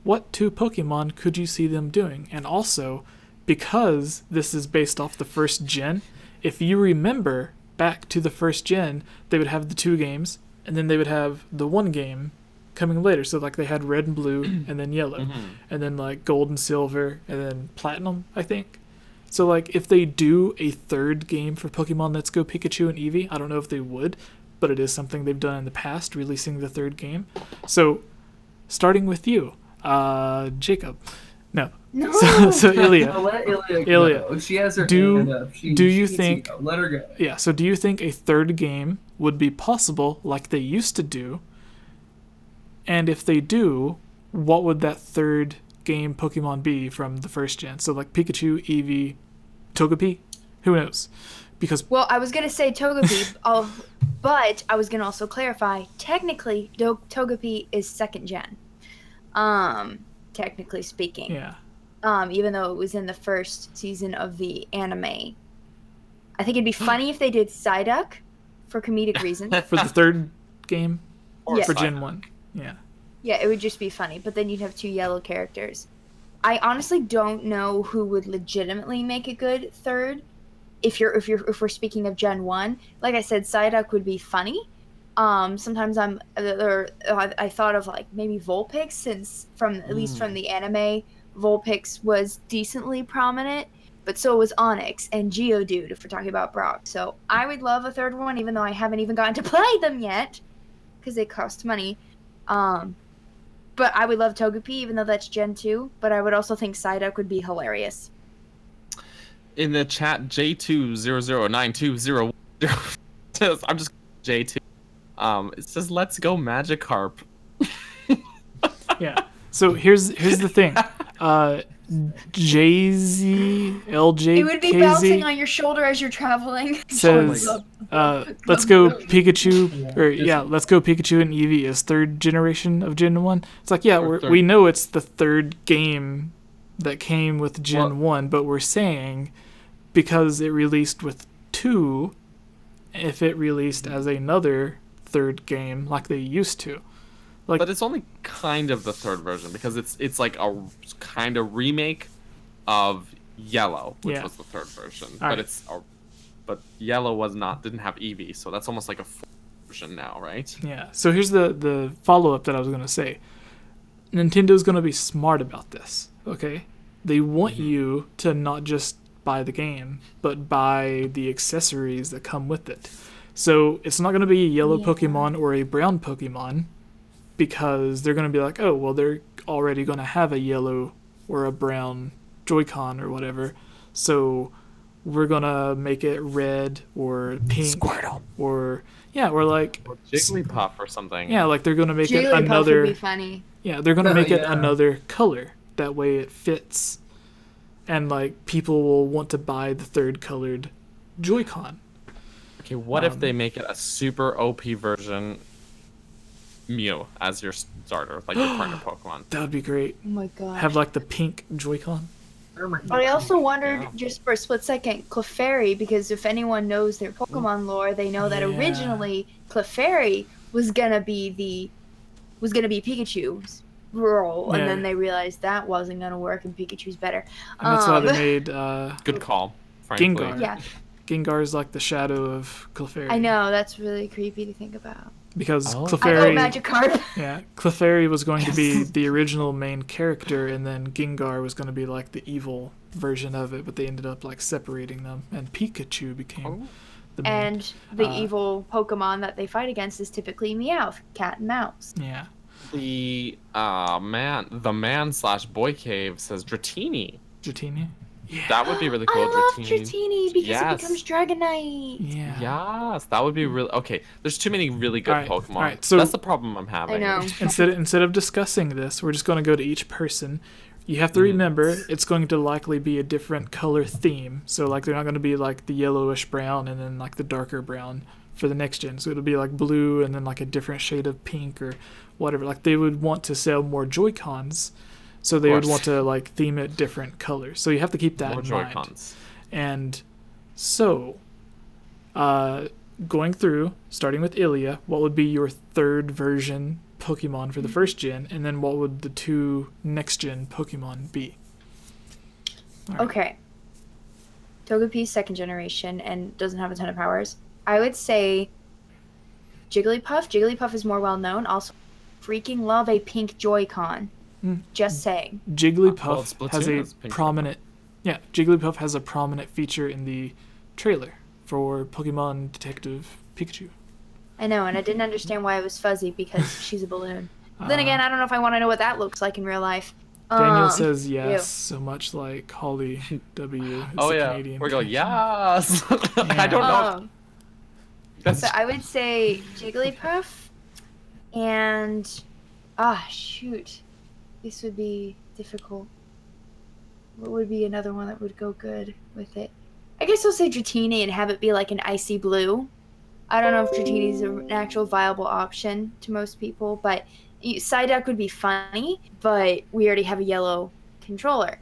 what 2 Pokemon could you see them doing? And also, because this is based off the first gen, if you remember back to the first gen, they would have the 2 games, and then they would have the 1 game coming later. So like they had Red and Blue, and then Yellow, and then like Gold and Silver, and then Platinum, I think. So like if they do a 3rd game for Pokemon Let's Go Pikachu and Eevee, I don't know if they would, but it is something they've done in the past, releasing the 3rd game. So starting with you, Jacob. No, No. So Ilya, Let Ilya Ilya, go. She has her do- hand up. She you needs to think- go. Let her go. yeah, so do you think a third game would be possible like they used to do? And if they do, what would that third game Pokemon be from the first gen? So like Pikachu, Eevee, Togepi? Who knows? Because Well, I was gonna say Togepi, but I was gonna also clarify. Technically, Togepi is second gen. Technically speaking. yeah. Even though it was in the first season of the anime. I think it'd be funny if they did Psyduck for comedic reasons. For the third game? Yes. For Gen 1. Yeah. Yeah, it would just be funny, but then you'd have 2 yellow characters. I honestly don't know who would legitimately make a good third. If we're speaking of Gen 1, like I said, Psyduck would be funny. Sometimes I thought of like maybe Vulpix, since at least from the anime, Vulpix was decently prominent, but so was Onyx and Geodude if we're talking about Brock. So I would love a third one, even though I haven't even gotten to play them yet, because they cost money. But I would love Togepi, even though that's Gen 2. But I would also think Psyduck would be hilarious. In the chat, J2009200 says, I'm just J2. It says, let's go Magikarp. Yeah. So here's the thing. JZLJKZ It would be bouncing on your shoulder as you're traveling. says, let's go Pikachu, let's go Pikachu and Eevee as third generation of Gen 1. It's like, yeah, we know it's the third game that came with Gen 1, but we're saying because it released with 2, if it released as another third game like they used to. But it's only kind of the third version, because it's like a kind of remake of Yellow, which was the third version. But Yellow didn't have Eevee, so that's almost like a full version now, right? Yeah. So here's the follow-up that I was going to say. Nintendo's going to be smart about this, okay? They want you to not just buy the game, but buy the accessories that come with it. So it's not going to be a yellow Pokemon or a brown Pokemon, because they're going to be like, oh, well, they're already going to have a yellow or a brown Joy-Con or whatever, so we're going to make it red or pink. Squirtle. Or like Jigglypuff or something. Yeah, like they're going to make it Jigglypuff another... would be funny. Yeah, they're going to make it another color. That way it fits. And, like, people will want to buy the third colored Joy-Con. Okay, what if they make it a super OP version... Mew as your starter, like your partner Pokemon. That would be great. Oh my god. Have like the pink Joy-Con. But I also wondered, just for a split second, Clefairy, because if anyone knows their Pokemon lore, they know that originally Clefairy was gonna be Pikachu's role, and then they realized that wasn't gonna work, and Pikachu's better. And that's why they made good call, frankly. Gengar. Yeah. Gengar is like the shadow of Clefairy. I know, that's really creepy to think about. Because I Clefairy, love Magikarp. yeah, Clefairy was going to be the original main character, and then Gengar was going to be like the evil version of it. But they ended up like separating them, and Pikachu became the main. And the evil Pokemon that they fight against is typically Meowth, cat and mouse. Yeah. The man/boy cave says Dratini. Dratini. Yeah. That would be really cool. I love Dratini because it becomes Dragonite. Yeah. Yes, that would be really okay. There's too many really good Pokemon. All right, so that's the problem I'm having. I know. Instead of discussing this, we're just going to go to each person. You have to remember it's going to likely be a different color theme. So like they're not going to be like the yellowish brown and then like the darker brown for the next gen. So it'll be like blue and then like a different shade of pink or whatever. Like they would want to sell more Joy-Cons. So they would want to like theme it different colors. So you have to keep that in mind. And so, going through, starting with Ilya, what would be your third version Pokemon for the first gen, and then what would the 2 next gen Pokemon be? Right. Okay. Togepi's second generation and doesn't have a ton of powers. I would say Jigglypuff. Jigglypuff is more well known. Also, freaking love a pink Joy-Con. Just saying. Jigglypuff has a prominent Jigglypuff has a prominent feature in the trailer for Pokemon Detective Pikachu. I know, and I didn't understand why it was fuzzy because she's a balloon. Then again, I don't know if I want to know what that looks like in real life. Daniel says ew. yes, so much like Holly W. It's Oh the yeah, Canadian we're going connection. yes. I don't know. That's So I would say Jigglypuff, and shoot, this would be difficult. What would be another one that would go good with it? I guess I'll say Dratini and have it be like an icy blue. I don't know if Dratini is an actual viable option to most people, but Psyduck would be funny, but we already have a yellow controller,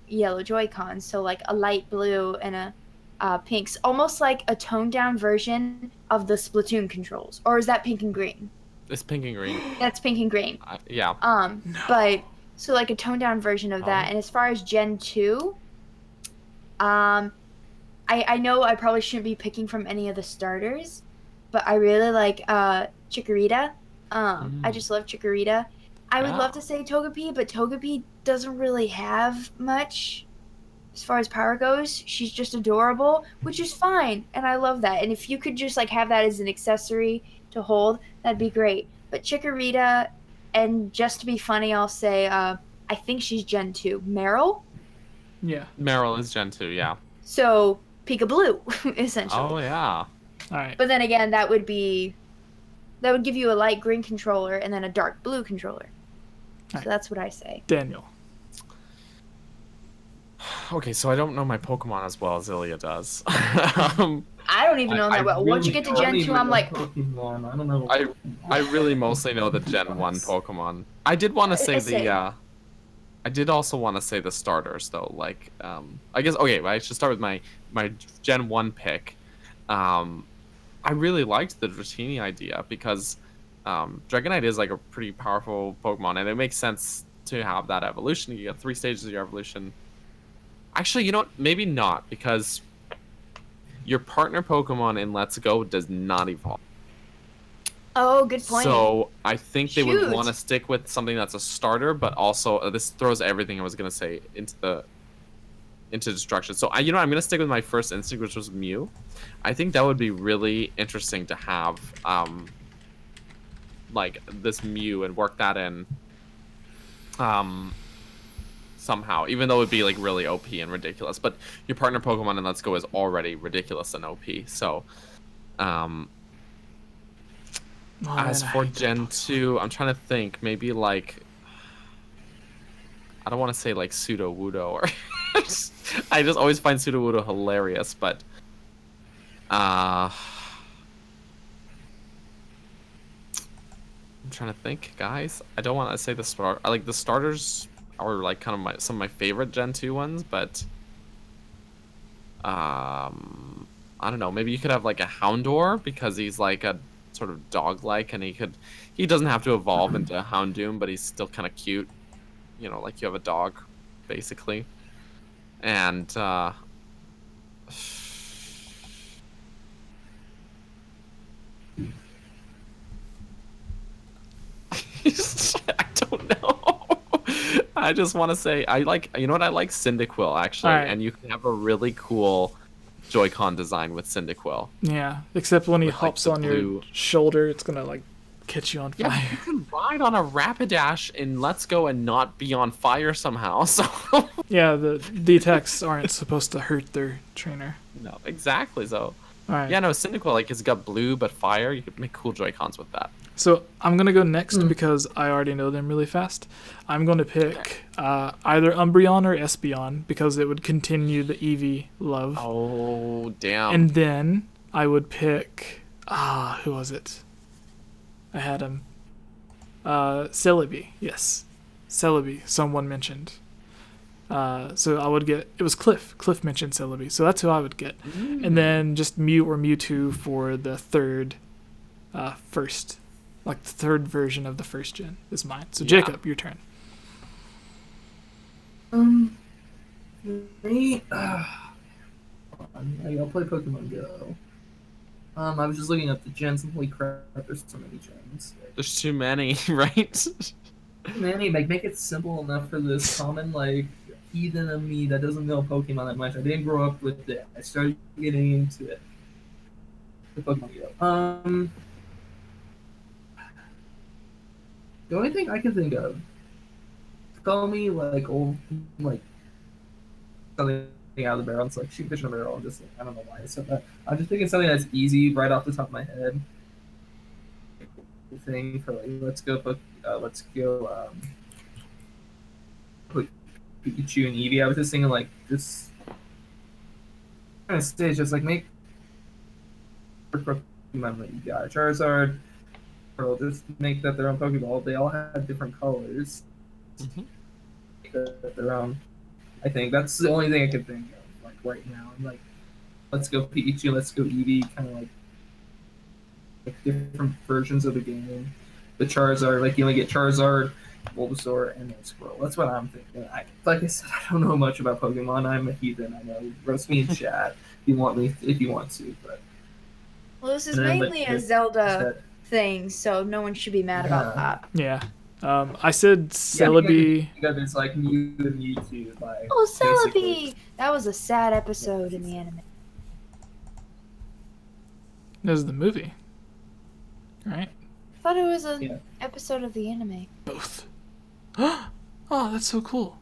yellow Joy-Con, so like a light blue and a pink's almost like a toned down version of the Splatoon controls. Or is that pink and green? it's pink and green. That's pink and green. Yeah. But so like a toned down version of that. And as far as Gen 2, I know I probably shouldn't be picking from any of the starters, but I really like Chikorita. I just love Chikorita. I would love to say Togepi, but Togepi doesn't really have much as far as power goes. She's just adorable, which is fine, and I love that. And if you could just like have that as an accessory to hold, that'd be great. But Chikorita, and just to be funny, I'll say I think she's Gen 2. Meryl? Yeah. Meryl is Gen 2, yeah. So Pika Blue, essentially. Oh yeah. All right. But then again, that would give you a light green controller and then a dark blue controller. So that's what I say. Daniel. Okay, so I don't know my Pokemon as well as Ilya does. I don't even know that well. Once you get to Gen 2, I'm like... Pokemon. I don't know. I really mostly know the Gen 1 Pokemon. I did want to say I did also want to say the starters, though. Like, I guess... Okay, I should start with my Gen 1 pick. I really liked the Dratini idea because Dragonite is like a pretty powerful Pokemon, and it makes sense to have that evolution. You get 3 stages of your evolution. Actually, you know what? Maybe not, because your partner Pokemon in Let's Go does not evolve. Oh, good point. So I think they would want to stick with something that's a starter, but also this throws everything I was gonna say into destruction. So I'm gonna stick with my first instinct, which was Mew. I think that would be really interesting to have like this Mew and work that in somehow, even though it would be like really OP and ridiculous. But your partner Pokemon in Let's Go is already ridiculous and OP. So as for Gen 2, I'm trying to think, maybe like, I don't want to say like Sudowoodo or I just always find Sudowoodo hilarious, but I'm trying to think, guys. I don't want to say the starters are like kind of some of my favorite Gen 2 ones, but I don't know, maybe you could have like a Houndour because he's like a sort of dog-like, and he doesn't have to evolve into a Houndoom, but he's still kind of cute, like you have a dog basically. And I don't know. I just want to say I like Cyndaquil actually, and you can have a really cool Joy-Con design with Cyndaquil. Yeah, except when he hops on your shoulder, it's gonna like catch you on fire. Yeah, you can ride on a Rapidash in Let's Go and not be on fire somehow. So yeah, the attacks aren't supposed to hurt their trainer. No, exactly. So right. Yeah, no, Cyndaquil, like, it's got blue but fire. You could make cool Joy-Cons with that. So I'm gonna go next because I already know them really fast. I'm going to pick either Umbreon or Espeon because it would continue the Eevee love. Oh, damn. And then I would pick who was it? I had him. Celebi, yes. Celebi, someone mentioned. So I would get, it was Cliff. Cliff mentioned Celebi, so that's who I would get. And then just Mew or Mewtwo for the third, first. Like the third version of the first gen is mine. So Jacob, your turn. Me? I'll play Pokemon Go. I was just looking up the gens and holy crap, there's so many gens. There's too many, right? Too many, make it simple enough for this common, like, heathen of me that doesn't know Pokemon that much. I didn't grow up with it. I started getting into it. The Pokemon Go. The only thing I can think of call me like old, like something out of the barrel. It's like shoot fish in a barrel. I'm just, I don't know why I said that. I'm just thinking something that's easy right off the top of my head. Thing for like, let's go put Pikachu and Eevee. I was just thinking like just kind of stage, just like make Pokemon that you got Charizard, Pearl, just make that their own Pokeball. They all have different colors. Make that their own. I think that's the only thing I could think of like right now. I'm like, let's go Pikachu, let's go Eevee, kind of like different versions of the game. The Charizard, like you only get Charizard, Bulbasaur, and then Squirrel. That's what I'm thinking. Like I said, I don't know much about Pokemon. I'm a heathen. I know. Roast me in chat if you want to. But well, this is mainly a Zelda thing, so no one should be mad about that. Yeah. I said Celebi. Because it's like Mew and Mewtwo. Oh, Celebi! That was a sad episode in the anime. That was the movie. Right? I thought it was an episode of the anime. Both. Oh, that's so cool.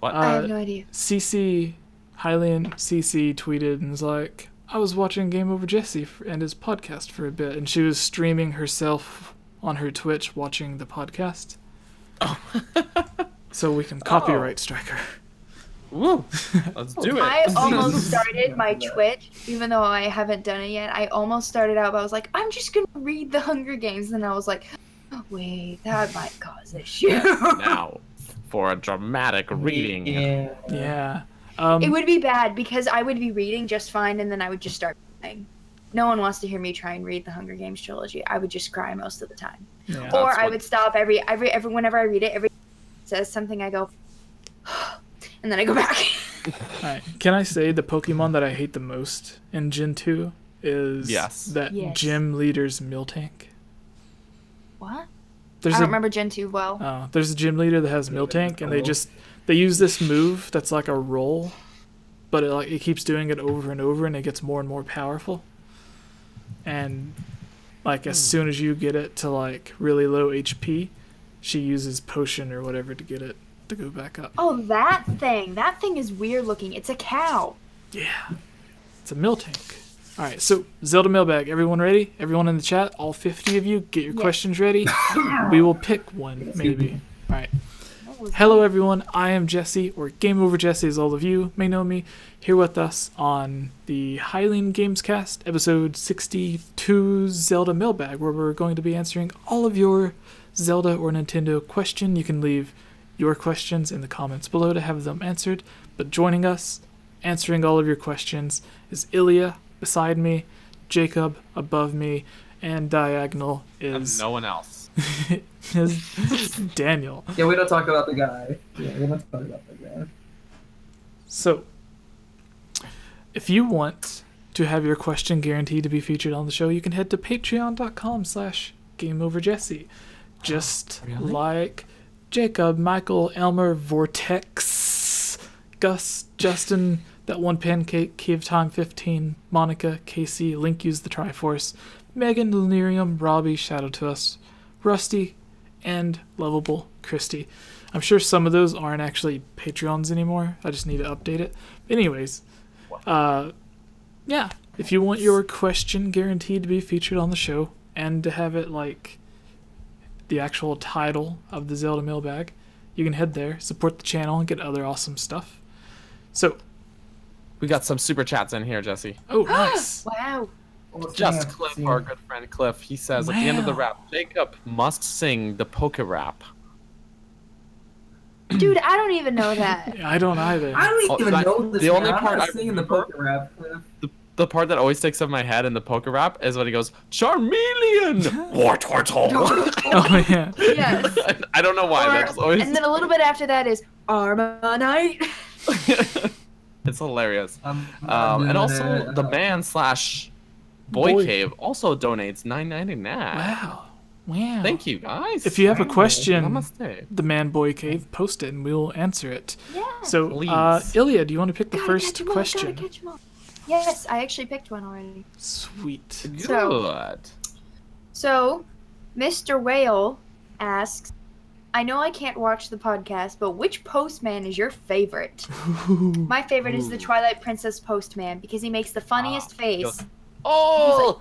What? I have no idea. Hylian CC tweeted and was like, I was watching Game Over Jesse and his podcast for a bit, and she was streaming herself on her Twitch watching the podcast. Oh. So we can copyright strike her. Woo! Let's do it. I almost started my Twitch, even though I haven't done it yet. I almost started out, but I was like, I'm just gonna read the Hunger Games, and then I was like, oh, wait, that might cause issues. Now, for a dramatic reading. Yeah. It would be bad because I would be reading just fine, and then I would just start crying. No one wants to hear me try and read the Hunger Games trilogy. I would just cry most of the time, or I would stop every whenever I read it. Every says something, I go. And then I go back. Alright, can I say the Pokemon that I hate the most in Gen 2 is that gym leader's Miltank? What? I don't remember Gen 2 well. Oh, there's a gym leader that has Miltank, and they use this move that's like a roll, but it keeps doing it over and over, and it gets more and more powerful. And like as soon as you get it to like really low HP, she uses potion or whatever to get it to go back up. Oh, that thing is weird looking. It's a cow. Yeah, it's a Miltank. All right, so Zelda mailbag. Everyone ready? Everyone in the chat, all 50 of you, get your questions ready. We will pick one, maybe. All right. Hello, everyone. I am Jesse, or Game Over Jesse, as all of you may know me. Here with us on the Hylian Gamescast, episode 62, Zelda mailbag, where we're going to be answering all of your Zelda or Nintendo question. You can leave your questions in the comments below to have them answered, but joining us, answering all of your questions, is Ilya beside me, Jacob above me, and diagonal is... And no one else. is Daniel. Yeah, we don't talk about the guy. Yeah, we don't talk about the guy. So, if you want to have your question guaranteed to be featured on the show, you can head to patreon.com/GameOverJesse. Just like Jacob, Michael, Elmer, Vortex, Gus, Justin, That One Pancake, Cave Time 15, Monica, Casey, Link Use the Triforce, Megan, Lunarium, Robbie, Shadow to Us, Rusty, and Lovable Christy. I'm sure some of those aren't actually Patreons anymore. I just need to update it. Anyways, yeah, if you want your question guaranteed to be featured on the show and to have it like the actual title of the Zelda mailbag, you can head there, support the channel, and get other awesome stuff. So, we got some super chats in here, Jesse. Oh, nice. Wow. Just Cliff, our good friend Cliff, he says at the end of the rap, Jacob must sing the Poke Rap. Dude, I don't even know that. I don't either. I don't even know this. The only part I'm singing the Poke Rap. The part that always sticks in my head in the Poke Rap is when he goes, Charmeleon! War Turtle! Oh, yeah. Yes. I don't know why. That's always... And then a little bit after that is Armonite. It's hilarious. And also, the band / Boy Cave also donates $9.99. Wow. Thank you, guys. If you have a question, Namaste. the Man Boy Cave, post it and we'll answer it. Yeah. So, Ilya, do you want to pick the first question? Yes, I actually picked one already. Sweet. Good. So, Mr. Whale asks, I know I can't watch the podcast, but which postman is your favorite? My favorite is the Twilight Princess postman because he makes the funniest face. Oh!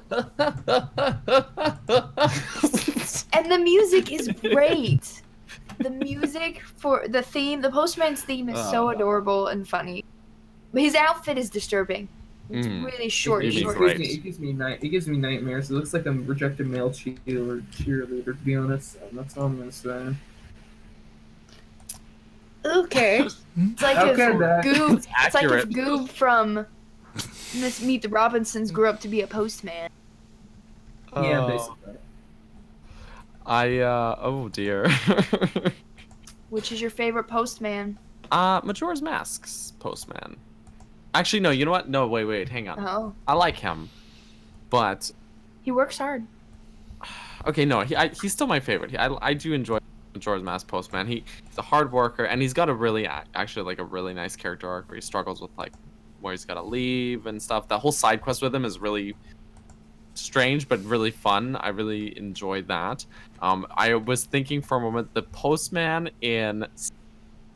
And the music is great. The music for the theme, the postman's theme is so adorable and funny. But his outfit is disturbing. It's really short. It gives me nightmares. It looks like a rejected male cheerleader, to be honest. That's all I'm gonna say. Okay. It's like if Goob. It's like if Goob from Meet the Robinsons grew up to be a postman. Yeah, basically. Oh dear. Which is your favorite postman? Majora's Mask's postman. Actually, no. You know what? No, wait. Hang on. Oh. I like him, but he works hard. Okay, no. He's still my favorite. I do enjoy Majora's Mask postman. He's a hard worker, and he's got a really nice character arc where he struggles with like where he's got to leave and stuff. That whole side quest with him is really strange but really fun. I really enjoyed that. I was thinking for a moment the postman in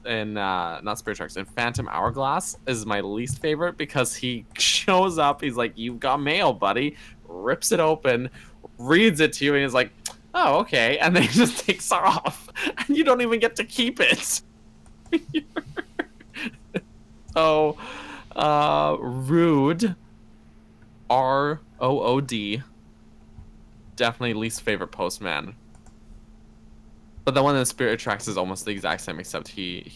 not Spirit Tracks, in Phantom Hourglass is my least favorite because he shows up, he's like, "You've got mail, buddy," rips it open, reads it to you, and he's like, "Oh, okay," and then he just takes off, and you don't even get to keep it. So, Rude, ROOD, definitely least favorite postman. But the one in Spirit Tracks is almost the exact same, except he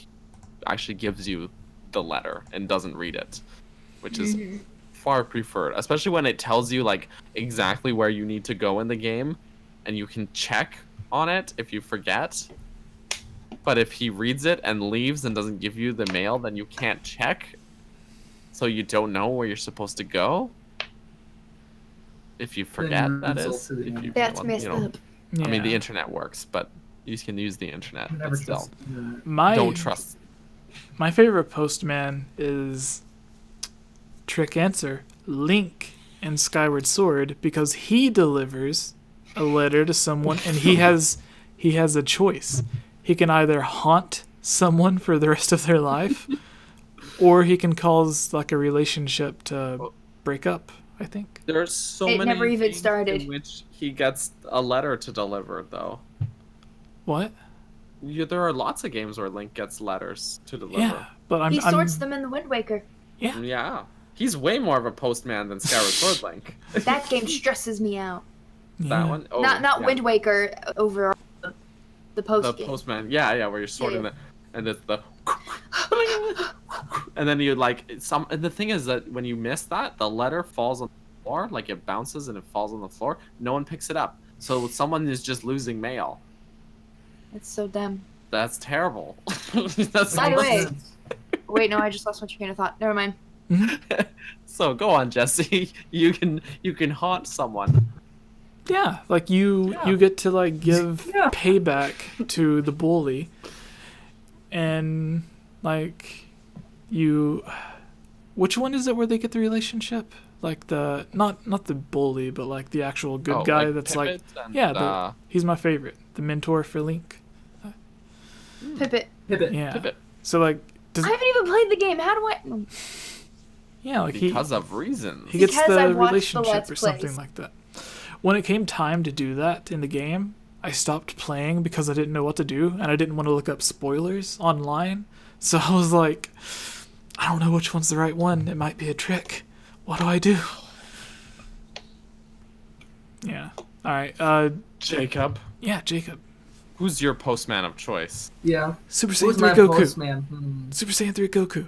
actually gives you the letter and doesn't read it, which is far preferred, especially when it tells you like exactly where you need to go in the game, and you can check on it if you forget. But if he reads it and leaves and doesn't give you the mail, then you can't check, so you don't know where you're supposed to go. If you forget, that is. That's messed up. Yeah. I mean, the internet works, but you can use the internet, but still. Don't trust. My favorite postman is trick answer, Link in Skyward Sword, because he delivers a letter to someone, and he has a choice. He can either haunt someone for the rest of their life, or he can cause like a relationship to break up. I think there's so many. It never even started. In which he gets a letter to deliver, though. What? There are lots of games where Link gets letters to deliver. Yeah, but he sorts them in the Wind Waker. Yeah. Yeah. He's way more of a postman than Skyward Sword Link. That game stresses me out. That one? Oh, not Wind Waker overall. The postman. Yeah, where you're sorting and it's the and then you and the thing is that when you miss that, the letter falls on the floor, like it bounces and it falls on the floor. No one picks it up. So someone is just losing mail. That's so dumb. That's terrible. By the way, wait, no, I just lost my train of thought. Never mind. So go on, Jesse. You can haunt someone. Yeah, like you get to like give payback to the bully, and like which one is it where they get the relationship? Like the not the bully, but like the actual good guy like that's Pippet like he's my favorite, the mentor for Link. Pippet. Yeah. Pippet. So like I haven't even played the game. How do I? Yeah, like because of reasons. He gets the relationship or something like that. When it came time to do that in the game, I stopped playing because I didn't know what to do, and I didn't want to look up spoilers online. So I was like, I don't know which one's the right one. It might be a trick. What do I do? Yeah. All right. Jacob. Yeah, Jacob. Who's your postman of choice? Yeah. Super Saiyan 3 Goku. Postman? Super Saiyan 3 Goku.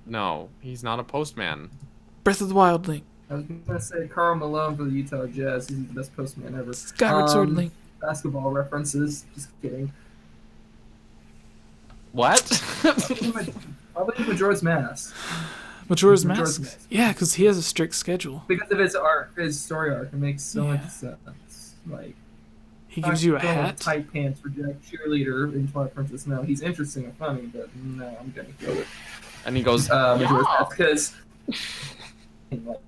No, he's not a postman. Breath of the Wild Link. I was going to say Karl Malone for the Utah Jazz. He's the best postman ever. Skyward Sword Link. Basketball references. Just kidding. What? Probably Majora's Mask. Majora's Mask? Yeah, because he has a strict schedule. Because of his arc, his story arc. It makes so much sense. Like, he gives you a hat. Tight pants reject cheerleader in Twilight Princess. No, he's interesting and funny, but no, I'm gonna kill it. And he goes, because people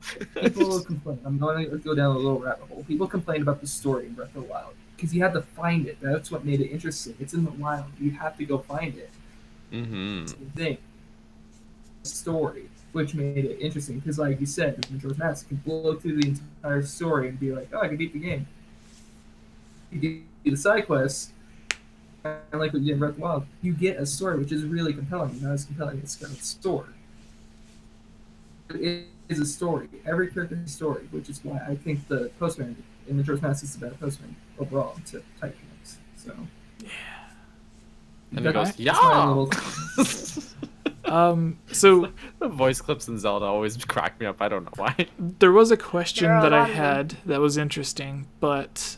complain. I'm going to go down a little rabbit hole. People complain about the story in Breath of the Wild. because you had to find it. That's what made it interesting. It's in the wild. You have to go find it. Mm-hmm. Same thing. Story, which made it interesting because, like you said, with Majora's Mask, you can blow through the entire story and be like, "Oh, I can beat the game." You do the side quests, and like what you did in Breath of the Wild, you get a story which is really compelling. Not as compelling as Skyward Sword. It is a story. Every character has a story, which is why I think the Postman in Majora's Mask is the better Postman overall to type games. So Yeah. And he goes, that's yeah. my little- So The voice clips in Zelda always crack me up. I don't know why. there was a question There are a that I lot of them. had that was interesting, but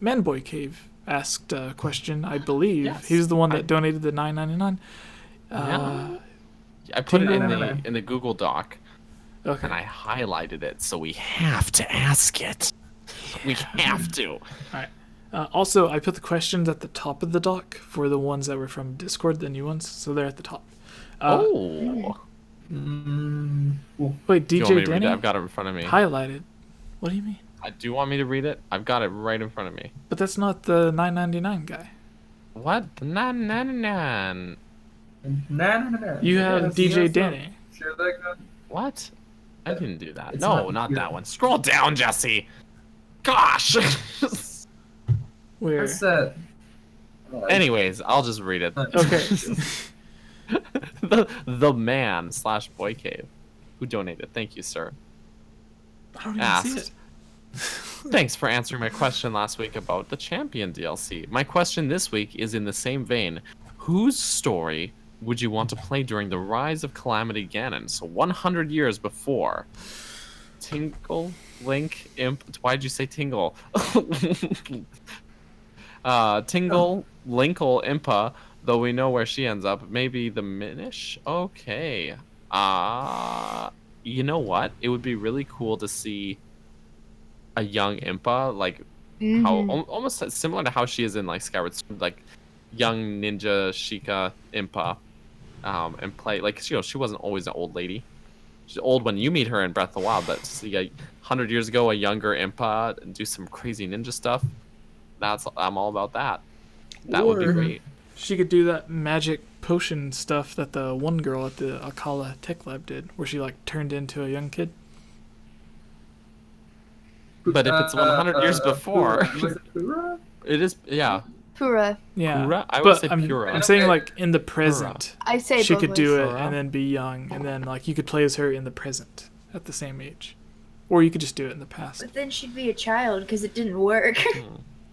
Manboy Cave asked a question. I believe Yes. he was the one that donated the $9.99. Yeah. I put it Tingle- in the Google Doc, Okay. and I highlighted it, so we have to ask it. We have to. Also, I put the questions at the top of the doc for the ones that were from Discord, the new ones, so they're at the top. Oh. Cool. Wait, Do you want me DJ to read Danny it? I've got it in front of me. highlighted. What do you mean? Do you want me to read it? I've got it right in front of me. But that's not the $9.99 guy. What? Nah. Nah. You have that's DJ the Danny. Share that guy. What? I didn't do that. It's No, not not here. that one. Scroll down, Jesse. Gosh. Where? What's that? Anyways, I'll just read it. Okay. the man / boy cave who donated. Thank you, sir. I don't even see it. Asked. Thanks for answering my question last week about the Champion DLC. My question this week is in the same vein. Whose story would you want to play during the rise of Calamity Ganon? So 100 years before. Tingle, Link, Imp. Why'd you say Tingle? Tingle, Linkle, Impa. Though we know where she ends up. Maybe the Minish? Okay. You know what? It would be really cool to see a young Impa, like how almost similar to how she is in like Skyward Sword, like young ninja Sheikah Impa, and play like she wasn't always an old lady. She's old when you meet her in Breath of the Wild, but to see 100 years ago a younger Impa and do some crazy ninja stuff, I'm all about that. That would be Or- great. She could do that magic potion stuff that the one girl at the Akala Tech Lab did, where she like turned into a young kid. But if it's 100 years before, Was it Pura? it is Pura. Yeah. Pura? I would But say I'm, Pura. I'm saying like in the present, I say she both could do ways. it and then be young, and then like you could play as her in the present at the same age, or you could just do it in the past. But then she'd be a child because it didn't work.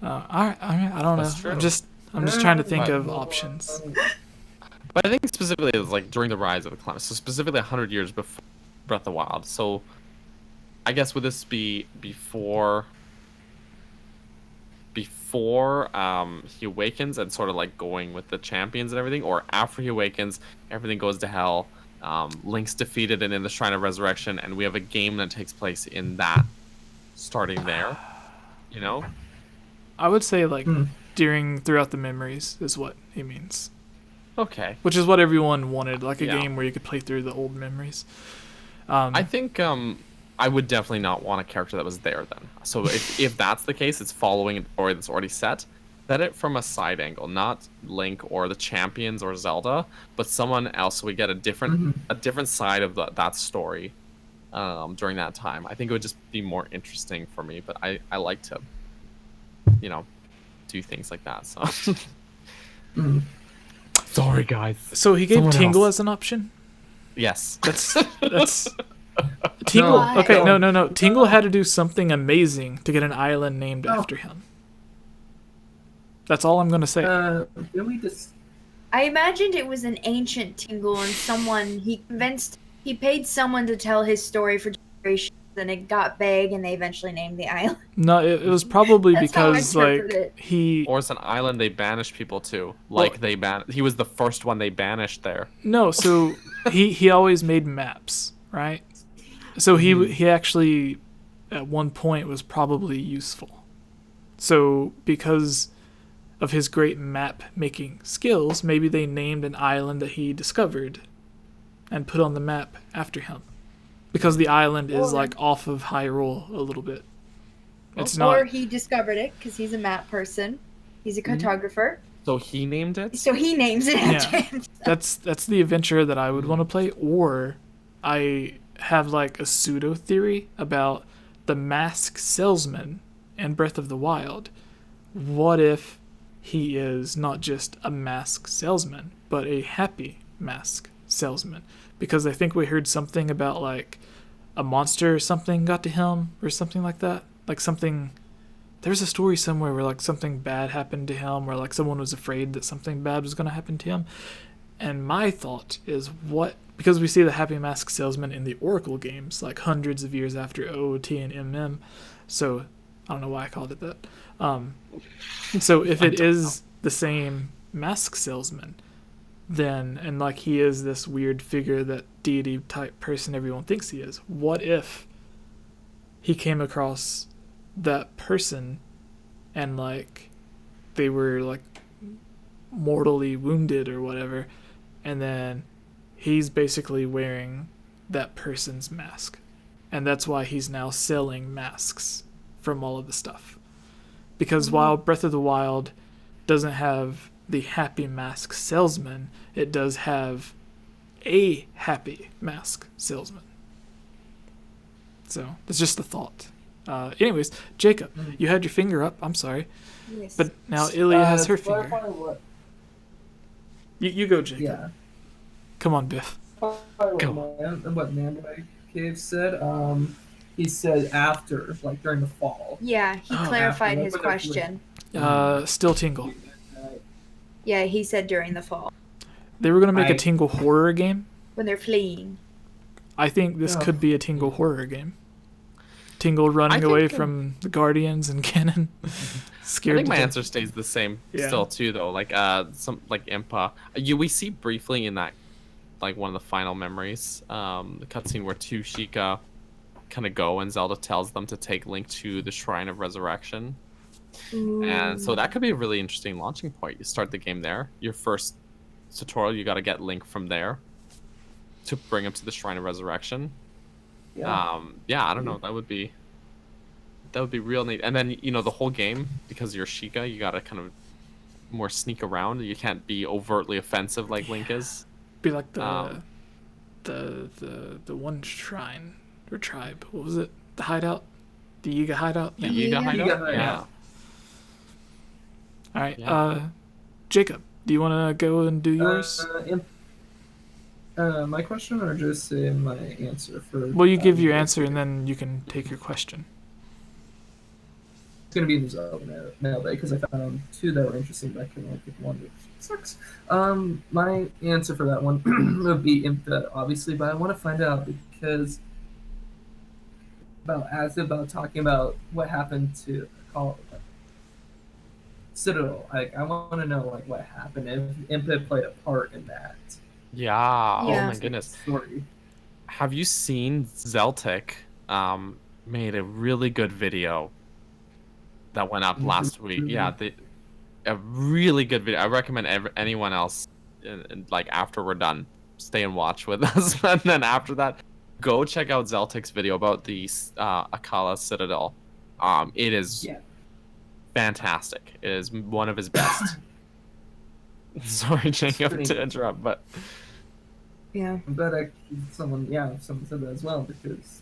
All right. I don't That's know. true. I'm just trying to think But- of options. But I think specifically it was like during the rise of the Calamity. So specifically 100 years before Breath of the Wild. So I guess would this be before he awakens and sort of like going with the champions and everything, or after he awakens, everything goes to hell. Link's defeated and in the Shrine of Resurrection, and we have a game that takes place in that, starting there. You know? I would say like throughout the memories is what he means, Okay. which is what everyone wanted, like a Yeah. game where you could play through the old memories. I think I would definitely not want a character that was there then. So if that's the case, it's following or it's already set. Set it from a side angle, not Link or the champions or Zelda, but someone else. So we get a different side of that story during that time. I think it would just be more interesting for me. But I like to, do things like that. So sorry, guys. So he gave Someone Tingle else. as an option. Yes. That's Tingle. Why? Okay, no. Tingle had to do something amazing to get an island named after him. That's all I'm gonna say. Did we just? I imagined it was an ancient Tingle and he paid someone to tell his story for generations and it got big and they eventually named the island. No, it was probably That's how I because interpret like it. he. Or it's an island they banished people to. Like he was the first one they banished there. No, so he always made maps, right? So he actually at one point was probably useful. So because of his great map making skills, maybe they named an island that he discovered and put on the map after him. Because the island is like off of Hyrule a little bit. It's Or not. he discovered it because he's a map person. He's a cartographer. So he named it? So he names it after Yeah. himself. That's the adventure that I would want to play. Or I have like a pseudo theory about the mask salesman in Breath of the Wild. What if he is not just a mask salesman, but a happy mask salesman? Because I think we heard something about like a monster or something got to him or something like that. Like something, there's a story somewhere where like something bad happened to him, or like someone was afraid that something bad was going to happen to him. And my thought is, what, because we see the happy mask salesman in the Oracle games like hundreds of years after OOT and MM, so I don't know why I called it that. So if it is the same mask salesman, then, and like he is this weird figure, that deity type person everyone thinks he is, what if he came across that person and like they were like mortally wounded or whatever, and then he's basically wearing that person's mask, and that's why he's now selling masks from all of the stuff. Because while Breath of the Wild doesn't have the happy mask salesman, it does have a happy mask salesman. So it's just a thought. Anyways, Jacob, you had your finger up. I'm sorry, Yes. but now Ilya has her to finger. clarify what, You go, Jacob. yeah. Come on, Biff. What Mailbag Cave said. He said after, like during the fall. Yeah, he Oh, clarified after, his like, question. Still Tingle. Yeah, he said during the fall They were gonna make a I- Tingle horror game. when they're fleeing. I think this Oh. could be a Tingle horror game. Tingle running think away that- from the Guardians and Ganon. I Scared think to my death. answer stays the same Yeah. still too though. Like some like Impa. We see briefly in that like one of the final memories, the cutscene where two Sheikah kind of go and Zelda tells them to take Link to the Shrine of Resurrection. And so that could be a really interesting launching point. You start the game there. Your first tutorial, you got to get Link from there to bring him to the Shrine of Resurrection. Yeah. I don't know. That would be real neat. And then the whole game, because you're Sheikah, you got to kind of more sneak around. You can't be overtly offensive like Link is. Be like the Um, one shrine or tribe. What was it? The hideout? The Yiga hideout? The Yeah. Yiga hideout? Yiga hideout. Yeah. All right. Yeah. Jacob, do you want to go and do yours? My question, or just say my answer for? Well, you give your answer and then you can take your question. It's gonna be in the Zelda mailbag because I found two that were interesting, but I couldn't only pick one, which sucks. My answer for that one would be Impa, obviously, but I want to find out because about talking about what happened to Citadel. Like, I want to know like what happened if Impa played a part in that Yeah. Oh Yeah. my goodness. story. Have you seen Zeltic made a really good video that went up last week? Yeah, a really good video. I recommend anyone else, like after we're done, stay and watch with us, and then after that, go check out Zeltic's video about the Akala Citadel. It is fantastic. It is one of his best. Sorry, Jacob, to interrupt, but Yeah. I'm glad someone said that as well, because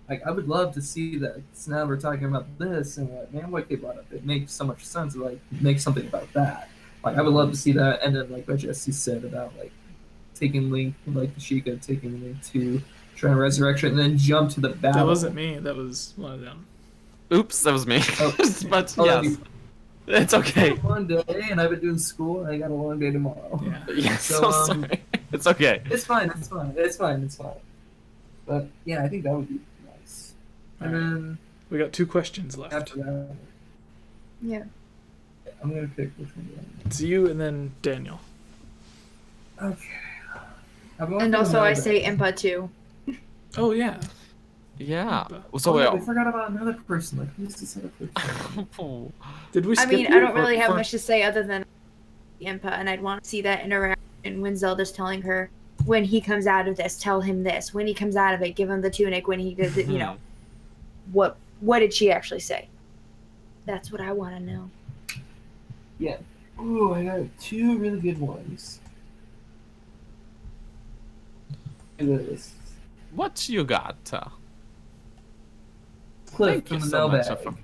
like I would love to see that. So now we're talking about this and what Manway brought up. It makes so much sense to like make something about that. Like I would love to see that, and then like what Jesse said about like taking Link, like the Sheikah taking Link to Shrine of Resurrection, and then jump to the battle. That wasn't me. That was one of them. oops, that was me. Oh. But Oh, yes, it's okay. One day, and I've been doing school, and I got a long day tomorrow. Yeah. Yes, So, so sorry. It's okay. It's fine. It's fine. But yeah, I think that would be nice. And then We got 2 questions left. after that, Yeah. I'm gonna pick which one. do It's you and then Daniel. I want? Okay. I'm going And for the also I mailbag. say Impa too. Oh yeah. Yeah. But- So we wait. forgot about another person. Like, who's this other person? Did we I skip mean, you? I don't really have Or- much to say other than Impa, and I'd want to see that interaction when Zelda's telling her, when he comes out of this, tell him this. When he comes out of it, give him the tunic. When he does it, Mhm. what What did she actually say? That's what I want to know. Yeah. Ooh, I got 2 really good ones. Look at this. What you got? Cliff Thank from you the so much. mailbag.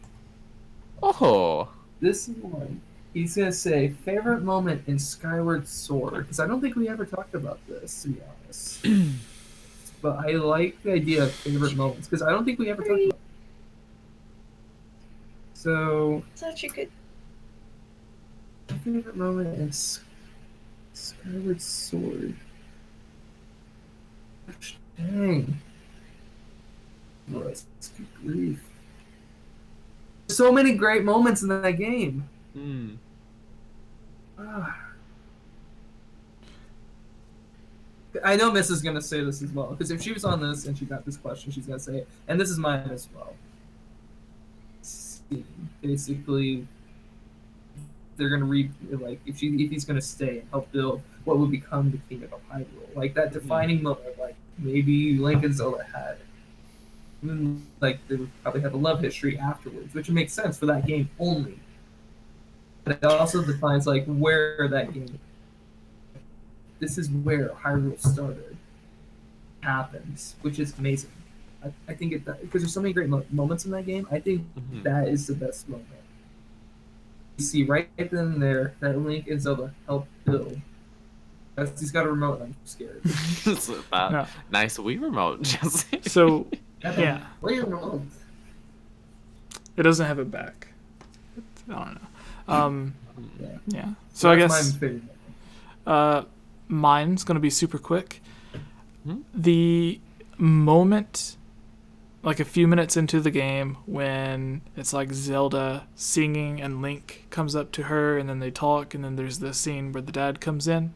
Oh. This is one. He's gonna say favorite moment in Skyward Sword, because I don't think we ever talked about this, to be honest. But I like the idea of favorite moments because I don't think we ever talked about it. So, Such a good. my favorite moment in Skyward Sword. Gosh, dang. Good grief. So many great moments in that game. Hmm. I know Miss is gonna say this as well because if she was on this and she got this question, she's gonna say it, and this is mine as well. Basically, they're gonna read like if he's gonna stay and help build what would become the Kingdom of Hyrule, like that defining moment, like maybe Link and Zelda had. And then, like they would probably have a love history afterwards, which makes sense for that game only. But it also defines like where that game. This is where Hyrule started. Happens, which is amazing. I think it because there's so many great moments in that game. I think that is the best moment. You see right then and there that Link and Zelda help build. He's got a remote. And I'm scared. It's a nice Wii remote, Jesse. So yeah, Wii remote. it doesn't have a back. I don't know. Yeah. So So I that's guess my favorite moment. mine's gonna be super quick. Hmm? The moment, like a few minutes into the game, when it's like Zelda singing and Link comes up to her and then they talk, and then there's the scene where the dad comes in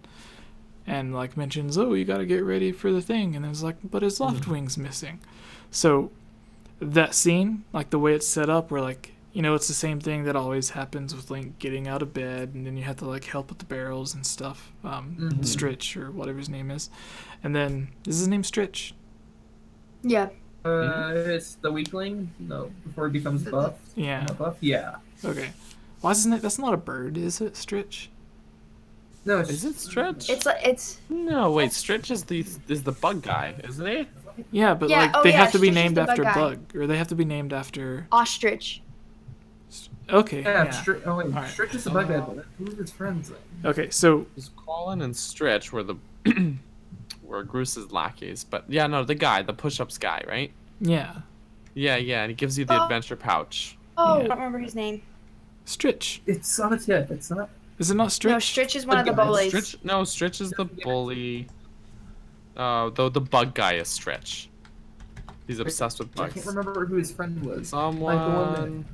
and like mentions, oh, you gotta get ready for the thing, and then it's like, but his left wing's missing. So that scene, like the way it's set up, where like, you know, it's the same thing that always happens with Link getting out of bed, and then you have to like help with the barrels and stuff. Stritch or whatever his name is, and then is his name Stritch? Yeah. It's the weakling. No, before he becomes buff. Yeah. Not buff. Yeah. Okay. Why isn't it? That's not a bird, is it? Stritch? No, Is it Stretch? It's No, wait. Stretch is the bug guy, isn't he? Yeah, but Yeah, like oh they yeah, have to be Stritch is named the after bug guy. Bug, or they have to be named after. ostrich. Okay. Yeah. Yeah. Oh wait, Alright. Stritch is the bug guy. But who's his friends then? Okay. So Because Colin and Stretch were the were Groose's lackeys, but yeah, no, the guy, the push-ups guy, right? yeah, Yeah, and he gives you the Oh. adventure pouch. Oh, Yeah. I don't remember his name. Stritch. It's on a tip. It's not. Is it not Stritch? No, Stritch is one of the Bug guy. bullies. Stretch is the bully. Though the bug guy is Stretch. He's obsessed with I bugs. can't remember who his friend was. Someone. Like the one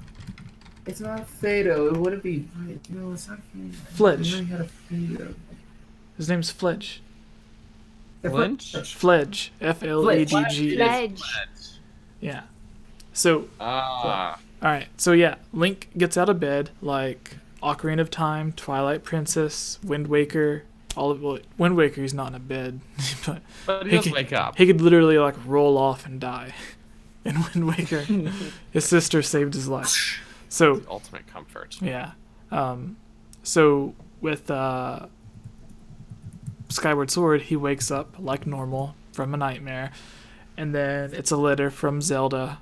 that- It's not Fado. It wouldn't be. No, it's not Fado. Fledge. I really had a Fado. His name's Fledge. Flinch? Fledge. Fledgg. Ledge. Yeah. So Ah. alright, so yeah, Link gets out of bed, like Ocarina of Time, Twilight Princess, Wind Waker, Wind Waker he's not in a bed, but But he he does could- wake up. he could literally like roll off and die. In Wind Waker, his sister saved his life. So Ultimate comfort. yeah, so with Skyward Sword, he wakes up like normal from a nightmare, and then it's a letter from Zelda,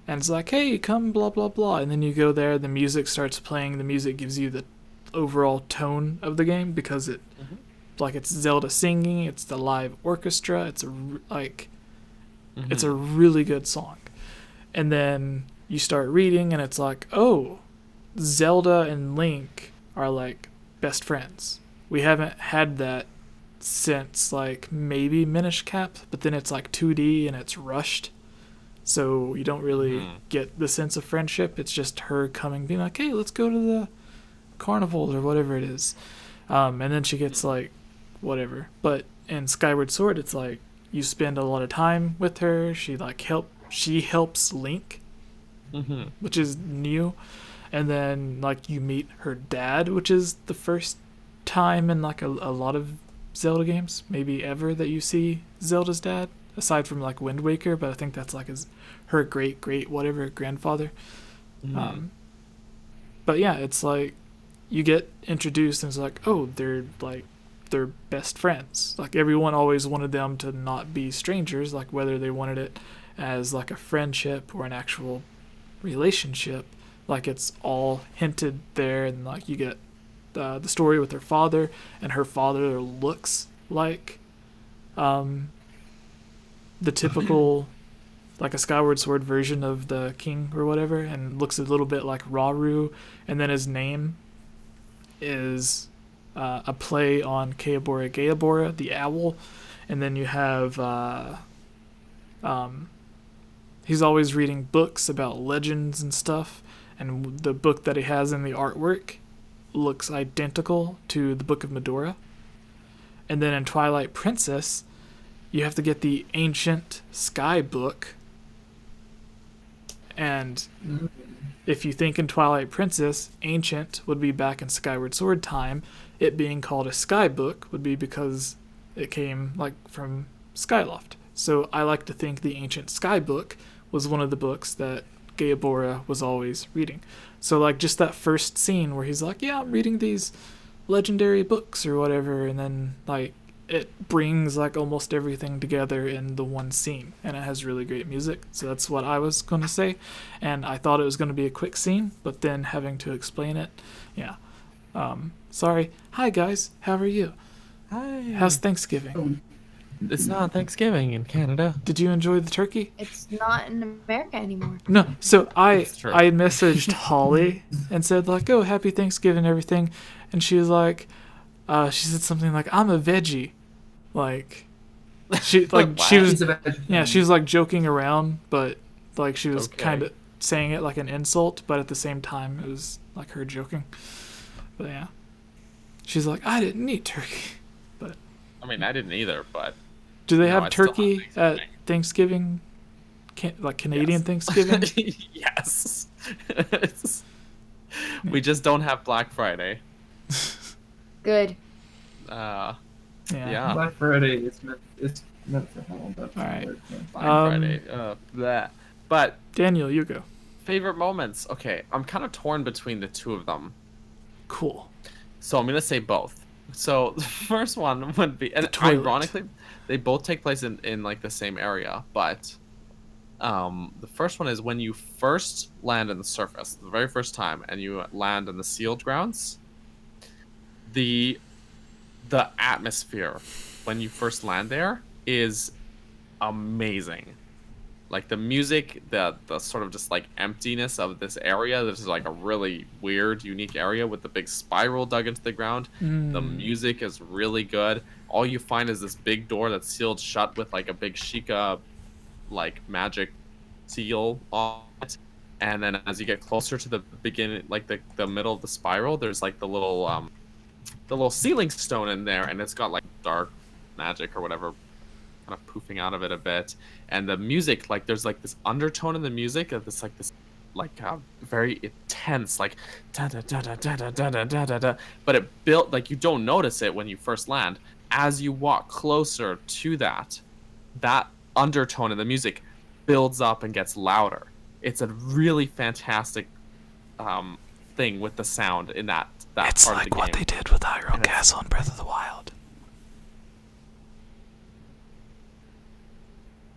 and it's like, hey, come, blah blah blah, and then you go there, the music starts playing, the music gives you the overall tone of the game, because it like it's Zelda singing, it's the live orchestra, it's it's a really good song. And then you start reading and it's like, oh, Zelda and Link are like best friends. We haven't had that since like maybe Minish Cap, but then it's like 2D and it's rushed. So you don't really get the sense of friendship. It's just her coming, being like, hey, let's go to the carnival or whatever it is. And then she gets like whatever. But in Skyward Sword, it's like you spend a lot of time with her. She helps Link, which is new. And then like you meet her dad, which is the first time in like a lot of Zelda games, maybe ever, that you see Zelda's dad. aside from like Wind Waker, but I think that's like her great whatever grandfather. But yeah, it's like you get introduced and it's like, oh, they're best friends. Like everyone always wanted them to not be strangers, like whether they wanted it as like a friendship or an actual relationship. Like it's all hinted there, and like you get the story with her father, and her father looks like the typical like a Skyward Sword version of the king or whatever, and looks a little bit like Rauru, and then his name is a play on Keabora Gaebora, the owl, and then you have he's always reading books about legends and stuff, and the book that he has in the artwork looks identical to the Book of Medora. And then in Twilight Princess, you have to get the Ancient Sky book. And if you think in Twilight Princess, Ancient would be back in Skyward Sword time, it being called a Sky book would be because it came like from Skyloft. So I like to think the Ancient Sky book was one of the books that Gaebora was always reading. So like just that first scene where he's like, yeah, I'm reading these legendary books or whatever, and then like it brings like almost everything together in the one scene, and it has really great music. So that's what I was going to say, and I thought it was going to be a quick scene, but then having to explain it, yeah. Sorry. Hi guys, how are you? Hi. How's Thanksgiving? It's not Thanksgiving in Canada. Did you enjoy the turkey? It's not in America anymore. No. So I It's true. messaged Holly and said like, oh, happy Thanksgiving and everything, and she was like, she said something like, I'm a veggie, like she like she was she was like joking around, but like she was kind of saying it like an insult, but at the same time it was like her joking. But yeah, she's like, I didn't eat turkey, but I mean, I didn't either, but do they No, have I still turkey have at Thanksgiving? Like Canadian Thanksgiving? Yes. We just don't have Black Friday. Good. Yeah. Black Friday is meant for home. But All right. Black Friday. Bleh. But Daniel, you go. favorite moments. Okay, I'm kind of torn between the two of them. Cool. So I'm gonna say both. So the first one would be, and toilet. ironically, they both take place in like the same area, but the first one is when you first land on the surface, the very first time, and you land on the sealed grounds. The atmosphere when you first land there is amazing. Like the music, the sort of just like emptiness of this area. This is like a really weird, unique area with the big spiral dug into the ground. The music is really good. All you find is this big door that's sealed shut with like a big Sheikah like magic seal on it. And then as you get closer to the beginning, like the middle of the spiral, there's like the little ceiling stone in there, and it's got like dark magic or whatever kind of poofing out of it a bit. And the music, like there's like this undertone in the music of this very intense like da da da da da da da da da da, but it built like you don't notice it when you first land. As you walk closer to that undertone in the music builds up and gets louder. It's a really fantastic thing with the sound in that It's part like of the game. what they did with Hyrule Castle and Breath of the Wild.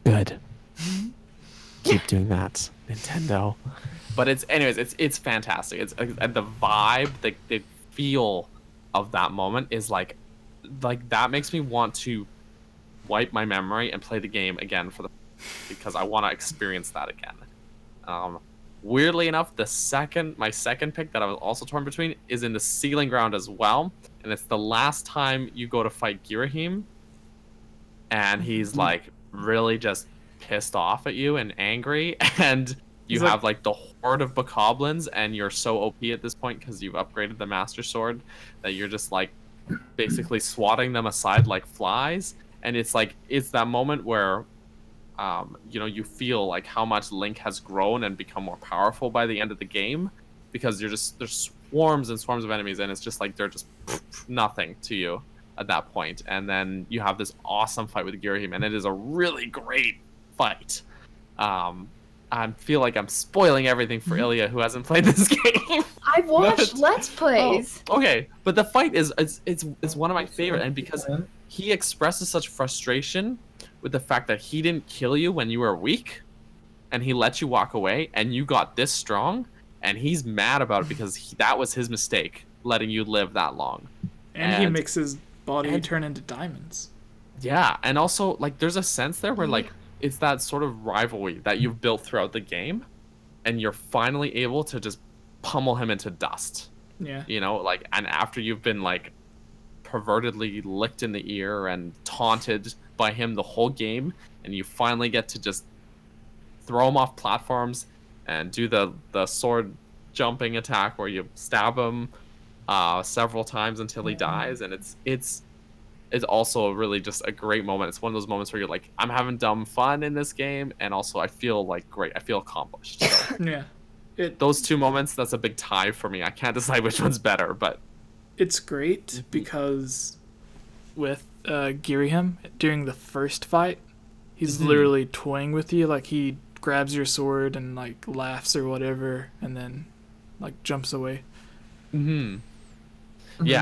Good. Keep doing that, Nintendo. But it's fantastic. It's and the vibe, the feel of that moment is like that makes me want to wipe my memory and play the game again because I want to experience that again. Weirdly enough, my second pick that I was also torn between is in the Sealing Ground as well, and it's the last time you go to fight Girahim, and he's like really just pissed off at you and angry, and you have like the horde of bokoblins, and you're so OP at this point because you've upgraded the Master Sword that you're just like basically swatting them aside like flies, and it's that moment where you feel like how much Link has grown and become more powerful by the end of the game, because there's swarms and swarms of enemies, and it's just like they're just nothing to you. at that point, and then you have this awesome fight with Girahim, and it is a really great fight. I feel like I'm spoiling everything for Ilya, who hasn't played this game. I've watched Let's Plays. Oh, okay, but the fight is it's one of my favorite, and because he expresses such frustration with the fact that he didn't kill you when you were weak, and he let you walk away, and you got this strong, and he's mad about it because that was his mistake, letting you live that long. And he makes his body turn into diamonds. Yeah, and also, like, there's a sense there where, like, it's that sort of rivalry that you've built throughout the game, and you're finally able to just pummel him into dust. Yeah. You know, like, and after you've been, like, pervertedly licked in the ear and taunted by him the whole game, and you finally get to just throw him off platforms and do the sword jumping attack where you stab him several times until he dies, and it's also really just a great moment. It's one of those moments where you're like, I'm having dumb fun in this game, and also I feel like great. I feel accomplished. So Yeah. those two moments, that's a big tie for me. I can't decide which one's better, but it's great because with Girahim, during the first fight, he's literally toying with you. Like, he grabs your sword and, like, laughs or whatever, and then, like, jumps away. Yeah,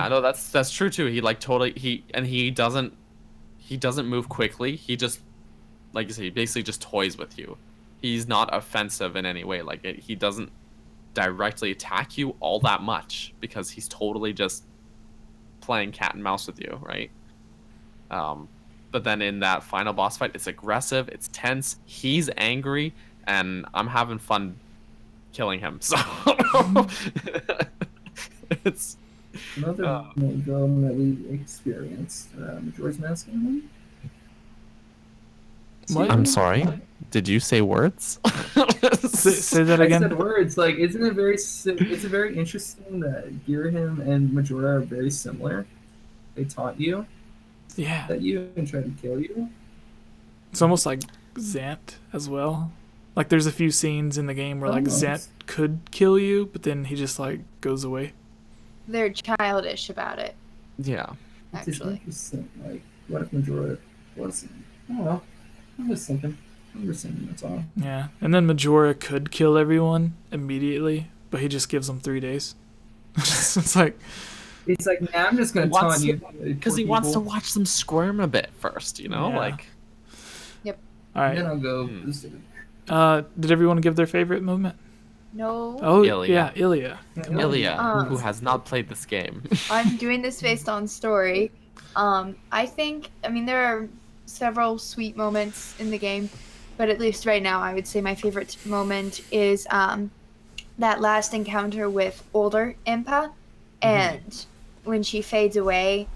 no, that's true too. He, like, totally he doesn't move quickly. He just, like you say, he basically just toys with you. He's not offensive in any way. Like, he doesn't directly attack you all that much because he's totally just playing cat and mouse with you, right? But then in that final boss fight, it's aggressive, it's tense, he's angry, and I'm having fun killing him. So it's another game that we experienced. Majora's Mask. What? I'm sorry. Did you say words? Say that again. I said words. Like, isn't it very? It's very interesting that Girahim and Majora are very similar. They taunt you. Yeah. That you and try to kill you. It's almost like Zant as well. Like, there's a few scenes in the game where, like, Zant could kill you, but then he just, like, goes away. They're childish about it. Yeah. It's Actually. interesting. Like, what if Majora wasn't? Oh well. I'm just thinking. That's all. Yeah. And then Majora could kill everyone immediately, but he just gives them 3 days. It's like... It's like, nah, I'm just going to taunt you. Because he wants to watch them squirm a bit first, you know? Yeah. Like... Yep. All right. And then I'll go... Did everyone give their favorite moment? No. Oh, Ilya. yeah, Ilya. Ilya, who has not played this game. I'm doing this based on story. I mean, there are several sweet moments in the game, but at least right now, I would say my favorite moment is that last encounter with older Impa, and when she fades away.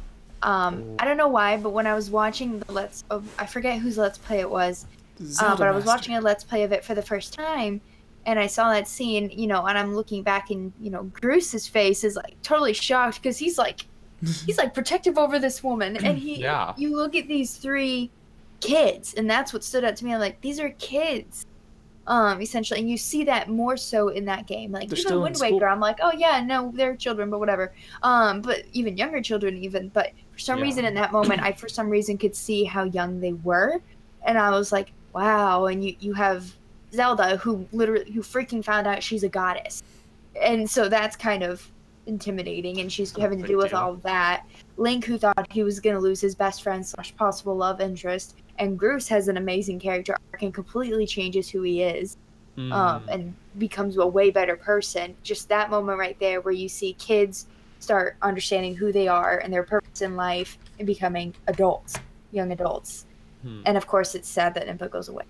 I don't know why, but when I was watching the I forget whose Let's Play it was, but I was watching a Let's Play of it for the first time, and I saw that scene, you know, and I'm looking back, and, you know, Bruce's face is, like, totally shocked, because he's like protective over this woman, and you look at these 3 kids, and that's what stood out to me. I'm like, these are kids, essentially, and you see that more so in that game. Like, even Wind Waker, I'm like, oh yeah, no, they're children, but whatever. But even younger children, but for some reason in that moment, I for some reason could see how young they were, and I was like, wow. And you have Zelda, who freaking found out she's a goddess, and so that's kind of intimidating, and she's having to deal with all of that. Link, who thought he was going to lose his best friend / possible love interest, and Bruce has an amazing character arc and completely changes who he is, and becomes a way better person. Just that moment right there where you see kids start understanding who they are and their purpose in life and becoming adults, young adults. And of course, it's sad that Impa goes away.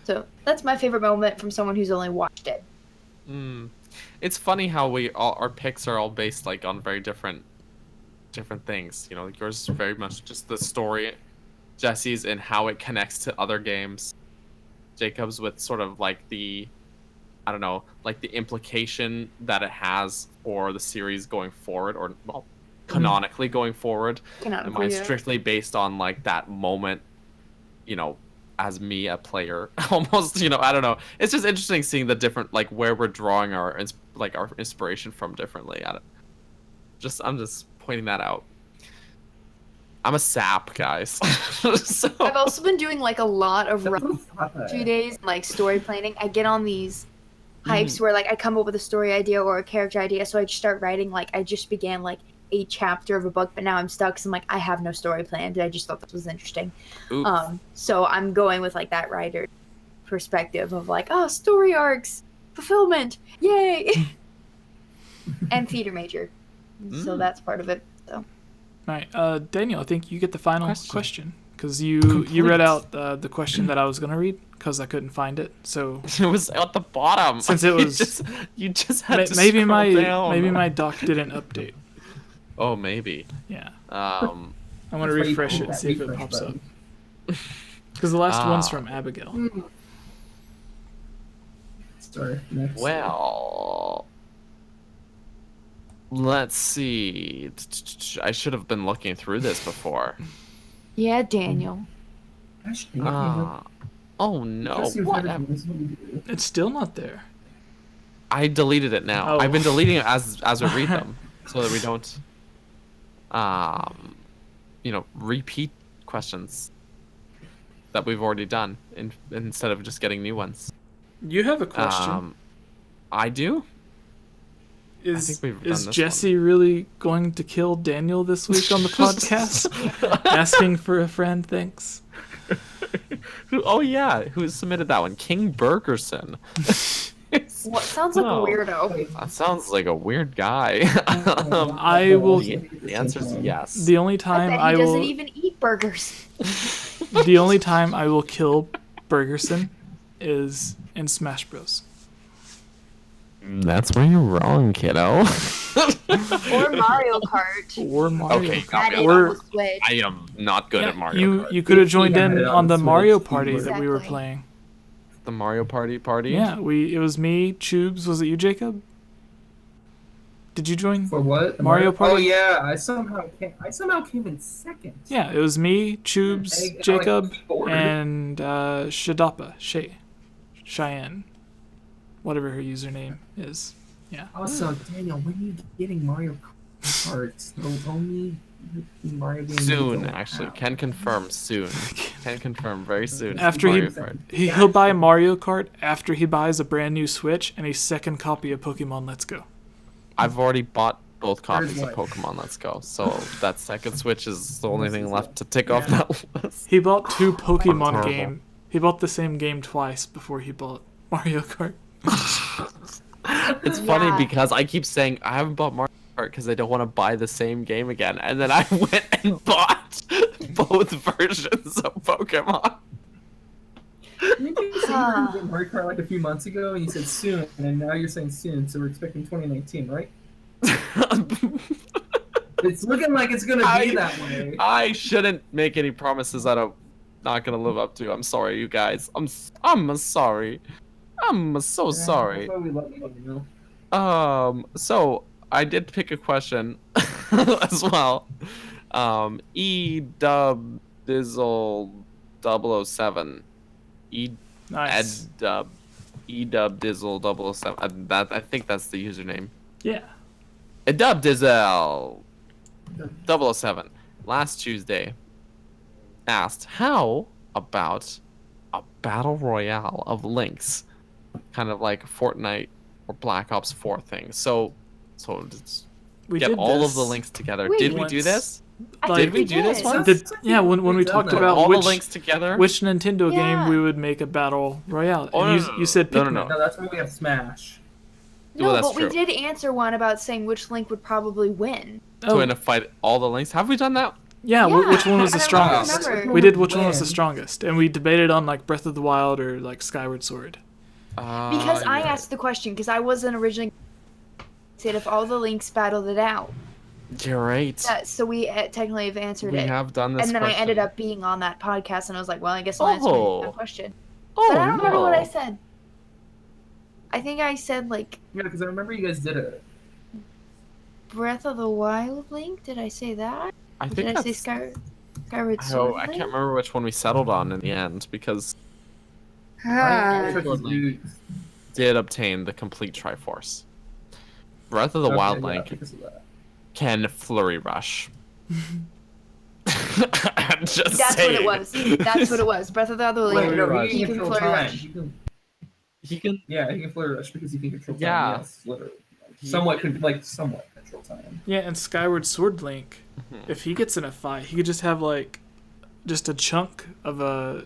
So that's my favorite moment from someone who's only watched it. It's funny how our picks are all based, like, on very different things. You know, like, yours is very much just the story, Jesse's and how it connects to other games, Jacob's with sort of like the, I don't know, like the implication that it has for the series going forward, or well, canonically going forward. And mine's strictly based on like that moment, you know, as me, a player, almost, you know, I don't know. It's just interesting seeing the different, like, where we're drawing our inspiration from differently. I'm just pointing that out. I'm a sap, guys. So, I've also been doing like a lot of That's what I thought. 2 days, like story planning. I get on these hypes where like I come up with a story idea or a character idea, so I just start writing. Like I just began like a chapter of a book, but now I'm stuck because I'm like I have no story planned. I just thought this was interesting. oops. So I'm going with like that writer perspective of like, oh, story arcs, fulfillment, yay, and theater major. So that's part of it. So. All right, Daniel, I think you get the final question because you Complete. read out the question that I was gonna read because I couldn't find it. So It was at the bottom. Since it was- you just had to maybe scroll down. maybe my doc didn't update. Oh, maybe. Yeah, Um, I'm gonna That's why you refresh pull it and that see if it refresh pops up. button. Because the last one's from Abigail. Sorry. Next. well, let's see. I should have been looking through this before. Yeah, Daniel. Gosh, dang it, Daniel. Oh no! Just see if What? everything is what you do. It's still not there. I deleted it now. Oh. I've been deleting it as we read them, so that we don't, repeat questions that we've already done instead of just getting new ones. You have a question. I do. I think we've done Is this Jesse really going to kill Daniel this week on the podcast? Asking for a friend, thanks. Oh yeah, who submitted that one? King Bergerson. What sounds like a weirdo? That sounds like a weird guy. I will. The answer is yes. The only time I bet I he doesn't will. even eat burgers. The only time I will kill Bergerson is in Smash Bros. That's where you're wrong, kiddo. Or Mario Kart. Or Mario Okay, Kart. That is Or on the Switch. I am not good at Mario you Kart. you could have joined Yeah, in on on the Switch, Mario you Party would. that we were Exactly. playing. The Mario Party? Yeah, it was me, Tubes. Was it you, Jacob? Did you join? For what? Mario Party? Oh yeah, I somehow came in second. Yeah, it was me, Tubes, Egg, Jacob, Alex, Ford. and Cheyenne, whatever her username is. Yeah. Also, Daniel, when are you getting Mario Kart? The only Mario game Soon, going actually. out. Can confirm soon. Can confirm very soon. After Mario Kart. he'll buy Mario Kart after he buys a brand new Switch and a second copy of Pokemon Let's Go. I've already bought both copies of what? Pokemon Let's Go, so that second Switch is the only thing left to tick off that list. He bought two Pokemon Horrible. game. He bought the same game twice before he bought Mario Kart. It's funny because I keep saying I haven't bought Mario Kart because I don't want to buy the same game again, and then I went and bought both versions of Pokemon. Didn't you say you were gonna get Mario Kart like a few months ago, and you said soon, and now you're saying soon, so we're expecting 2019, right? It's looking like it's gonna be that way. I shouldn't make any promises that I'm not gonna live up to. I'm sorry, you guys. I'm sorry. I'm so sorry. That's why we love you, know? So I did pick a question as well. E-Dub Dizzle 007. Nice. E-Dub Dizzle 007. I think that's the username. Yeah. E-Dub Dizzle 007 last Tuesday asked, how about a battle royale of links? Kind of like Fortnite or Black Ops 4 thing. So We get did all this of the links together. Wait. Did we do this? I Like- think Did we do this did. one? When we talked done that. about All which the links together? which Nintendo Yeah. game we would make a battle royale. Oh, And no, you said no, Pikmin. no. No, that's why we have Smash. No, Well, that's but true. we did answer one about saying which link would probably win. Oh, To fight all the links. Have we done that? yeah, Yeah, which one was the I don't strongest? remember. We did which one was the Win. strongest, and we debated on like Breath of the Wild or like Skyward Sword. Because I yeah. asked the question, because I wasn't originally said if all the links battled it out. You're right. So we technically have answered We it. have done this. And then I ended question. up being on that podcast, and I was like, well, I guess I'll answer Oh. that question. Oh, But I don't remember what I no. said. I think I said, like, Yeah, because I remember you guys did it. Breath of the Wild link? Did I say that? I Or think did I say that's. Skyward Sword? I can't remember which one we settled on in the end because I Good took link. did obtain the complete Triforce. Breath of the Wild link because of that. can Flurry Rush. Just That's saying. what it was. That's what it was. Breath of the Wild. Flurry no, Rush. he can can control Flurry time. Rush. He can. Yeah, he can flurry rush because he can control time. Yeah. Yes, literally. He- Somewhat control time. Yeah, and Skyward Sword Link, if he gets in a fight, he could just have like just a chunk of a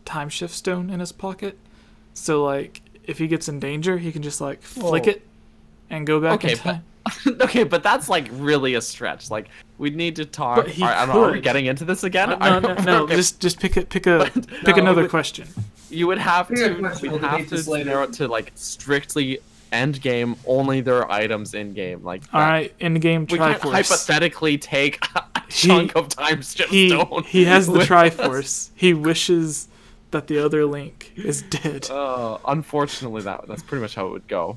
time shift stone in his pocket. So like if he gets in danger, he can just like flick Whoa. it and go back Okay, in time. Okay, but that's like really a stretch. Like we need to talk. But he I don't know. Are we could. getting into this again? No. Okay. Just pick No, another but- question. You would have Fair to. question, We'd we'll have debate this to later. narrow it to like strictly end game. Only there are items in game. Like All that. right, in the game We can't Triforce. hypothetically take a chunk of time strip stone. He has the with us. Triforce. He wishes that the other Link is dead. Unfortunately, that's pretty much how it would go.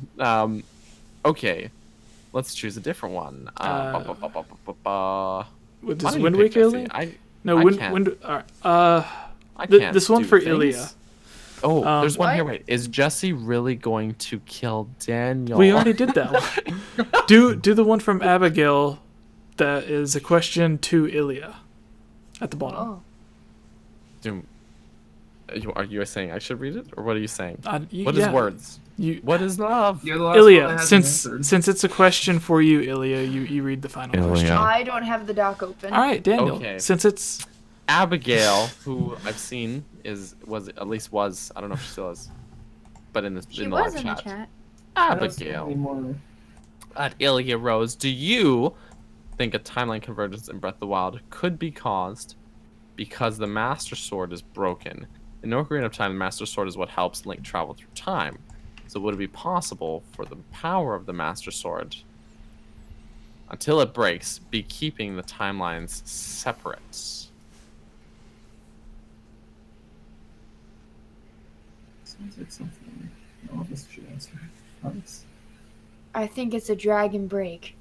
Okay, let's choose a different one. With Why this don't you Wind pick, Waker Jesse? Link? I Wind. All right. I can't This one do for things. Ilia. Oh, there's one What? here. Wait, is Jesse really going to kill Daniel? We already did that one. do the one from Abigail. That is a question to Ilia. At the bottom. Oh. Are you saying I should read it, or what are you saying? What What is words? What is love? You're the last one that Ilia, hasn't answered. since it's a question for you, Ilia, you read the final Ilia. question. I don't have the doc open. All right, Daniel. Okay. Since it's Abigail, who I've seen was I don't know if she still is, but in She in the was live in the chat. chat. I don't see Abigail anymore. at Ilia Rose, do you think a timeline convergence in Breath of the Wild could be caused because the Master Sword is broken? In Ocarina of Time, the Master Sword is what helps Link travel through time. So would it be possible for the power of the Master Sword, until it breaks, be keeping the timelines separate? Sounds like something. All of us should answer. Honest. I think it's a dragon break.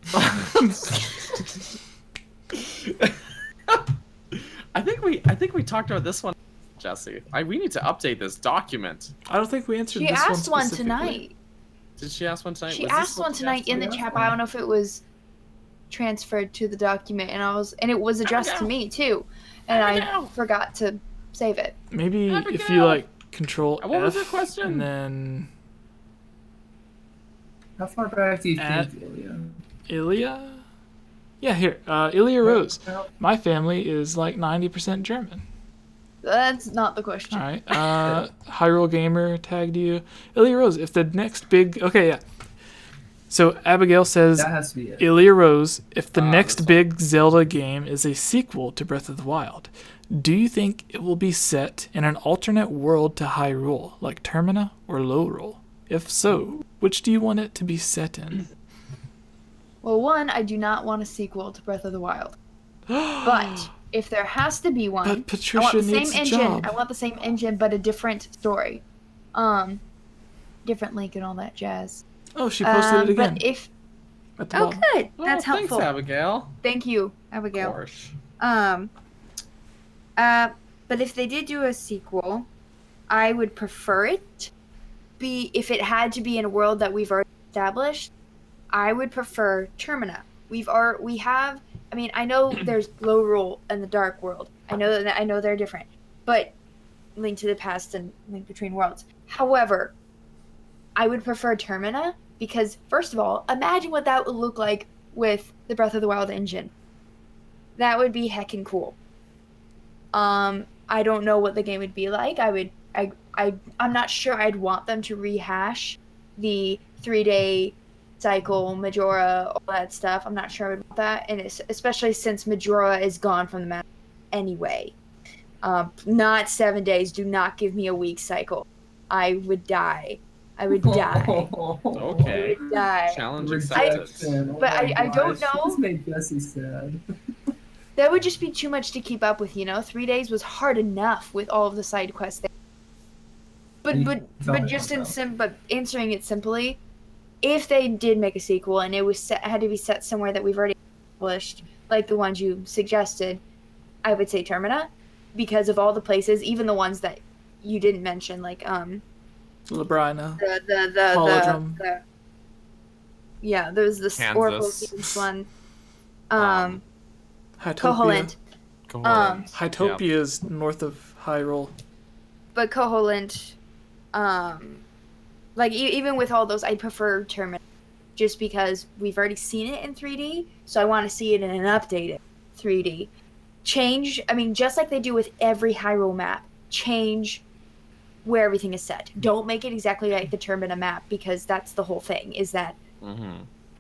I think we talked about this one, Jesse. We need to update this document. I don't think we answered She this asked one specifically. tonight. Did she ask one tonight? She Was this asked what one she tonight asked in the tonight? chat, but I don't know if it was transferred to the document, and it was addressed to me too, and I forgot to save it. Maybe if Abigail. you like Control What was her F question? and then How far back do you At- think, Ilya? Ilia. Yeah, here. Ilia Rose. My family is like 90% German. That's not the question. All right. Hyrule Gamer tagged you. Ilia Rose, if the next big... Okay, yeah. So Abigail says, That has to be it. Ilia Rose, if the this next one. big Zelda game is a sequel to Breath of the Wild, do you think it will be set in an alternate world to Hyrule, like Termina or Lowrule? If so, which do you want it to be set in? Well, one, I do not want a sequel to Breath of the Wild, but if there has to be one, But I want Patricia the same needs a engine. job. I want the same engine, but a different story, different Link and all that jazz. Oh, she posted it again. But if at the oh, bottom. good, that's Thanks, helpful. Abigail. Thank you, Of Abigail. course. But if they did do a sequel, I would prefer it be if it had to be in a world that we've already established. I would prefer Termina. We have. I mean, I know there's Lowrule and the Dark World. I know they're different, but Link to the Past and Link Between Worlds. However, I would prefer Termina because, first of all, imagine what that would look like with the Breath of the Wild engine. That would be heckin' cool. I don't know what the game would be like. I'm not sure I'd want them to rehash the 3-day cycle, Majora, all that stuff. I'm not sure I would want that, and especially since Majora is gone from the map anyway. Not 7 days. Do not give me a week cycle. I would die. I would die. Okay. I would die. Challenge accepted. Rejection. Oh But my I don't gosh, know. This made Jesse sad. That would just be too much to keep up with, 3 days was hard enough with all of the side quests there. But just but answering it simply, if they did make a sequel and it was had to be set somewhere that we've already established, like the ones you suggested, I would say Termina, because of all the places, even the ones that you didn't mention, like Labrina. the Holodrum. yeah, there's the Oracle Kansas. Games one, Hytopia. Koholint. Koholint. Hytopia is north of Hyrule. But Koholint, like even with all those, I prefer Termina, just because we've already seen it in 3D, so I want to see it in an updated 3D. Change, I mean, just like they do with every Hyrule map, change where everything is set. Don't make it exactly like the Termina map, because that's the whole thing, is that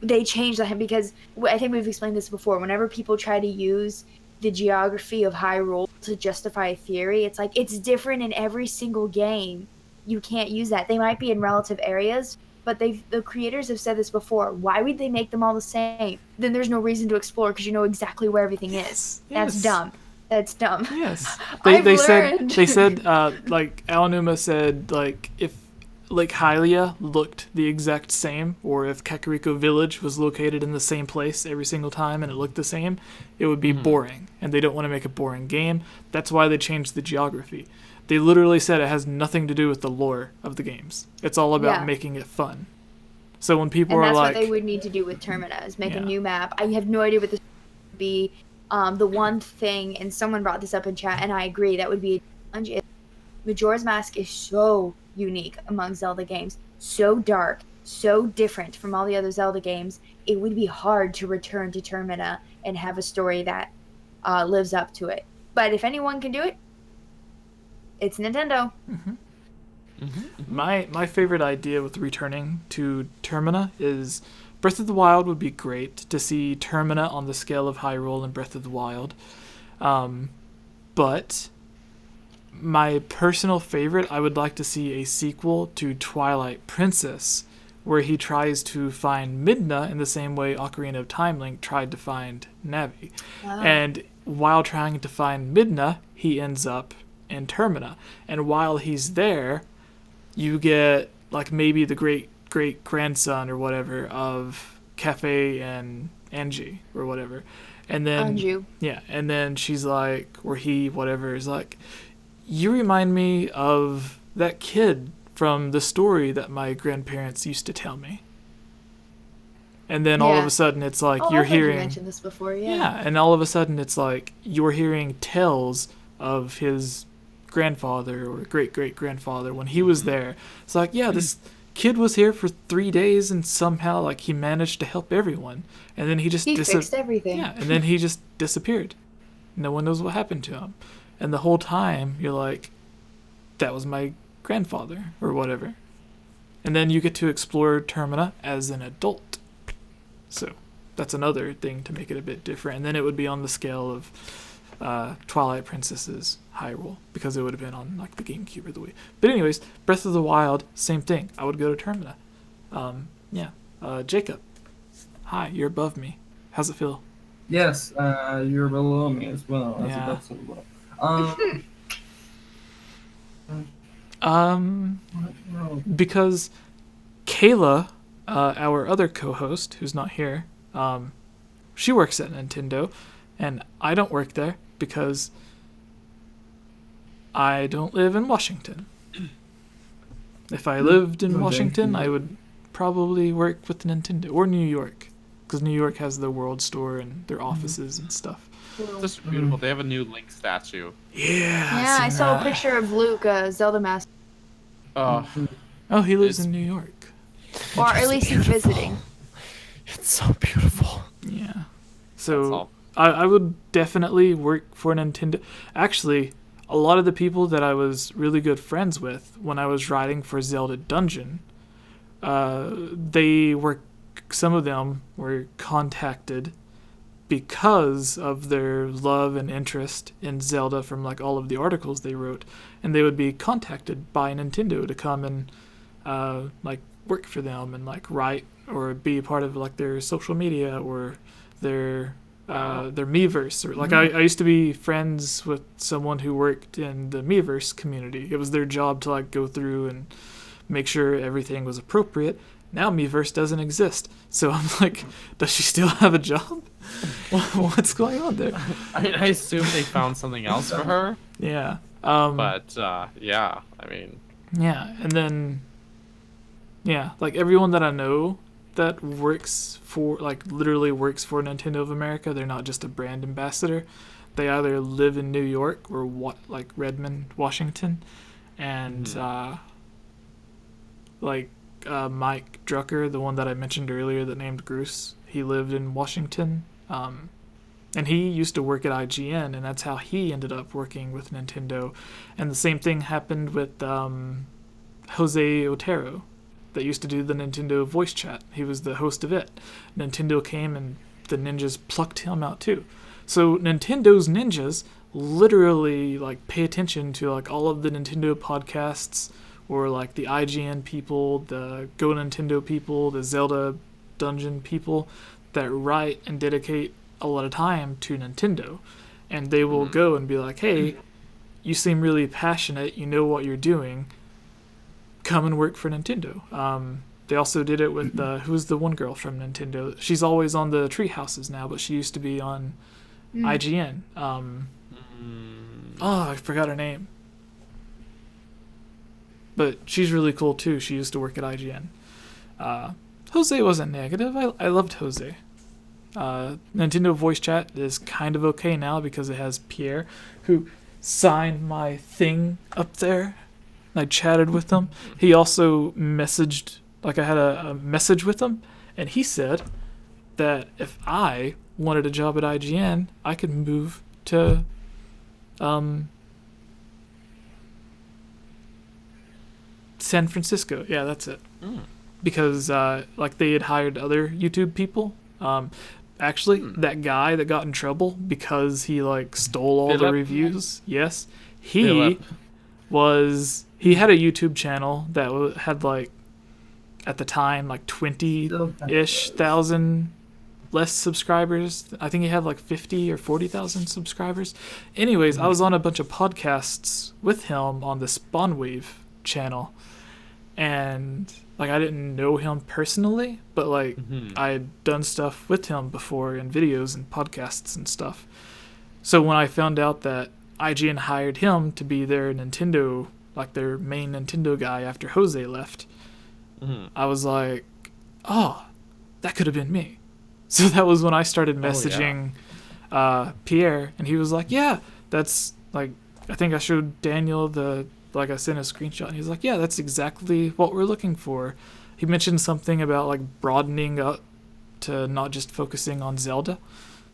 they change that, because I think we've explained this before. Whenever people try to use the geography of Hyrule to justify a theory, it's like, it's different in every single game. You can't use that. They might be in relative areas, but the creators have said this before. Why would they make them all the same? Then there's no reason to explore, because you know exactly where everything is. That's dumb. That's dumb. Yes. They said like Aonuma said, like if Lake Hylia looked the exact same, or if Kakariko Village was located in the same place every single time and it looked the same, it would be boring. And they don't want to make a boring game. That's why they changed the geography. They literally said it has nothing to do with the lore of the games. It's all about making it fun. So when people are like... And that's what they would need to do with Termina, is make a new map. I have no idea what this would be. The one thing, and someone brought this up in chat, and I agree, that would be a challenge, is Majora's Mask is so unique among Zelda games. So dark, so different from all the other Zelda games. It would be hard to return to Termina and have a story that lives up to it. But if anyone can do it, it's Nintendo. My favorite idea with returning to Termina is Breath of the Wild would be great to see Termina on the scale of Hyrule and Breath of the Wild. But my personal favorite, I would like to see a sequel to Twilight Princess, where he tries to find Midna in the same way Ocarina of Time Link tried to find Navi. And while trying to find Midna, he ends up in Termina. And while he's there, you get like maybe the great-grandson or whatever of Cafe and Angie or whatever. And then Anju. Yeah, and then she's like, or he, whatever, is like, you remind me of that kid from the story that my grandparents used to tell me. And then all of a sudden it's like you're hearing... You mentioned this before, Yeah, and all of a sudden it's like you're hearing tales of his grandfather or great-great-grandfather when he was there. It's like, yeah, this kid was here for 3 days and somehow like he managed to help everyone. And then he just... fixed everything. Yeah, and then he just disappeared. No one knows what happened to him. And the whole time you're like, that was my grandfather or whatever. And then you get to explore Termina as an adult. So that's another thing to make it a bit different. And then it would be on the scale of Twilight Princess's Hyrule, because it would have been on like the Gamecube or the Wii. But anyways, Breath of the Wild, same thing. I would go to Termina. Jacob, hi, you're above me. How's it feel? Yes, you're below me as well. As Yeah. above, so below. Because Kayla, our other co-host, who's not here, she works at Nintendo, and I don't work there because I don't live in Washington. If I lived in Washington, I would probably work with Nintendo, or New York, because New York has their World Store and their offices and stuff. This is beautiful. They have a new Link statue. Yeah, I saw a picture of Luke, Zelda Master. Oh, he lives in New York. Or at least he's visiting. It's so beautiful. Yeah. So I would definitely work for Nintendo. Actually, a lot of the people that I was really good friends with when I was writing for Zelda Dungeon, some of them were contacted because of their love and interest in Zelda from like all of the articles they wrote, and they would be contacted by Nintendo to come and like work for them and like write or be a part of like their social media or their Miiverse, or like I used to be friends with someone who worked in the Miiverse community. It was their job to like go through and make sure everything was appropriate. Now Miiverse doesn't exist, so I'm like, does she still have a job? What's going on there? I mean, I assume they found something else for her. Yeah. But yeah, I mean. Yeah, and then, yeah, like everyone that I know that works for, like literally works for Nintendo of America, they're not just a brand ambassador. they either live in New York or like Redmond, Washington, and Mike Drucker, the one that I mentioned earlier that named Bruce, he lived in Washington, and he used to work at IGN, and that's how he ended up working with Nintendo. And the same thing happened with Jose Otero, that used to do the Nintendo voice chat. He was the host of it. Nintendo came and the ninjas plucked him out too. So Nintendo's ninjas literally like pay attention to like all of the Nintendo podcasts, or like the IGN people, the Go Nintendo people, the Zelda Dungeon people that write and dedicate a lot of time to Nintendo. And they will go and be like, hey, you seem really passionate, you know what you're doing, come and work for Nintendo. They also did it with who's the one girl from Nintendo? She's always on the Treehouses now, but she used to be on IGN. I forgot her name. But she's really cool too. She used to work at IGN. Jose wasn't negative. I loved Jose. Nintendo voice chat is kind of okay now because it has Pierre, who signed my thing up there. I chatted with him. He also messaged, like I had a message with him, and he said that if I wanted a job at IGN, I could move to San Francisco. Yeah, that's it. Because like they had hired other YouTube people. Actually, that guy that got in trouble because he like stole all the reviews. Yes, he had a YouTube channel that had like at the time like 20-ish thousand less subscribers. I think he had like 50 or 40,000 subscribers. Anyways, I was on a bunch of podcasts with him on the Spawnwave channel, and like I didn't know him personally, but like I had done stuff with him before in videos and podcasts and stuff. So when I found out that IGN hired him to be their Nintendo, like their main Nintendo guy after Jose left, I was like, oh, that could have been me. So that was when I started messaging Pierre, and he was like, yeah, that's like, I think I showed Daniel I sent a screenshot, and he's like, yeah, that's exactly what we're looking for. He mentioned something about like broadening up to not just focusing on Zelda.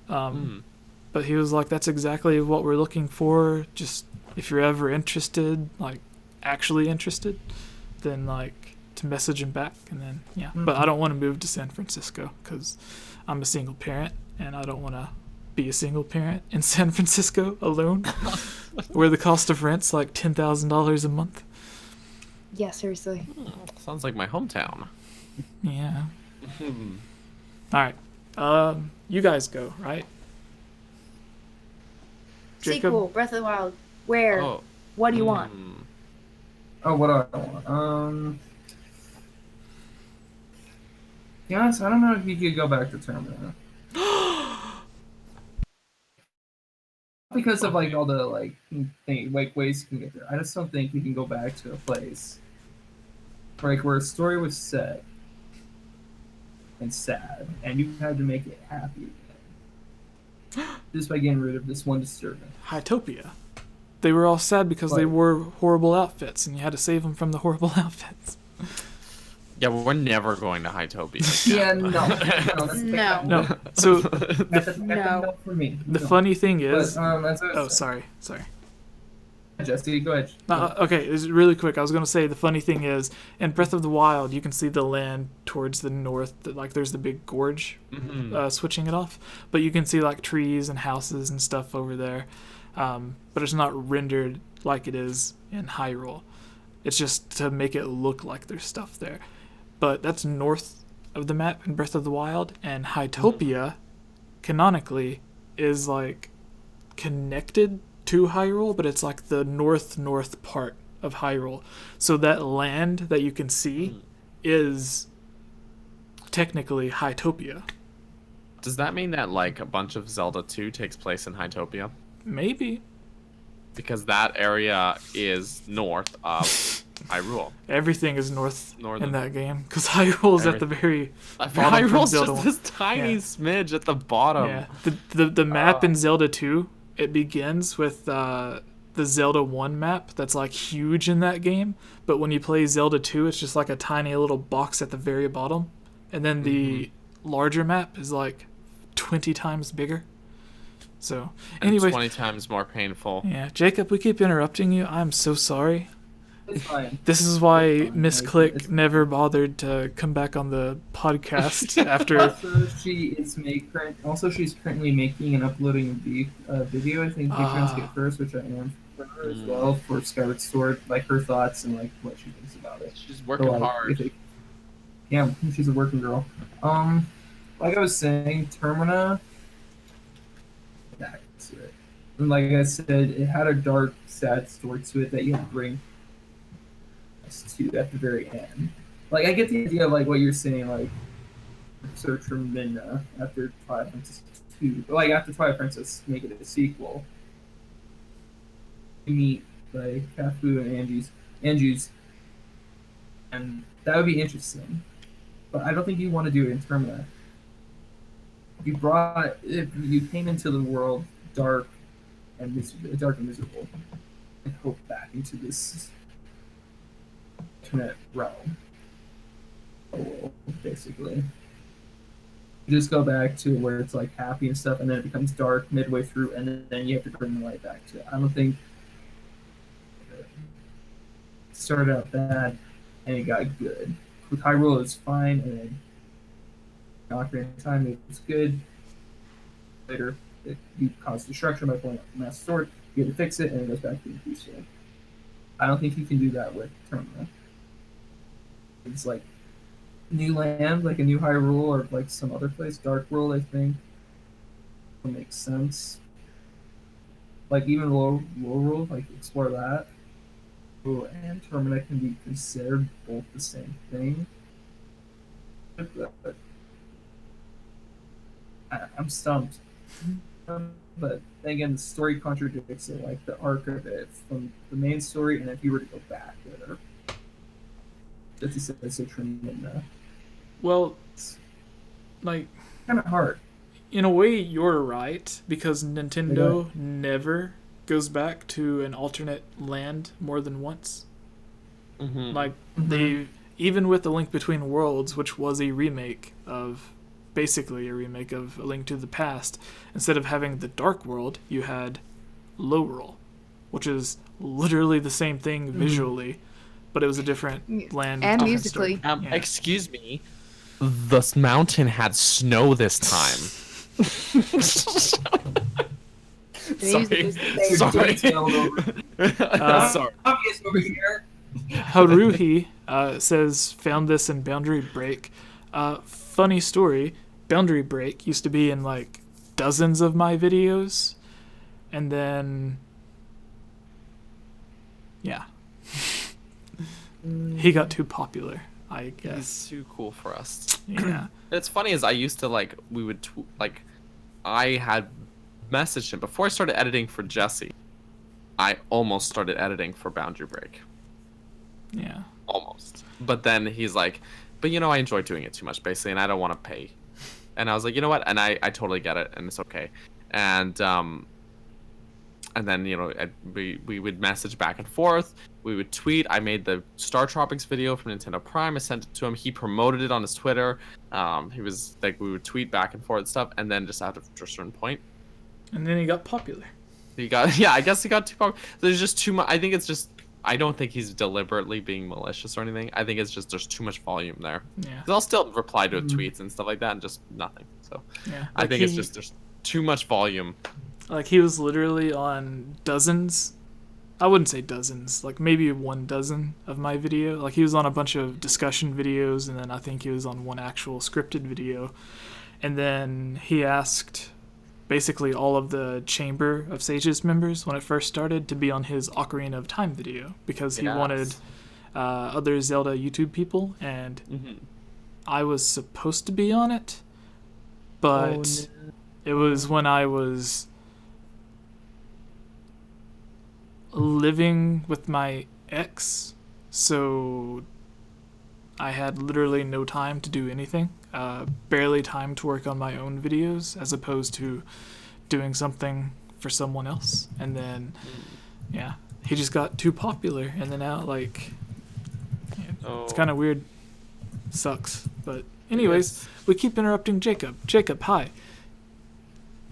But he was like, that's exactly what we're looking for. Just if you're ever interested, like actually interested, then like to message him back. And then, but I don't want to move to San Francisco because I'm a single parent, and I don't want to be a single parent in San Francisco alone, where the cost of rent's like $10,000 a month. Yeah, seriously. Sounds like my hometown. Yeah. All right. You guys go, right? Jacob? Sequel, Breath of the Wild. Where? Oh. What do you want? Oh, what do I want? To be honest, I don't know if you could go back to Terminator. Because of like all the like ways you can get there. I just don't think you can go back to a place like where a story was set and sad, and you had to make it happy again. Just by getting rid of this one disturbance. Hytopia. They were all sad because they wore horrible outfits, and you had to save them from the horrible outfits. Yeah, well, we're never going to Hytopia. Yeah, no. No. So That's no for me. The funny thing is, but, sorry. Jesse, go ahead. Okay, it's really quick. I was going to say the funny thing is, in Breath of the Wild, you can see the land towards the north. Like there's the big gorge, switching it off. But you can see like trees and houses and stuff over there. But it's not rendered like it is in Hyrule. It's just to make it look like there's stuff there. But that's north of the map in Breath of the Wild, and Hytopia, canonically, is like connected to Hyrule, but it's like the north part of Hyrule. So that land that you can see is technically Hytopia. Does that mean that like a bunch of Zelda 2 takes place in Hytopia? Maybe. Because that area is north of Hyrule. Everything is northern in that game, because Hyrule's at the very bottom. Hyrule's Zelda just this tiny smidge at the bottom. Yeah, the map in Zelda 2 it begins with the Zelda 1 map that's like huge in that game, but when you play Zelda 2, it's just like a tiny little box at the very bottom, and then the larger map is like 20 times bigger. So anyway, 20 times more painful. Yeah, Jacob, we keep interrupting you. I'm so sorry. It's fine. This is why It's fine. Miss Like, Click it's- never bothered to come back on the podcast after. Also, she's currently making and uploading a video. I think Patreon's get first, which I am for her as well, for Skyward Sword, like her thoughts and like what she thinks about it. She's working hard. Yeah, she's a working girl. Like I was saying, Termina. Back to it. And like I said, it had a dark, sad story to it that you had to bring us to at the very end. Like I get the idea of like what you're saying, like search for Midna after Twilight Princess 2. But like after Twilight Princess, make it a sequel. You meet like Kafu and Anju's, and that would be interesting. But I don't think you want to do it in Termina. If you came into the world dark and miserable, and hope back into this alternate realm, basically. You just go back to where it's like happy and stuff, and then it becomes dark midway through, and then you have to bring the light back to it. I don't think it started out bad and it got good. With Hyrule, it was fine, and then Ocarina of Time, it was good. Later, you cause destruction by pulling out the Master Sword. You have to fix it, and it goes back to being peaceful. I don't think you can do that with Termina. It's like new land, like a new Hyrule, or like some other place, Dark World. I think will make sense. Like even low world, like explore that. And Termina can be considered both the same thing. But I'm stumped. But again, the story contradicts it, like the arc of it from the main story, and if you were to go back there, that's a Termina. Well, like, Kind of hard. in a way, you're right, because Nintendo never goes back to an alternate land more than once. Like, they, even with A Link Between Worlds, which was a remake of, basically a remake of A Link to the Past, instead of having the Dark World, you had Lowrul, which is literally the same thing visually, but it was a different land. And different musically. story. Yeah. Excuse me. The mountain had snow this time. Sorry. Sorry. Sorry. Obvious over here. Haruhi says, found this in Boundary Break. Funny story, Boundary Break used to be in like dozens of my videos, and then yeah, he got too popular, I guess. He's too cool for us. Yeah. It's funny is I used to like I had messaged him before I started editing for Jesse. I almost started editing for Boundary Break. Yeah. Almost. But then he's like, but you know, I enjoy doing it too much basically, and I don't want to pay. And I was like, you know what? And I totally get it, and it's okay. And then, you know, we would message back and forth. We would tweet. I made the Star Tropics video from Nintendo Prime. I sent it to him. He promoted it on his Twitter. He was like, we would tweet back and forth and stuff. And then just after a certain point, And then he got popular. I guess he got too popular. There's just too much. I think it's just, I don't think he's deliberately being malicious or anything. I think it's just there's too much volume there. Yeah. 'Cause I'll still reply to tweets and stuff like that, and just nothing. So Yeah. I think it's just there's too much volume. Like, he was literally on dozens. I wouldn't say dozens, like maybe 1 of my video. Like, he was on a bunch of discussion videos, and then I think he was on one actual scripted video. And then he asked basically all of the Chamber of Sages members when it first started to be on his Ocarina of Time video, because he wanted other Zelda YouTube people, and I was supposed to be on it, but it was when I was living with my ex, so I had literally no time to do anything, barely time to work on my own videos, as opposed to doing something for someone else, and then yeah, he just got too popular, and then now like it's kind of weird. Sucks. But anyways, we keep interrupting Jacob. Jacob, hi.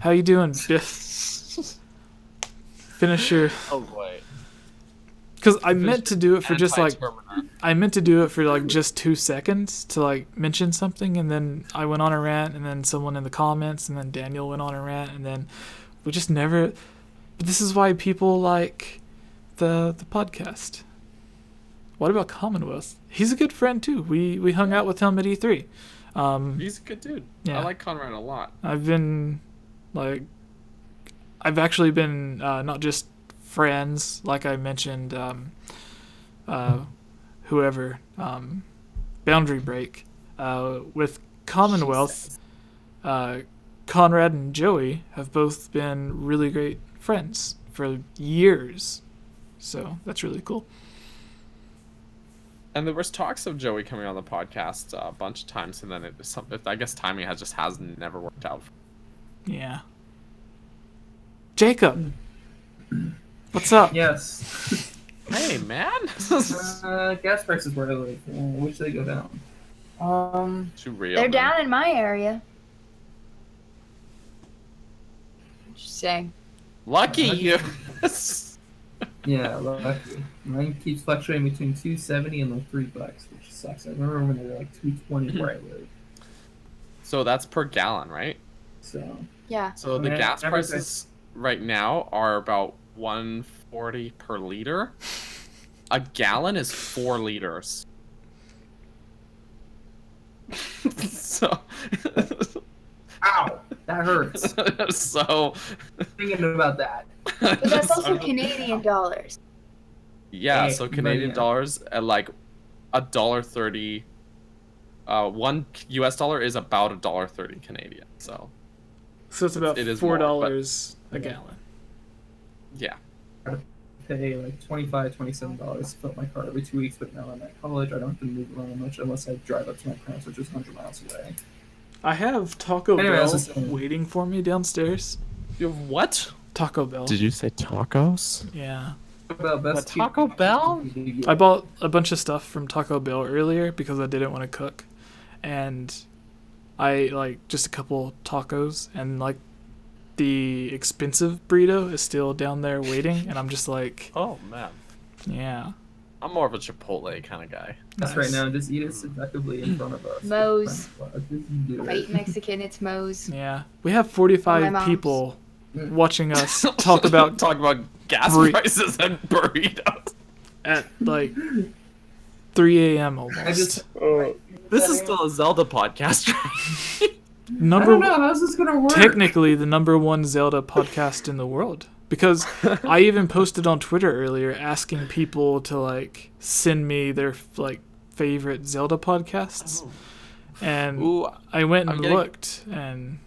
How you doing, Biff? Finish your. Oh boy. Because I meant to do it for just like. I meant to do it for like just 2 seconds to like mention something, and then I went on a rant, and then someone in the comments, and then Daniel went on a rant, and then we just never. But this is why people like the podcast. What about Commonwealth? He's a good friend too. We hung out with him at E3. He's a good dude. Yeah. I like Conrad a lot. I've actually been not just friends, like I mentioned, whoever, Boundary Break, with Commonwealth. Conrad and Joey have both been really great friends for years, so that's really cool. And there was talks of Joey coming on the podcast a bunch of times, and then I guess timing has never worked out. Yeah. Jacob, what's up? Yes. Hey, man. Gas prices where I live. I wish they go down. Too real. They're man. down in my area. Just saying. Lucky you. Yeah, lucky. Mine keeps fluctuating between $2.70 and like $3, which sucks. I remember when they were like $2.20 where I live. So that's per gallon, right? So. Yeah. So the gas prices right now are about $1.40 per liter. A gallon is 4 liters. So. Ow! That hurts. So. Thinking about that. But that's also Canadian dollars. Yeah, Hey, so Canadian yeah. dollars at like $1.30. $1 US is about $1.30 Canadian. So So it's about it is $4 more, a gallon. Yeah. Pay like $25, $27 to fill up my car every 2 weeks, but now I'm at college. I don't have to move around much unless I drive up to my parents, which is 100 miles away. I have Taco Anyway, Bell I was just saying. waiting for me downstairs. You have what? Taco Bell. Did you say tacos? Yeah. About best Taco Bell? I bought a bunch of stuff from Taco Bell earlier because I didn't want to cook. And I like just a couple tacos, and like the expensive burrito is still down there waiting, and I'm just like, Oh man, yeah. I'm more of a Chipotle kind of guy. That's Nice. right now. Just eat it seductively in front of us. Moe's. Just do it. Right, Mexican, it's Moe's. Yeah. We have My 45 mom's. people watching us talk about gas Burri- prices and burritos. at like 3 a.m. almost. I just. This is still a Zelda podcast, right? I Number don't know. How's this gonna work? technically the #1 Zelda podcast in the world, because I even posted on Twitter earlier asking people to like send me their like favorite Zelda podcasts, and Ooh, I went I'm and getting- looked, and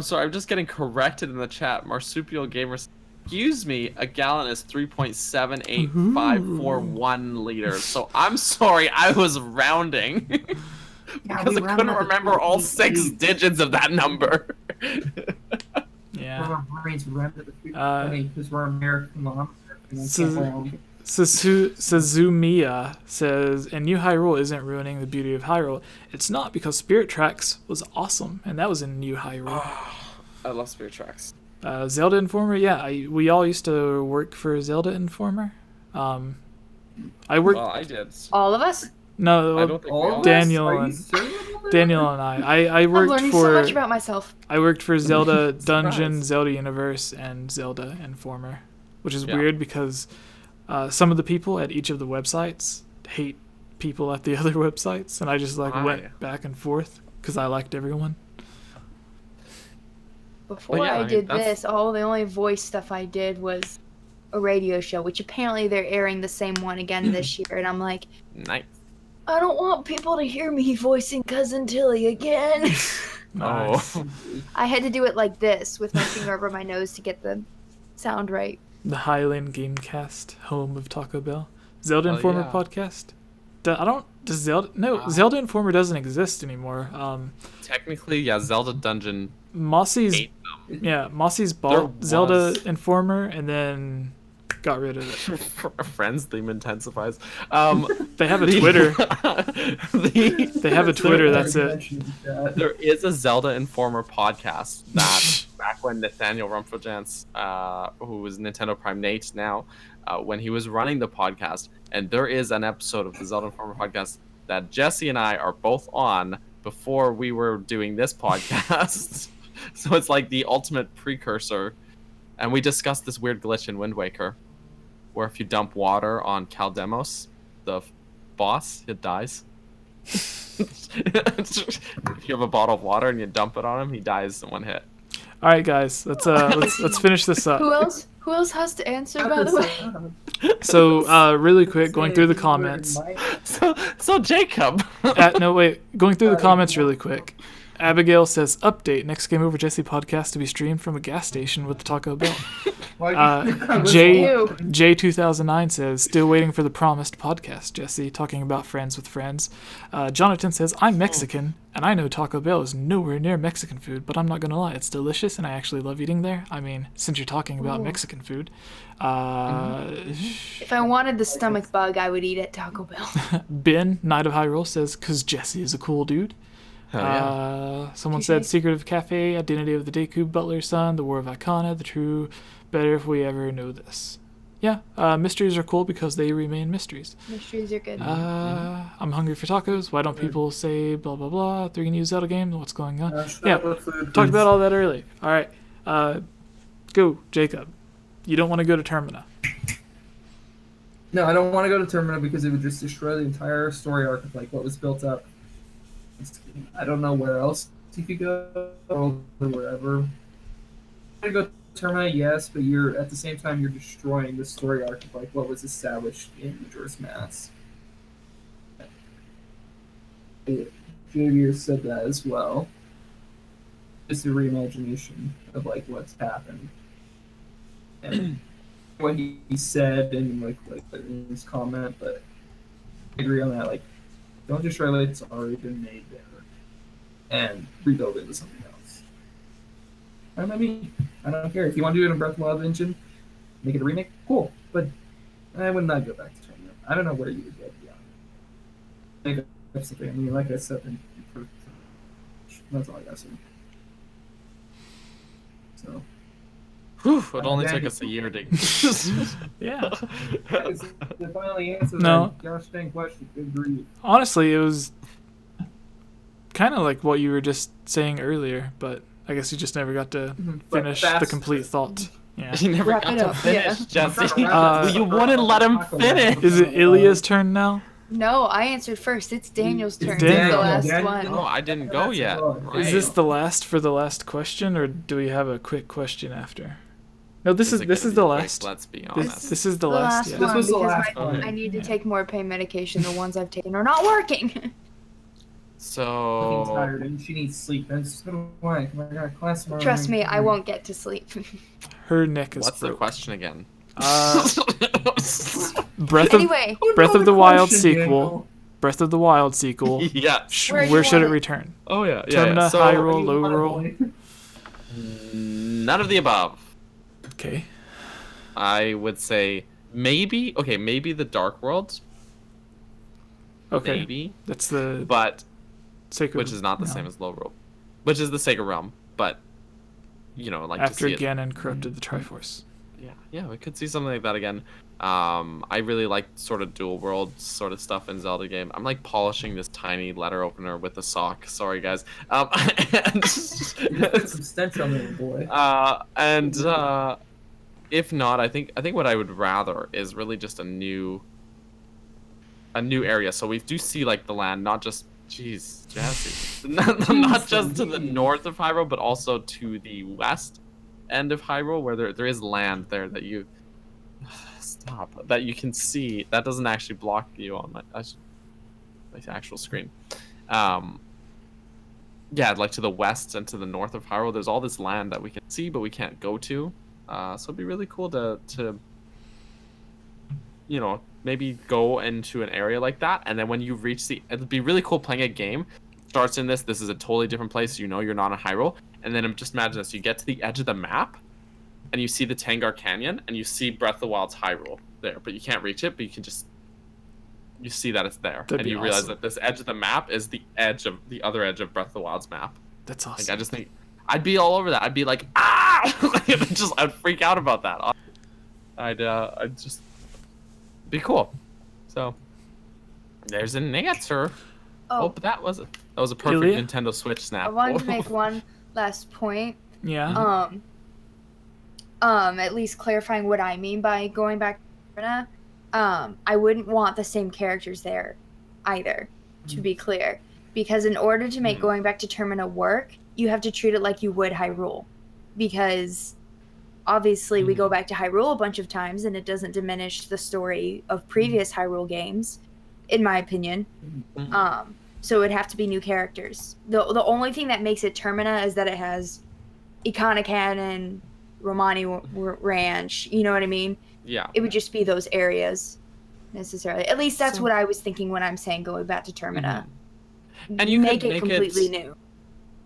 sorry, I'm just getting corrected in the chat. Marsupial Gamer, excuse me, a gallon is 3.78541 liters. So I'm sorry, I was rounding. Because I couldn't remember all 6 digits of that number. yeah. Our brains rammed at the Uh, because we're American moms. So- Suzumiya says, and New Hyrule isn't ruining the beauty of Hyrule. It's not, because Spirit Tracks was awesome, and that was in New Hyrule. I love Spirit Tracks. Zelda Informer, yeah, we all used to work for Zelda Informer. I worked. Well, I did. All of us? No, I don't think we All all of Daniel us? Are you and- serious about that? Daniel and I I'm worked learning for so much about myself. I worked for Zelda Dungeon, Surprise. Zelda Universe, and Zelda Informer, which is Yeah. weird because some of the people at each of the websites hate people at the other websites, and I just like Why? went back and forth because I liked everyone. Before Well, yeah, I I mean, did that's- this, the only voice stuff I did was a radio show, which apparently they're airing the same one again this year, and I'm like, Nice. I don't want people to hear me voicing Cousin Tilly again. Nice. Oh. I had to do it like this with my finger over my nose to get the sound right. The Hylian Gamecast, home of Taco Bell, Zelda Oh, Informer yeah. podcast. I don't Does Zelda Informer doesn't exist anymore. Technically, yeah, Zelda Dungeon Mossy's ate them. Yeah, Mossy's bought Zelda Informer and then got rid of it. Friends theme intensifies. They have a Twitter. They have a Twitter. That's it. There is a Zelda Informer podcast that back when Nathaniel Rumfojans, who was Nintendo Prime Nate now, when he was running the podcast, and there is an episode of the Zelda Informer podcast that Jesse and I are both on before we were doing this podcast. So it's like the ultimate precursor. And we discussed this weird glitch in Wind Waker, where if you dump water on Caldemos, the boss, it dies. If you have a bottle of water and you dump it on him, he dies in one hit. All right, guys, let's finish this up. Who else has to answer, by the way? So, really quick, going through the comments. So Jacob. Going through the comments really quick. Abigail says, update, next Game Over Jesse podcast to be streamed from a gas station with the Taco Bell. J2009 says, still waiting for the promised podcast, Jesse, talking about friends with friends. Jonathan says, I'm Mexican, and I know Taco Bell is nowhere near Mexican food, but I'm not going to lie, it's delicious, and I actually love eating there. I mean, since you're talking about Mexican food. If I wanted the stomach bug, I would eat at Taco Bell. Ben, Knight of Hyrule, says, because Jesse is a cool dude. Someone said Secret of Cafe, Identity of the Deku, Butler's Son, The War of Icona, The True, Better If We Ever Know This. Yeah, mysteries are cool because they remain mysteries. Mysteries are good. I'm hungry for tacos. Why don't people say blah blah blah? 3 new Zelda games. What's going on? Talked about all that earlier. All right, go, Jacob. You don't want to go to Termina. No, I don't want to go to Termina because it would just destroy the entire story arc of like what was built up. I don't know where else you could go or wherever. You go to Termina, yes, but you're at the same time you're destroying the story arc of like what was established in Majora's Mask. Javier said that as well. Just a reimagination of like what's happened and what he said and like in his comment, but I agree on that. Like, don't destroy what's already been made there and rebuild it into something else. I mean, I don't care. If you want to do it in Breath of the Wild engine, make it a remake, cool. But I would not go back to China. I don't know where you would go beyond it. Make something. I mean, like I said, that's all I got to say. So. It only took us a year to. Yeah. To finally answer that gosh dang question. Good grief. Honestly, it was kind of like what you were just saying earlier, but I guess you just never got to finish the complete thought. Yeah. You never got to finish, Jesse. You wouldn't let him finish. Is it Ilya's turn now? No, I answered first. It's Daniel's turn. Daniel. The last one. No, I didn't go yet. Right. Is this the last for the last question, or do we have a quick question after? No, this is the last. Let's be honest. This is the last. Yeah. This was the last one. I need to take more pain medication. The ones I've taken are not working. So. I'm tired and she needs sleep. And it's gonna work. I got class tomorrow. Trust me, I won't get to sleep. Her neck is. What's broke. the question again? Breath of the Wild sequel. Breath of the Wild sequel. Yeah. Where should it return? Oh yeah. Termina, So, high roll, low roll. None of the above. Okay. I would say maybe the Dark World. Okay. Maybe. That's the Sacred, which is not the same as Low Roll. Which is the Sacred Realm, but like after to see Ganon corrupted the Triforce. Yeah, we could see something like that again. I really like sort of dual world sort of stuff in Zelda game. I'm like polishing this tiny letter opener with a sock. Sorry guys. Some stench on there, boy. If not, I think what I would rather is really just a new area. So we do see like the land, not just Jesse, not just to the north of Hyrule, but also to the west end of Hyrule, where there is land there that you that you can see that doesn't actually block you on my actual screen. Yeah, like to the west and to the north of Hyrule, there's all this land that we can see but we can't go to. So it'd be really cool to maybe go into an area like that, and then when you reach it'd be really cool playing a game. Starts in this is a totally different place. You're not in Hyrule, and then just imagine this: you get to the edge of the map, and you see the Tangar Canyon, and you see Breath of the Wild's Hyrule there, but you can't reach it, but you see that it's there, and you realize that this edge of the map is the other edge of Breath of the Wild's map. That's awesome. Like, I just think I'd be all over that. I'd be like, I'd freak out about that. I'd just be cool. So there's an answer. Oh, but that was a perfect Hylia? Nintendo Switch snap. I wanted to make one last point. Yeah. At least clarifying what I mean by going back to Ocarina. I wouldn't want the same characters there either, to be clear. Because in order to make going back to Termina work, you have to treat it like you would Hyrule. Because obviously we go back to Hyrule a bunch of times, and it doesn't diminish the story of previous Hyrule games, in my opinion. So it would have to be new characters. The only thing that makes it Termina is that it has Icona Cannon, Romani Ranch, you know what I mean? Yeah. It would just be those areas, necessarily. At least that's what I was thinking when I'm saying going back to Termina. And you make could it completely new.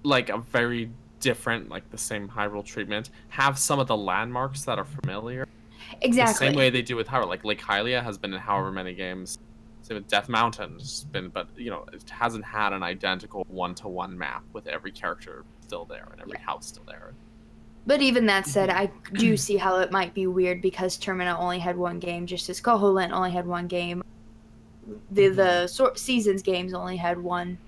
Like a very different, like the same Hyrule treatment. Have some of the landmarks that are familiar. Exactly. The same way they do with Hyrule. Like Lake Hylia has been in however many games. Same with Death Mountain has been, but it hasn't had an identical one-to-one map with every character still there and every house still there. But even that said, I do see how it might be weird because Termina only had one game, just as Koholint only had one game. The Seasons games only had one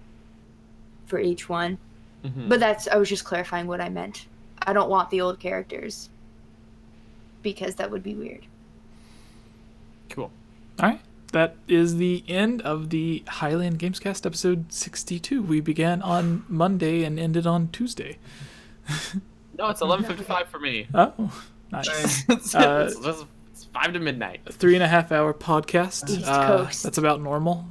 for each one. But I was just clarifying what I meant. I don't want the old characters because that would be weird. Cool. All right. That is the end of the Hylian Gamescast episode 62. We began on Monday and ended on Tuesday. No, it's 11:55 for me. Oh, nice. It's 5 to midnight. A 3.5 hour podcast. East Coast. That's about normal.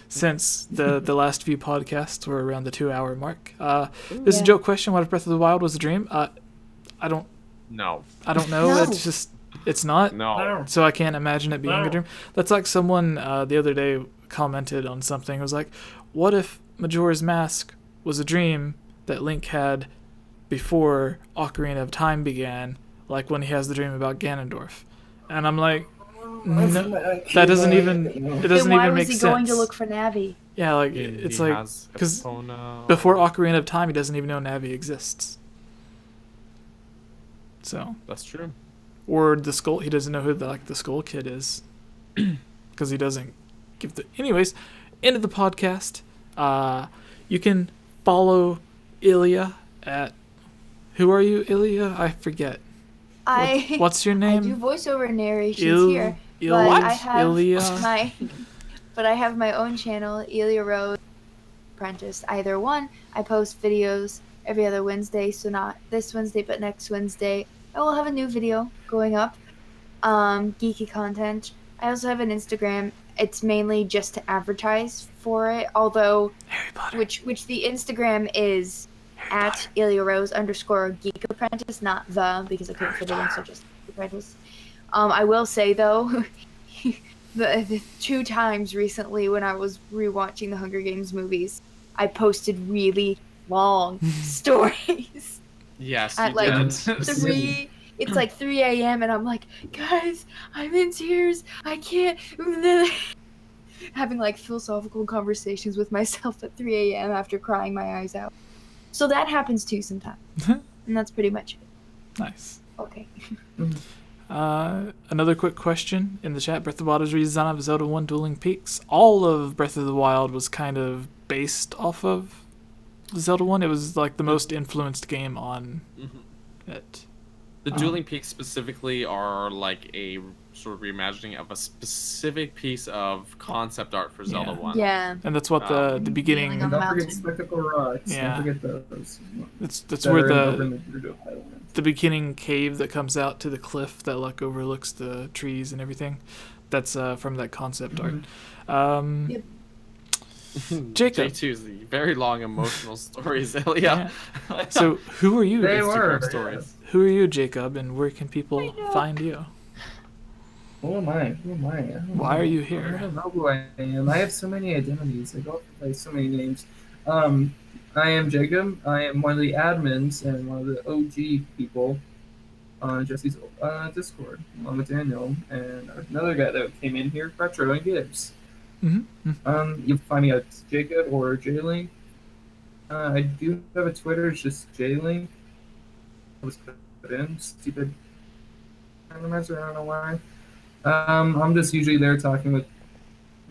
Since the last few podcasts were around the 2 hour mark. This is a joke question. What if Breath of the Wild was a dream? I don't know. No. It's not. No. So I can't imagine it being a dream. That's like someone the other day commented on something. It was like, what if Majora's Mask was a dream that Link had before Ocarina of Time began, like when he has the dream about Ganondorf? And I'm like, no, that doesn't even, it doesn't even make sense. Why was he going to look for Navi? Yeah, like, it's like, because before Ocarina of Time, he doesn't even know Navi exists. So. That's true. Or the Skull, he doesn't know who the Skull Kid is. Because he doesn't give the... Anyways, end of the podcast. You can follow Ilya at... Who are you, Ilya? I forget. What's your name? I do voiceover narrations here. But I have my own channel, Ilya Rose Apprentice. Either one. I post videos every other Wednesday, so not this Wednesday, but next Wednesday. I will have a new video going up. Geeky content. I also have an Instagram. It's mainly just to advertise for it, although which the Instagram is at @IlyaRose_Geek Apprentice, not because I couldn't fit it in, so just Apprentice. I will say though, the 2 times recently when I was rewatching the Hunger Games movies, I posted really long stories. Yes, at like 3. It's like 3 a.m. and I'm like, guys, I'm in tears. I can't. Having like philosophical conversations with myself at 3 a.m. after crying my eyes out. So that happens too sometimes. And that's pretty much it. Nice. Okay. Another quick question in the chat. Breath of the Wild is redesign of Zelda 1 Dueling Peaks. All of Breath of the Wild was kind of based off of Zelda 1. It was like the most influenced game on it. The Dueling Peaks specifically are like a sort of reimagining of a specific piece of concept art for Zelda 1. Yeah. And that's what the beginning... On the Don't forget mountain. Spectacle Rocks. Yeah. Don't forget those. That's where the beginning cave that comes out to the cliff that like overlooks the trees and everything. That's from that concept art. Yep. Jacob. J2's the very long emotional stories, Ilya. Yeah. So who are you? They Instagram were stories. Who are you, Jacob, and where can people find you? Who am I? Who am I? Why are you I here? don't know who I am. I have so many identities. I go by so many names. I am Jacob. I am one of the admins and one of the OG people on Jesse's Discord, along with Daniel and another guy that came in here, Retro and Gibbs. Mm-hmm. You'll find me at Jacob or J-Link. I do have a Twitter. It's just J-Link. I was put in stupid randomizer. I don't know why. I'm just usually there talking with,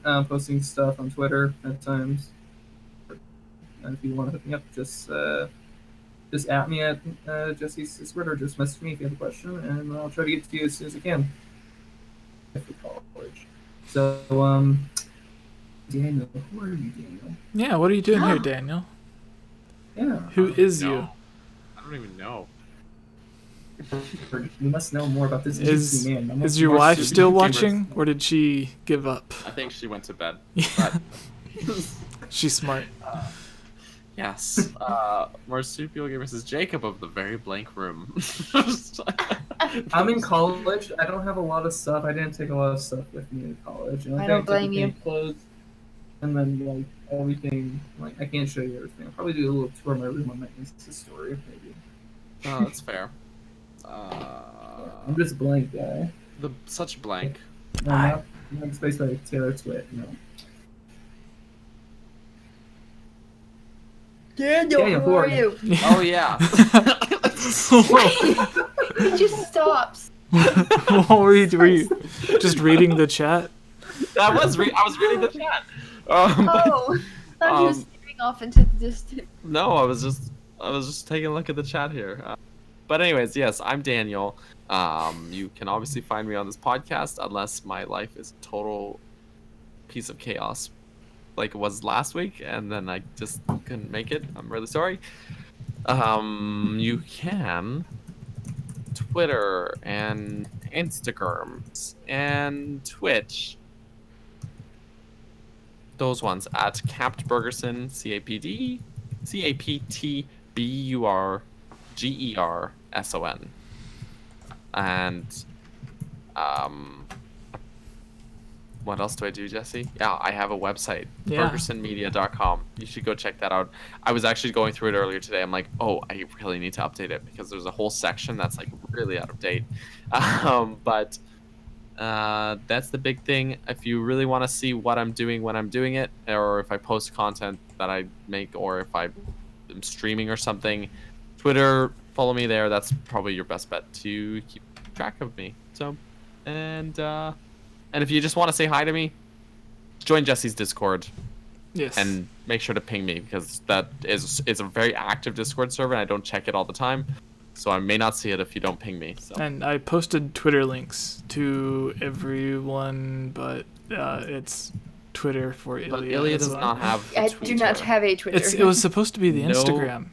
posting stuff on Twitter at times. And if you want to hook me up, just at me at Jesse's Discord, or just message me if you have a question, and I'll try to get to you as soon as I can. For college. So, Daniel, who are you, Daniel? Yeah, what are you doing here, Daniel? Yeah. Who is No. you? I don't even know. You must know more about this Is juicy man. is your wife still watching, or did she give up? I think she went to bed. Yeah. She's smart. Yes. Marsupial Gamer says Jacob of the very blank room. I'm in college. I don't have a lot of stuff. I didn't take a lot of stuff with me in college. And I don't blame took you. Clothes, and then like everything. Like I can't show you everything. I'll probably do a little tour of my room on my Insta story, maybe. Oh, that's fair. I'm just blank guy. Such blank. No, not spaced by Taylor Swift. No. Daniel, who are you? Oh yeah. He just stops. What were you just reading the chat? I was reading the chat. Oh, I thought he was staring off into the distance. No, I was just taking a look at the chat here. But anyways, yes, I'm Daniel. You can obviously find me on this podcast unless my life is a total piece of chaos, like it was last week, and then I just couldn't make it. I'm really sorry. You can Twitter and Instagram and Twitch. Those ones at Capt Burgerson, CAPTBURGERSON. And what else do I do, Jesse? Yeah, I have a website, burgersonmedia.com. You should go check that out. I was actually going through it earlier today. I'm like, oh, I really need to update it because there's a whole section that's like really out of date. But that's the big thing. If you really want to see what I'm doing when I'm doing it, or if I post content that I make, or if I'm streaming or something, Twitter, follow me there. That's probably your best bet to keep track of me. So, and if you just want to say hi to me, join Jesse's Discord. Yes. And make sure to ping me because it's a very active Discord server and I don't check it all the time. So I may not see it if you don't ping me. So. And I posted Twitter links to everyone, but it's Twitter for Ilya. But Ilya does not have a I Twitter. do not have a Twitter. It was supposed to be the No- Instagram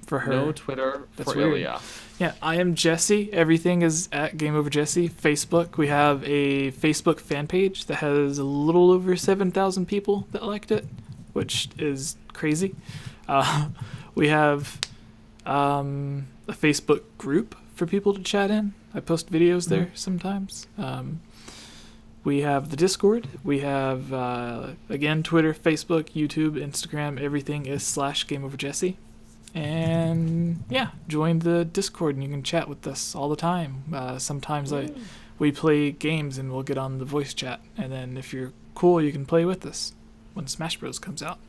for her. No Twitter That's for weird. Ilya. Yeah, I am Jesse. Everything is at Game Over Jesse. Facebook, we have a Facebook fan page that has a little over 7,000 people that liked it, which is crazy. We have a Facebook group for people to chat in. I post videos there sometimes. We have the Discord. We have, again, Twitter, Facebook, YouTube, Instagram. Everything is /GameOverJesse. And yeah, join the Discord and you can chat with us all the time. Sometimes we play games and we'll get on the voice chat. And then if you're cool, you can play with us when Smash Bros. Comes out.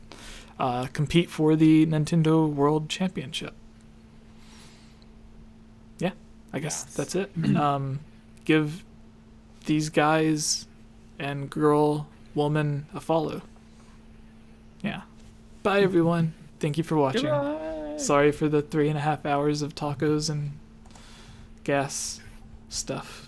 Compete for the Nintendo World Championship. Yeah, I guess that's it. Give these guys and girl, woman a follow. Yeah. Bye, everyone. Thank you for watching. Goodbye. Sorry for the 3.5 hours of tacos and gas stuff.